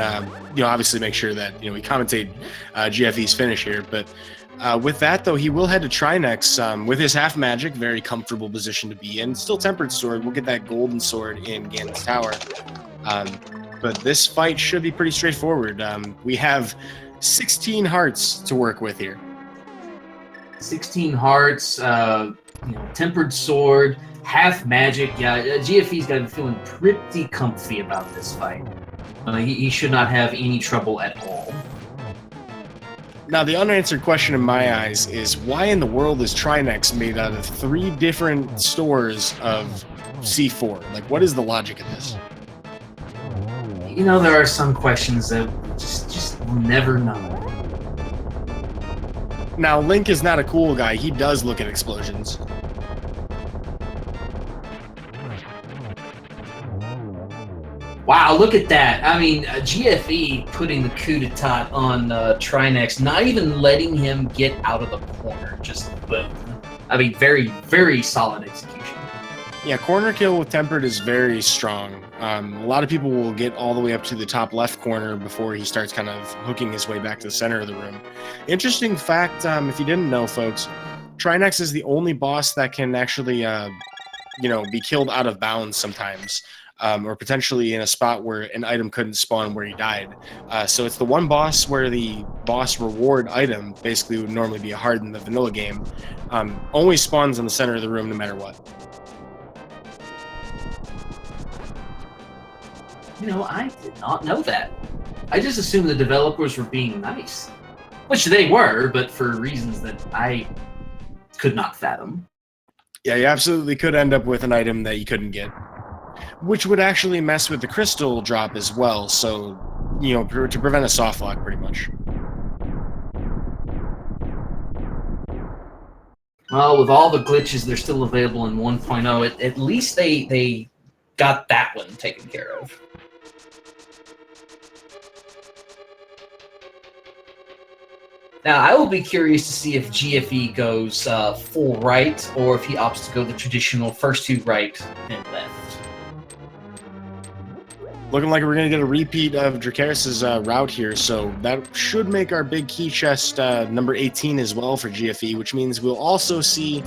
you know, obviously make sure that, you know, we commentate GFE's finish here. But with that, though, he will head to Trinex with his half magic, very comfortable position to be in. Still Tempered Sword. We'll get that golden sword in Ganon's Tower. But this fight should be pretty straightforward. We have 16 hearts to work with here. 16 hearts, you know, Tempered Sword, half magic. Yeah, GFE's got to be feeling pretty comfy about this fight. He should not have any trouble at all. Now, the unanswered question in my eyes is why in the world is Trinex made out of 3 different stores of C4? Like, what is the logic of this? You know, there are some questions that just we'll never know. Now, Link is not a cool guy. He does look at explosions. Wow, look at that. I mean, GFE putting the coup d'etat on Trinex, not even letting him get out of the corner. Just boom. I mean, very, very solid execution. Yeah, corner kill with Tempered is very strong. A lot of people will get all the way up to the top left corner before he starts kind of hooking his way back to the center of the room. Interesting fact, if you didn't know, folks, Trinex is the only boss that can actually, you know, be killed out of bounds sometimes, or potentially in a spot where an item couldn't spawn where he died. So it's the one boss where the boss reward item basically would normally be hard in the vanilla game, only spawns in the center of the room no matter what. You know, I did not know that. I just assumed the developers were being nice. Which they were, but for reasons that I could not fathom. Yeah, you absolutely could end up with an item that you couldn't get. Which would actually mess with the crystal drop as well, so, you know, to prevent a soft lock, pretty much. Well, with all the glitches, they're still available in 1.0. At least they got that one taken care of. Now, I will be curious to see if GFE goes full right, or if he opts to go the traditional first 2 right and left. Looking like we're going to get a repeat of Dracarys' route here, so that should make our big key chest number 18 as well for GFE, which means we'll also see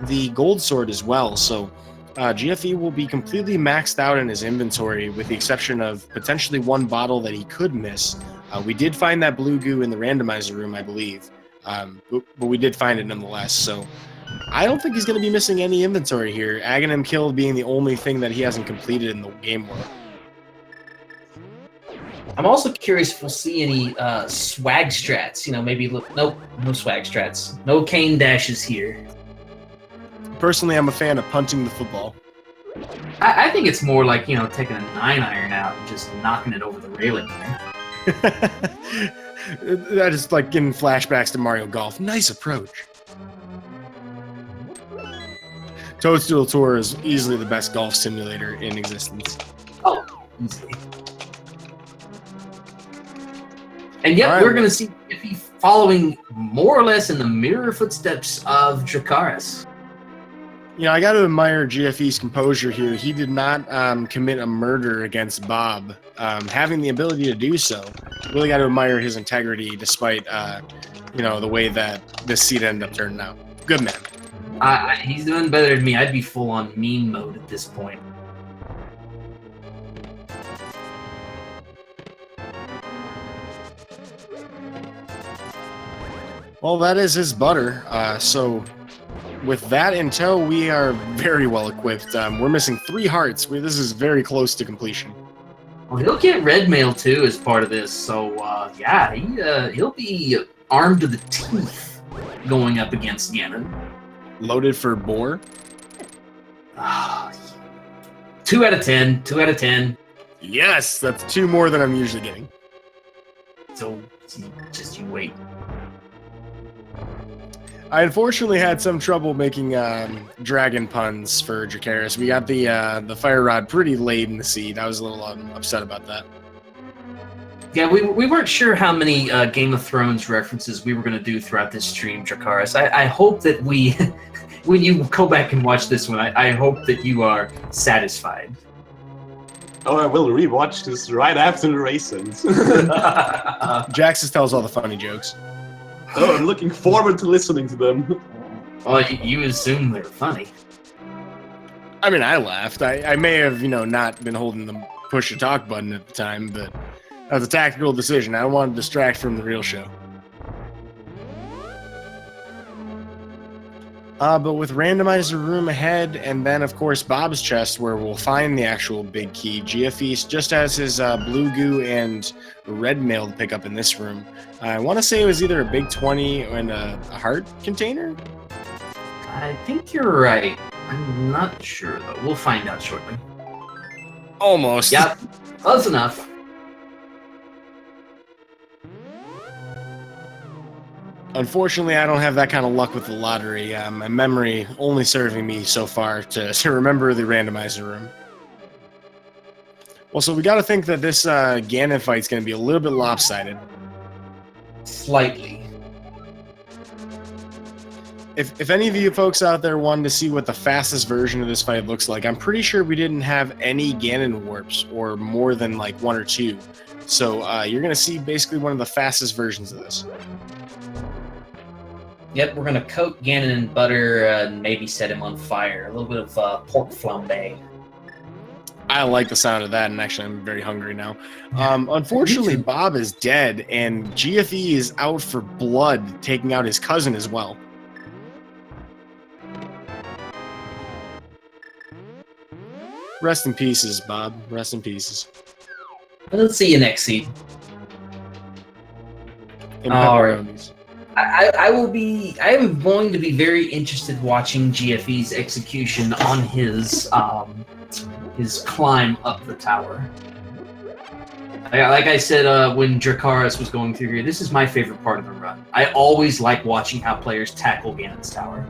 the gold sword as well. So GFE will be completely maxed out in his inventory, with the exception of potentially 1 bottle that he could miss. We did find that blue goo in the randomizer room, I believe, but we did find it nonetheless. So I don't think he's going to be missing any inventory here. Aghanim Kill being the only thing that he hasn't completed in the game world. I'm also curious if we'll see any swag strats. You know, maybe look. Nope, no swag strats. No cane dashes here. Personally, I'm a fan of punting the football. I think it's more like, you know, taking a 9-iron out and just knocking it over the railing there. That is like getting flashbacks to Mario Golf. Nice approach. Toadstool Tour is easily the best golf simulator in existence. Oh, easily. And yet, we're going to see Iffy following more or less in the mirror footsteps of Dracarys. You know, I got to admire GFE's composure here. He did not commit a murder against Bob. Having the ability to do so, really got to admire his integrity despite, you know, the way that this seed ended up turning out. Good man. He's doing better than me. I'd be full on meme mode at this point. Well, that is his butter. So with that in tow, we are very well equipped. We're missing 3 hearts. This is very close to completion. Well, he'll get red mail too as part of this. So yeah, he'll be armed to the teeth going up against Ganon. Loaded for boar. 2 out of 10. 2 out of 10. Yes, that's 2 more than I'm usually getting. So just you wait. I unfortunately had some trouble making dragon puns for Dracarys. We got the fire rod pretty late in the seed. I was a little upset about that. Yeah, we weren't sure how many Game of Thrones references we were going to do throughout this stream, Dracarys. I hope that we, when you go back and watch this one, I hope that you are satisfied. Oh, I will rewatch this right after the race ends. Jaxus tells all the funny jokes. Oh, I'm looking forward to listening to them. Well, you assume they're funny. I mean, I laughed. I may have, not been holding the push to talk button at the time, but that was a tactical decision. I don't want to distract from the real show. But with Randomizer room ahead, and then, of course, Bob's chest, where we'll find the actual big key, Geoffeast just has his blue goo and red mail to pick up in this room. I want to say it was either a big 20 and a heart container? I think you're right. I'm not sure, though. We'll find out shortly. Almost. Yep, close enough. Unfortunately, I don't have that kind of luck with the lottery. My memory only serving me so far to remember the randomizer room. Well, so we got to think that this Ganon fight's going to be a little bit lopsided. Slightly. If any of you folks out there wanted to see what the fastest version of this fight looks like, I'm pretty sure we didn't have any Ganon warps, or more than like 1 or 2. So you're going to see basically one of the fastest versions of this. Yep, we're going to coat Ganon in butter and maybe set him on fire. A little bit of pork flambe. I like the sound of that, and actually I'm very hungry now. Unfortunately, Bob is dead, and GFE is out for blood, taking out his cousin as well. Rest in pieces, Bob. Rest in pieces. Let's see you next seed. And All right. pepperonis. I am going to be very interested watching GFE's execution on his climb up the tower. Like I said when Dracarys was going through here, this is my favorite part of the run. I always like watching how players tackle Ganon's tower.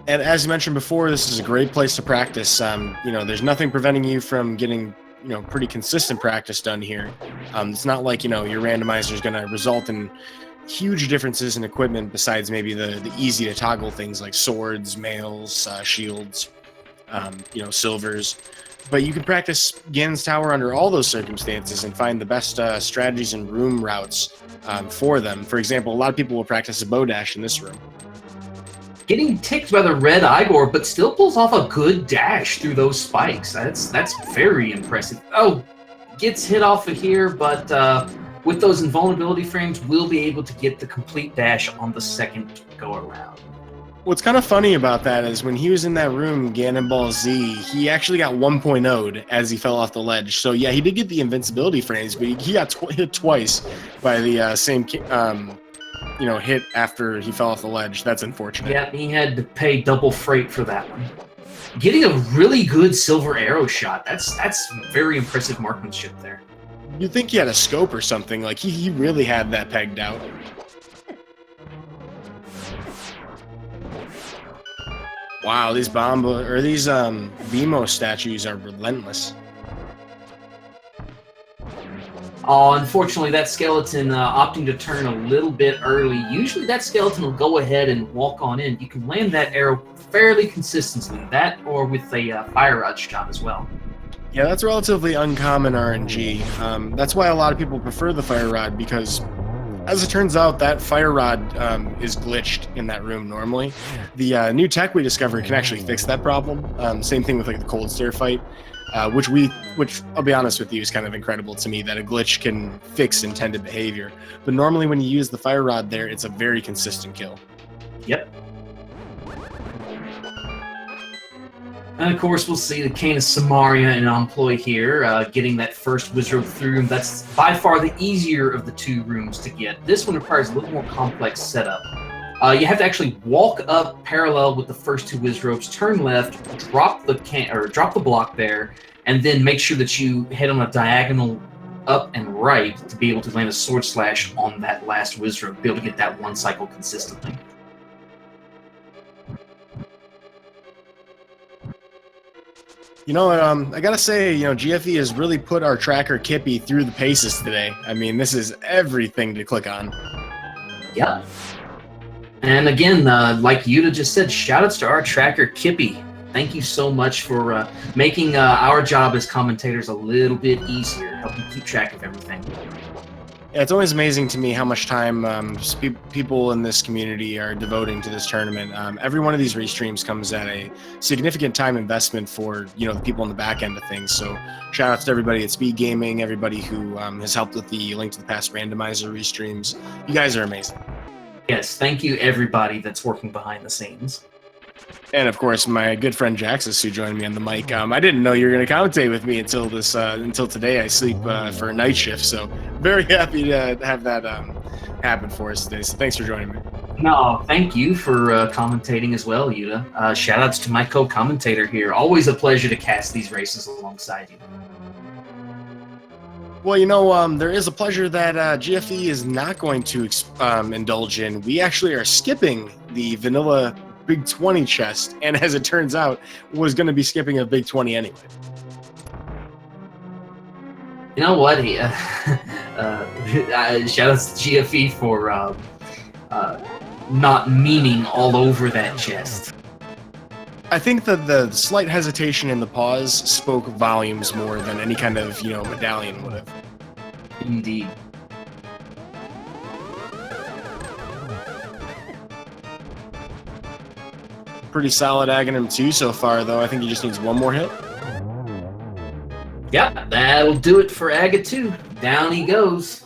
And as you mentioned before, this is a great place to practice. There's nothing preventing you from getting pretty consistent practice done here. It's not like your randomizer is going to result in huge differences in equipment besides maybe the easy to toggle things like swords, mails, shields, silvers. But you can practice Ganon's tower under all those circumstances and find the best strategies and room routes for them. For example, a lot of people will practice a bow dash in this room. Getting ticked by the red Igor, but still pulls off a good dash through those spikes. That's very impressive. Oh, gets hit off of here, but with those invulnerability frames, we'll be able to get the complete dash on the second go around. What's kind of funny about that is when he was in that room, Ganon Ball Z, he actually got 1.0'd as he fell off the ledge. So yeah, he did get the invincibility frames, but he got hit twice by the same hit after he fell off the ledge. That's unfortunate. Yeah, he had to pay double freight for that one. Getting a really good silver arrow shot. That's very impressive marksmanship there. You'd think he had a scope or something. Like he really had that pegged out. Wow, these Vimo statues are relentless. Oh, unfortunately, that skeleton opting to turn a little bit early. Usually that skeleton will go ahead and walk on in. You can land that arrow fairly consistently. That or with a fire rod shot as well. Yeah, that's relatively uncommon RNG. That's why a lot of people prefer the fire rod, because as it turns out, that fire rod is glitched in that room normally. The new tech we discovered can actually fix that problem. Same thing with like the cold stare fight. Which I'll be honest with you is kind of incredible to me that a glitch can fix intended behavior. But normally when you use the fire rod there, it's a very consistent kill. Yep. And of course, we'll see the Cane of Samaria and employee here, getting that first Wizrobe through room. That's by far the easier of the 2 rooms to get. This one requires a little more complex setup. You have to actually walk up parallel with the first 2 Wizrobes, turn left, drop the block there, and then make sure that you head on a diagonal up and right to be able to land a Sword Slash on that last Wizrobe, be able to get that 1 cycle consistently. You know, I gotta say, you know, GFE has really put our tracker Kippy through the paces today. I mean, this is everything to click on. Yeah. And again, like Yuta just said, shoutouts to our tracker Kippy. Thank you so much for making our job as commentators a little bit easier, helping keep track of everything. Yeah, it's always amazing to me how much time people in this community are devoting to this tournament. Every one of these restreams comes at a significant time investment for, you know, the people on the back end of things. So shout outs to everybody at Speed Gaming, everybody who has helped with the Link to the Past Randomizer restreams. You guys are amazing. Yes, thank you everybody that's working behind the scenes. And of course, my good friend Jaxus, who joined me on the mic. I didn't know you were going to commentate with me until today. I sleep for a night shift, so very happy to have that happen for us today. So thanks for joining me. No, thank you for commentating as well, Yuta. Shout outs to my co-commentator here. Always a pleasure to cast these races alongside you. Well, you know, there is a pleasure that GFE is not going to indulge in. We actually are skipping the vanilla Big 20 chest, and as it turns out, was going to be skipping a Big 20 anyway. You know what? Shout outs to GFE for not meaning all over that chest. I think that the slight hesitation in the pause spoke volumes more than any kind of, you know, medallion would have. Indeed. Pretty solid Aghanim 2 so far, though. I think he just needs one more hit. Yeah, that'll do it for Aga 2. Down he goes.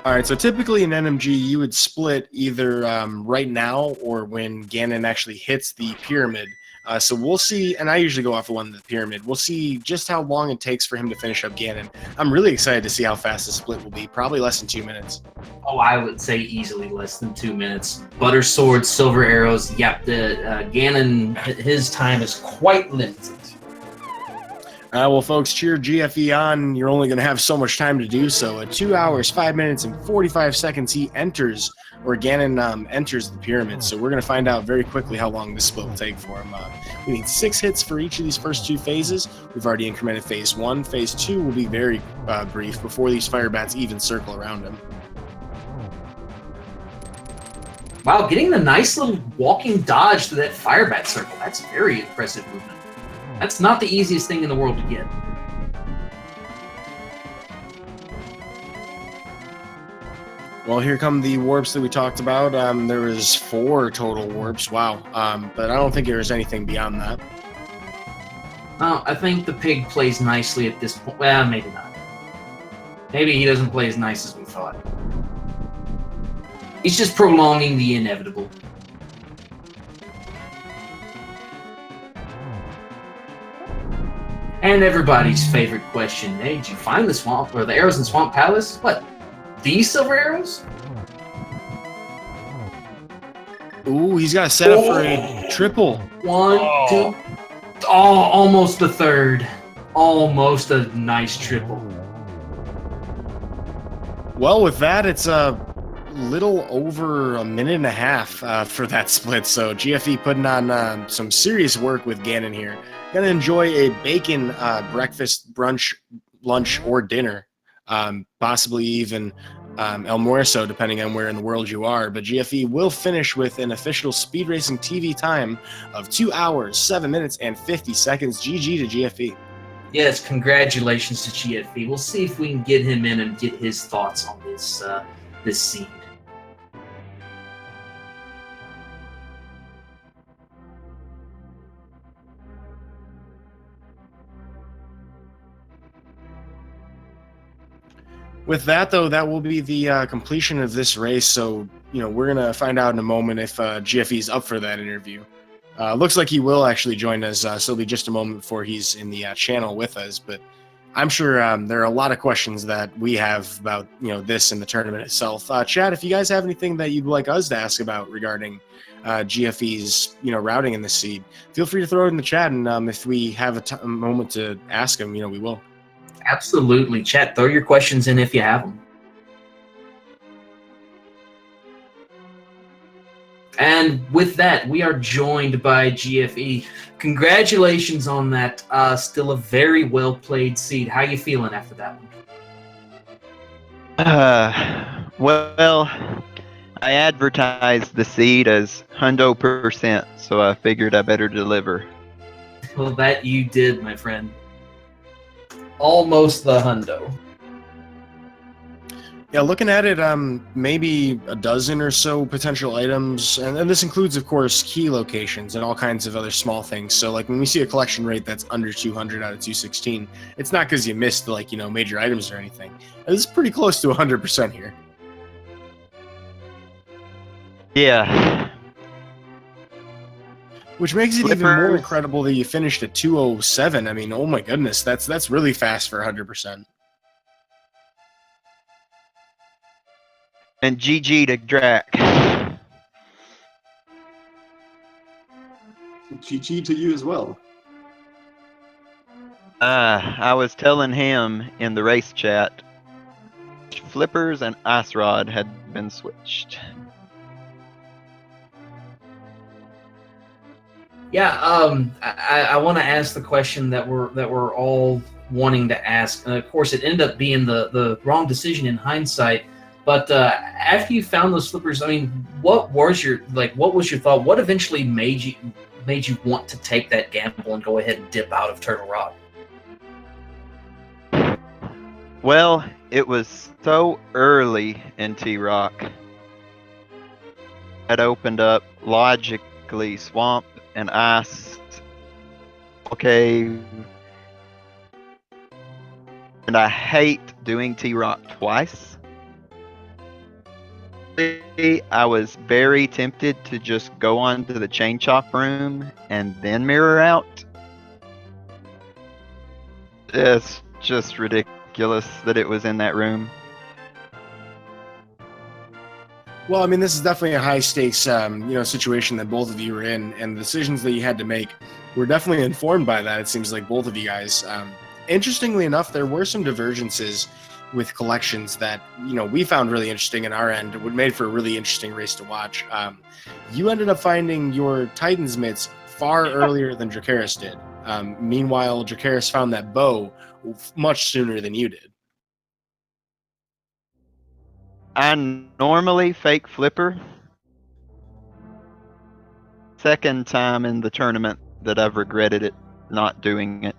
All right, so typically in NMG, you would split either right now or when Ganon actually hits the pyramid. So we'll see, and I usually go off of one of the pyramid. We'll see just how long it takes for him to finish up Ganon. I'm really excited to see how fast the split will be. Probably less than 2 minutes. Oh, I would say easily less than 2 minutes. Butter swords, silver arrows. Yep, the Ganon, his time is quite limited. Well, folks, cheer GFE on. You're only going to have so much time to do so. At 2 hours, 5 minutes, and 45 seconds, he enters, or Ganon enters the pyramid. So we're going to find out very quickly how long this split will take for him. We need 6 hits for each of these first 2 phases. We've already incremented phase 1. Phase 2 will be very brief before these fire bats even circle around him. Wow, getting the nice little walking dodge through that fire bat circle. That's very impressive movement. That's not the easiest thing in the world to get. Well, here come the warps that we talked about. There was 4 total warps. Wow. But I don't think there was anything beyond that. Well, I think the pig plays nicely at this point. Well, maybe not. Maybe he doesn't play as nice as we thought. He's just prolonging the inevitable. And everybody's favorite question, hey, did you find the swamp or the arrows in Swamp Palace? What? These silver arrows? Ooh, he's got a setup for a triple. 1, 2. Oh, almost a third. Almost a nice triple. Well, with that, it's a little over a minute and a half for that split. So GFE putting on some serious work with Ganon here. Gonna enjoy a bacon breakfast, brunch, lunch, or dinner. Possibly even almuerzo, depending on where in the world you are. But GFE will finish with an official Speed Racing TV time of 2 hours, 7 minutes, and 50 seconds. GG to GFE. Yes, congratulations to GFE. We'll see if we can get him in and get his thoughts on this scene. With that, though, that will be the completion of this race. So, you know, we're going to find out in a moment if GFE is up for that interview. Looks like he will actually join us. So it'll be just a moment before he's in the channel with us. But I'm sure there are a lot of questions that we have about this and the tournament itself. Chad, if you guys have anything that you'd like us to ask about regarding GFE's routing in this seed, feel free to throw it in the chat. And if we have a moment to ask him, we will. Absolutely, chat. Throw your questions in if you have them. And with that, we are joined by GFE. Congratulations on that. Still a very well played seed. How you feeling after that one? Well, I advertised the seed as 100%, so I figured I better deliver. Well, that you did, my friend. Almost the hundo. Yeah, looking at it, maybe a dozen or so potential items, and this includes, of course, key locations and all kinds of other small things. So, like when we see a collection rate that's under 200 out of 216, it's not because you missed major items or anything. It's pretty close to 100% here. Yeah. Which makes it even more incredible that you finished at 207. I mean, oh my goodness, that's really fast for 100%. And GG to Drac. GG to you as well. I was telling him in the race chat, flippers and ice rod had been switched. Yeah, I want to ask the question that we're all wanting to ask. And of course, it ended up being the wrong decision in hindsight. But after you found those flippers, I mean, what was your thought? What eventually made you want to take that gamble and go ahead and dip out of Turtle Rock? Well, it was so early in T-Rock. It opened up logically swamp and ice. Okay. And I hate doing T-Rock twice. I was very tempted to just go on to the chain chop room and then mirror out. It's just ridiculous that it was in that room. Well, I mean, this is definitely a high stakes, situation that both of you were in, and the decisions that you had to make were definitely informed by that. It seems like both of you guys. Interestingly enough, there were some divergences with collections that we found really interesting in our end. It made for a really interesting race to watch. You ended up finding your Titan's mitts far earlier than Dracarys did. Meanwhile, Dracarys found that bow much sooner than you did. I normally fake flipper. Second time in the tournament that I've regretted it, not doing it.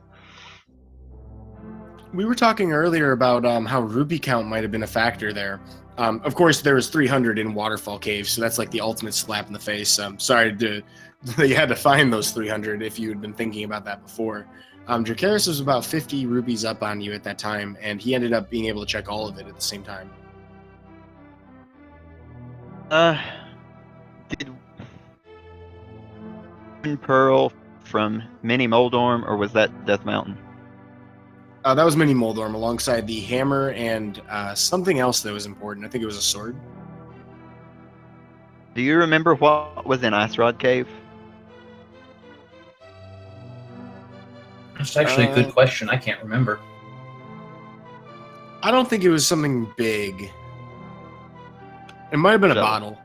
We were talking earlier about how rupee count might have been a factor there. Of course, there was 300 in Waterfall Cave, so that's like the ultimate slap in the face. Sorry that you had to find those 300 if you had been thinking about that before. Dracarys was about 50 rupees up on you at that time, and he ended up being able to check all of it at the same time. Did Pearl from Mini Moldorm, or was that Death Mountain? That was Mini Moldorm alongside the hammer and something else that was important. I think it was a sword. Do you remember what was in Ice Rod Cave? That's actually a good question. I can't remember. I don't think it was something big. It might have been a bottle.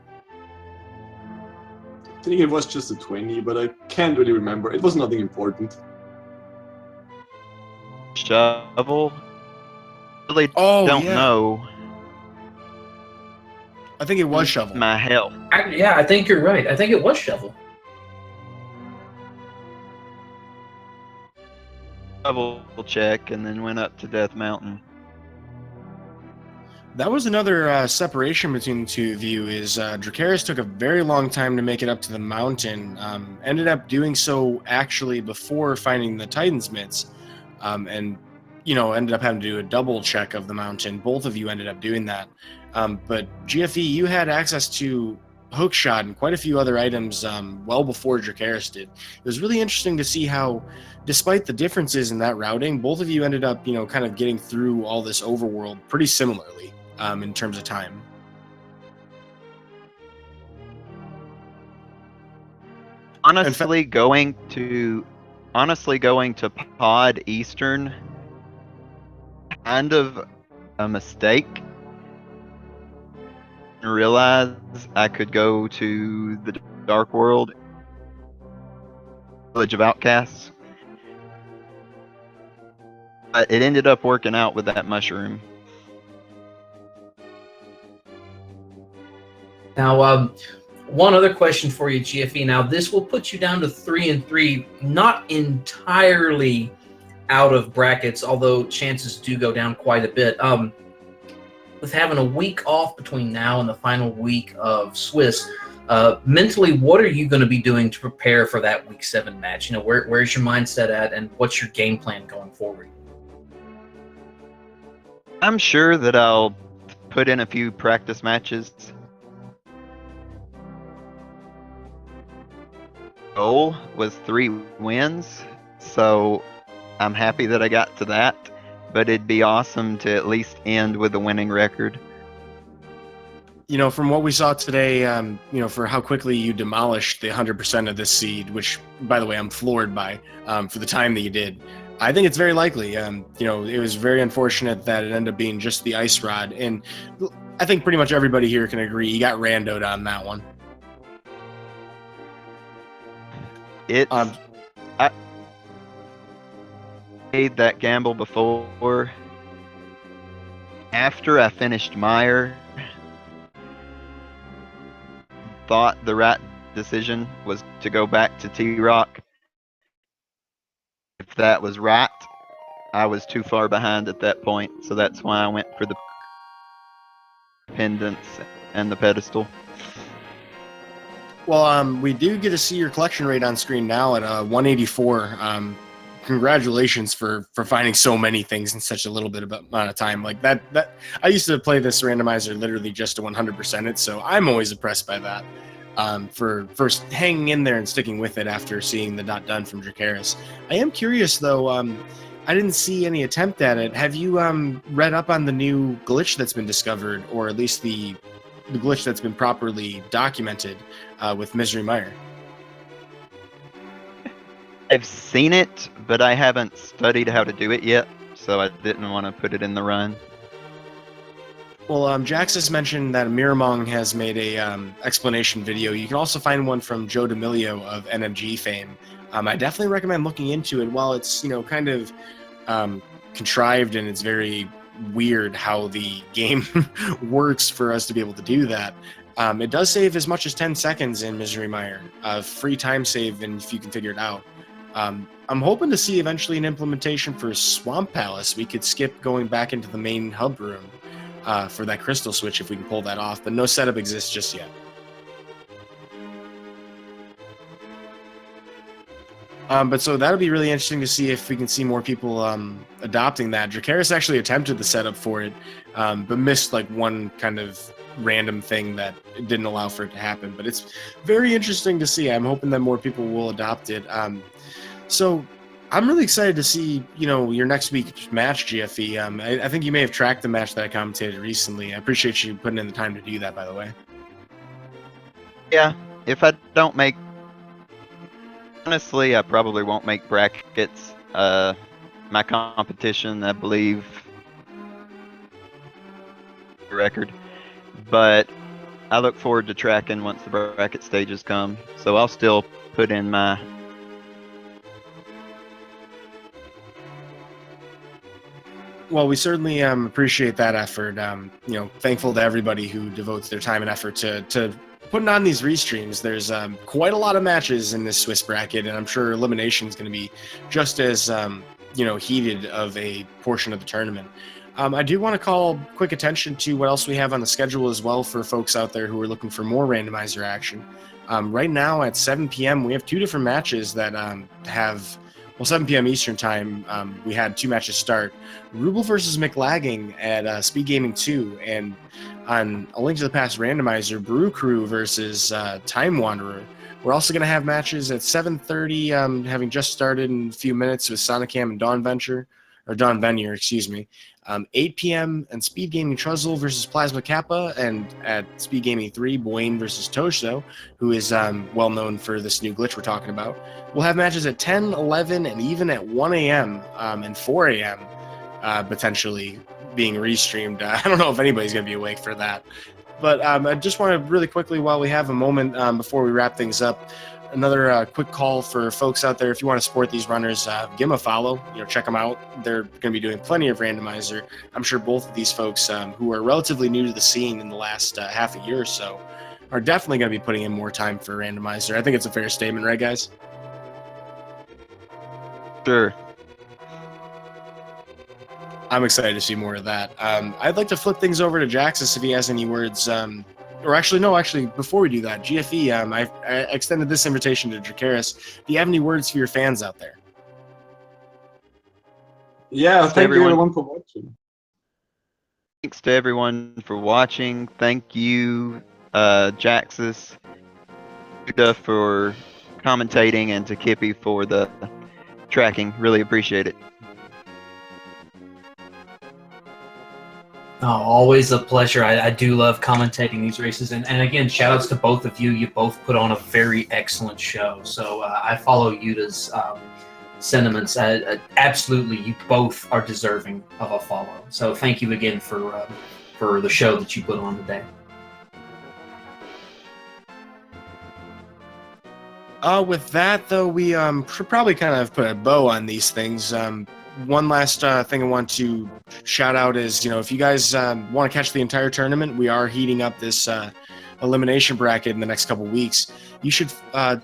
I think it was just a 20, but I can't really remember. It was nothing important. Shovel? Really don't know. I think it was shovel. My health. I think you're right. I think it was shovel. Shovel check and then went up to Death Mountain. That was another separation between the two of you. Is Dracarys took a very long time to make it up to the mountain. Ended up doing so actually before finding the Titan's mitts, and ended up having to do a double check of the mountain. Both of you ended up doing that. But GFE, you had access to hookshot and quite a few other items well before Dracarys did. It was really interesting to see how, despite the differences in that routing, both of you ended up, kind of getting through all this overworld pretty similarly in terms of time. Honestly, going to Pod Eastern, kind of a mistake. Realize I could go to the Dark World, Village of Outcasts, but it ended up working out with that mushroom. Now, one other question for you, GFE. Now, this will put you down to 3-3, not entirely out of brackets, although chances do go down quite a bit. With having a week off between now and the final week of Swiss, mentally, what are you going to be doing to prepare for that Week 7 match? Where's your mindset at, and what's your game plan going forward? I'm sure that I'll put in a few practice matches. Goal was 3 wins, so I'm happy that I got to that, but it'd be awesome to at least end with a winning record. From what we saw today, for how quickly you demolished the 100% of this seed, which, by the way, I'm floored by for the time that you did. I think it's very likely. It was very unfortunate that it ended up being just the ice rod, and I think pretty much everybody here can agree you got randoed on that one. I made that gamble before. After I finished Meyer, thought the right decision was to go back to T-Rock. If that was right, I was too far behind at that point, so that's why I went for the pendants and the pedestal. Well, we do get to see your collection rate on screen now at 184. Congratulations for finding so many things in such a little bit amount of time. Like that, I used to play this randomizer literally just to 100% it, so I'm always impressed by that. For first hanging in there and sticking with it after seeing the not done from Dracarys. I am curious though. I didn't see any attempt at it. Have you read up on the new glitch that's been discovered, or at least the glitch that's been properly documented with Misery Mire? I've seen it, but I haven't studied how to do it yet, so I didn't want to put it in the run. Well, Jaxus mentioned that Miramong has made a explanation video. You can also find one from Joe D'Amelio of NMG fame. I definitely recommend looking into it. While it's kind of contrived and it's very weird how the game works for us to be able to do that, it does save as much as 10 seconds in Misery Mire. Free time save, and if you can figure it out. I'm hoping to see eventually an implementation for Swamp Palace. We could skip going back into the main hub room for that crystal switch if we can pull that off, but no setup exists just yet. But so that'll be really interesting to see if we can see more people adopting that. Dracarys actually attempted the setup for it, but missed like one kind of random thing that didn't allow for it to happen. But it's very interesting to see. I'm hoping that more people will adopt it. So I'm really excited to see, your next week's match, GFE. I think you may have tracked the match that I commentated recently. I appreciate you putting in the time to do that, by the way. Yeah, if I don't make... Honestly, I probably won't make brackets. My competition, I believe... record. But I look forward to tracking once the bracket stages come. So I'll still put in my... Well, we certainly appreciate that effort. Thankful to everybody who devotes their time and effort to putting on these restreams. There's quite a lot of matches in this Swiss bracket, and I'm sure elimination is going to be just as heated of a portion of the tournament. I do want to call quick attention to what else we have on the schedule as well for folks out there who are looking for more randomizer action. Right now at 7 p.m. we have 2 different matches that have 7 p.m. Eastern time, we had 2 matches start. Ruble versus McLagging at Speed Gaming 2, and on A Link to the Past Randomizer, Brew Crew versus Time Wanderer. We're also going to have matches at 7:30, having just started in a few minutes with Sonicam and Dawn Venier, excuse me. 8 p.m. and Speed Gaming Truzzle versus Plasma Kappa, and at Speed Gaming 3, Boyne versus Tosho, who is well known for this new glitch we're talking about. We'll have matches at 10, 11, and even at 1 a.m. And 4 a.m. Potentially being restreamed. I don't know if anybody's going to be awake for that. But I just want to really quickly, while we have a moment before we wrap things up, another quick call for folks out there. If you want to support these runners, give them a follow. Check them out. They're going to be doing plenty of Randomizer. I'm sure both of these folks, who are relatively new to the scene in the last half a year or so, are definitely going to be putting in more time for Randomizer. I think it's a fair statement, right, guys? Sure. I'm excited to see more of that. I'd like to flip things over to Jaxus if he has any words. Actually, before we do that, GFE, I extended this invitation to Dracarys. Do you have any words for your fans out there? Yeah, thank you everyone for watching. Thanks to everyone for watching. Thank you, Jaxus, Judah for commentating, and to Kippy for the tracking. Really appreciate it. Oh, always a pleasure. I do love commentating these races. And again, shout outs to both of you. You both put on a very excellent show. So I follow Yuta's sentiments. Absolutely, you both are deserving of a follow. So thank you again for the show that you put on today. With that, though, we should probably kind of put a bow on these things. One last thing I want to shout out is, if you guys want to catch the entire tournament, we are heating up this elimination bracket in the next couple weeks. You should, the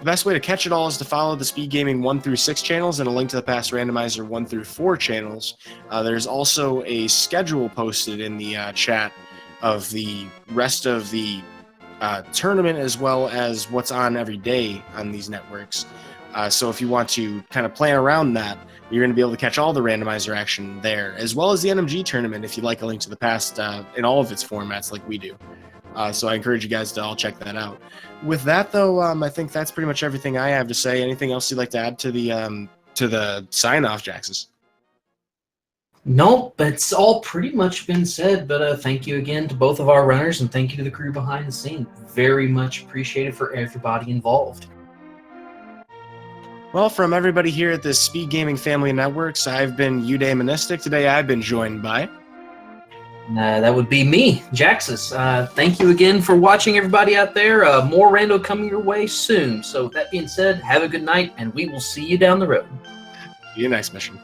best way to catch it all is to follow the Speed Gaming 1 through 6 channels and A Link to the Past Randomizer 1 through 4 channels. There's also a schedule posted in the chat of the rest of the tournament, as well as what's on every day on these networks. So if you want to kind of plan around that, you're going to be able to catch all the randomizer action there, as well as the NMG tournament if you like A Link to the Past in all of its formats like we do. So I encourage you guys to all check that out. With that, though, I think that's pretty much everything I have to say. Anything else you'd like to add to the sign-off, Jaxus? Nope, it's all pretty much been said, but thank you again to both of our runners, and thank you to the crew behind the scene. Very much appreciated for everybody involved. Well, from everybody here at the Speed Gaming Family Networks, I've been Eudaimonistic. Today I've been joined by... that would be me, Jaxus. Thank you again for watching, everybody out there. More rando coming your way soon. So with that being said, have a good night, and we will see you down the road. See you next mission.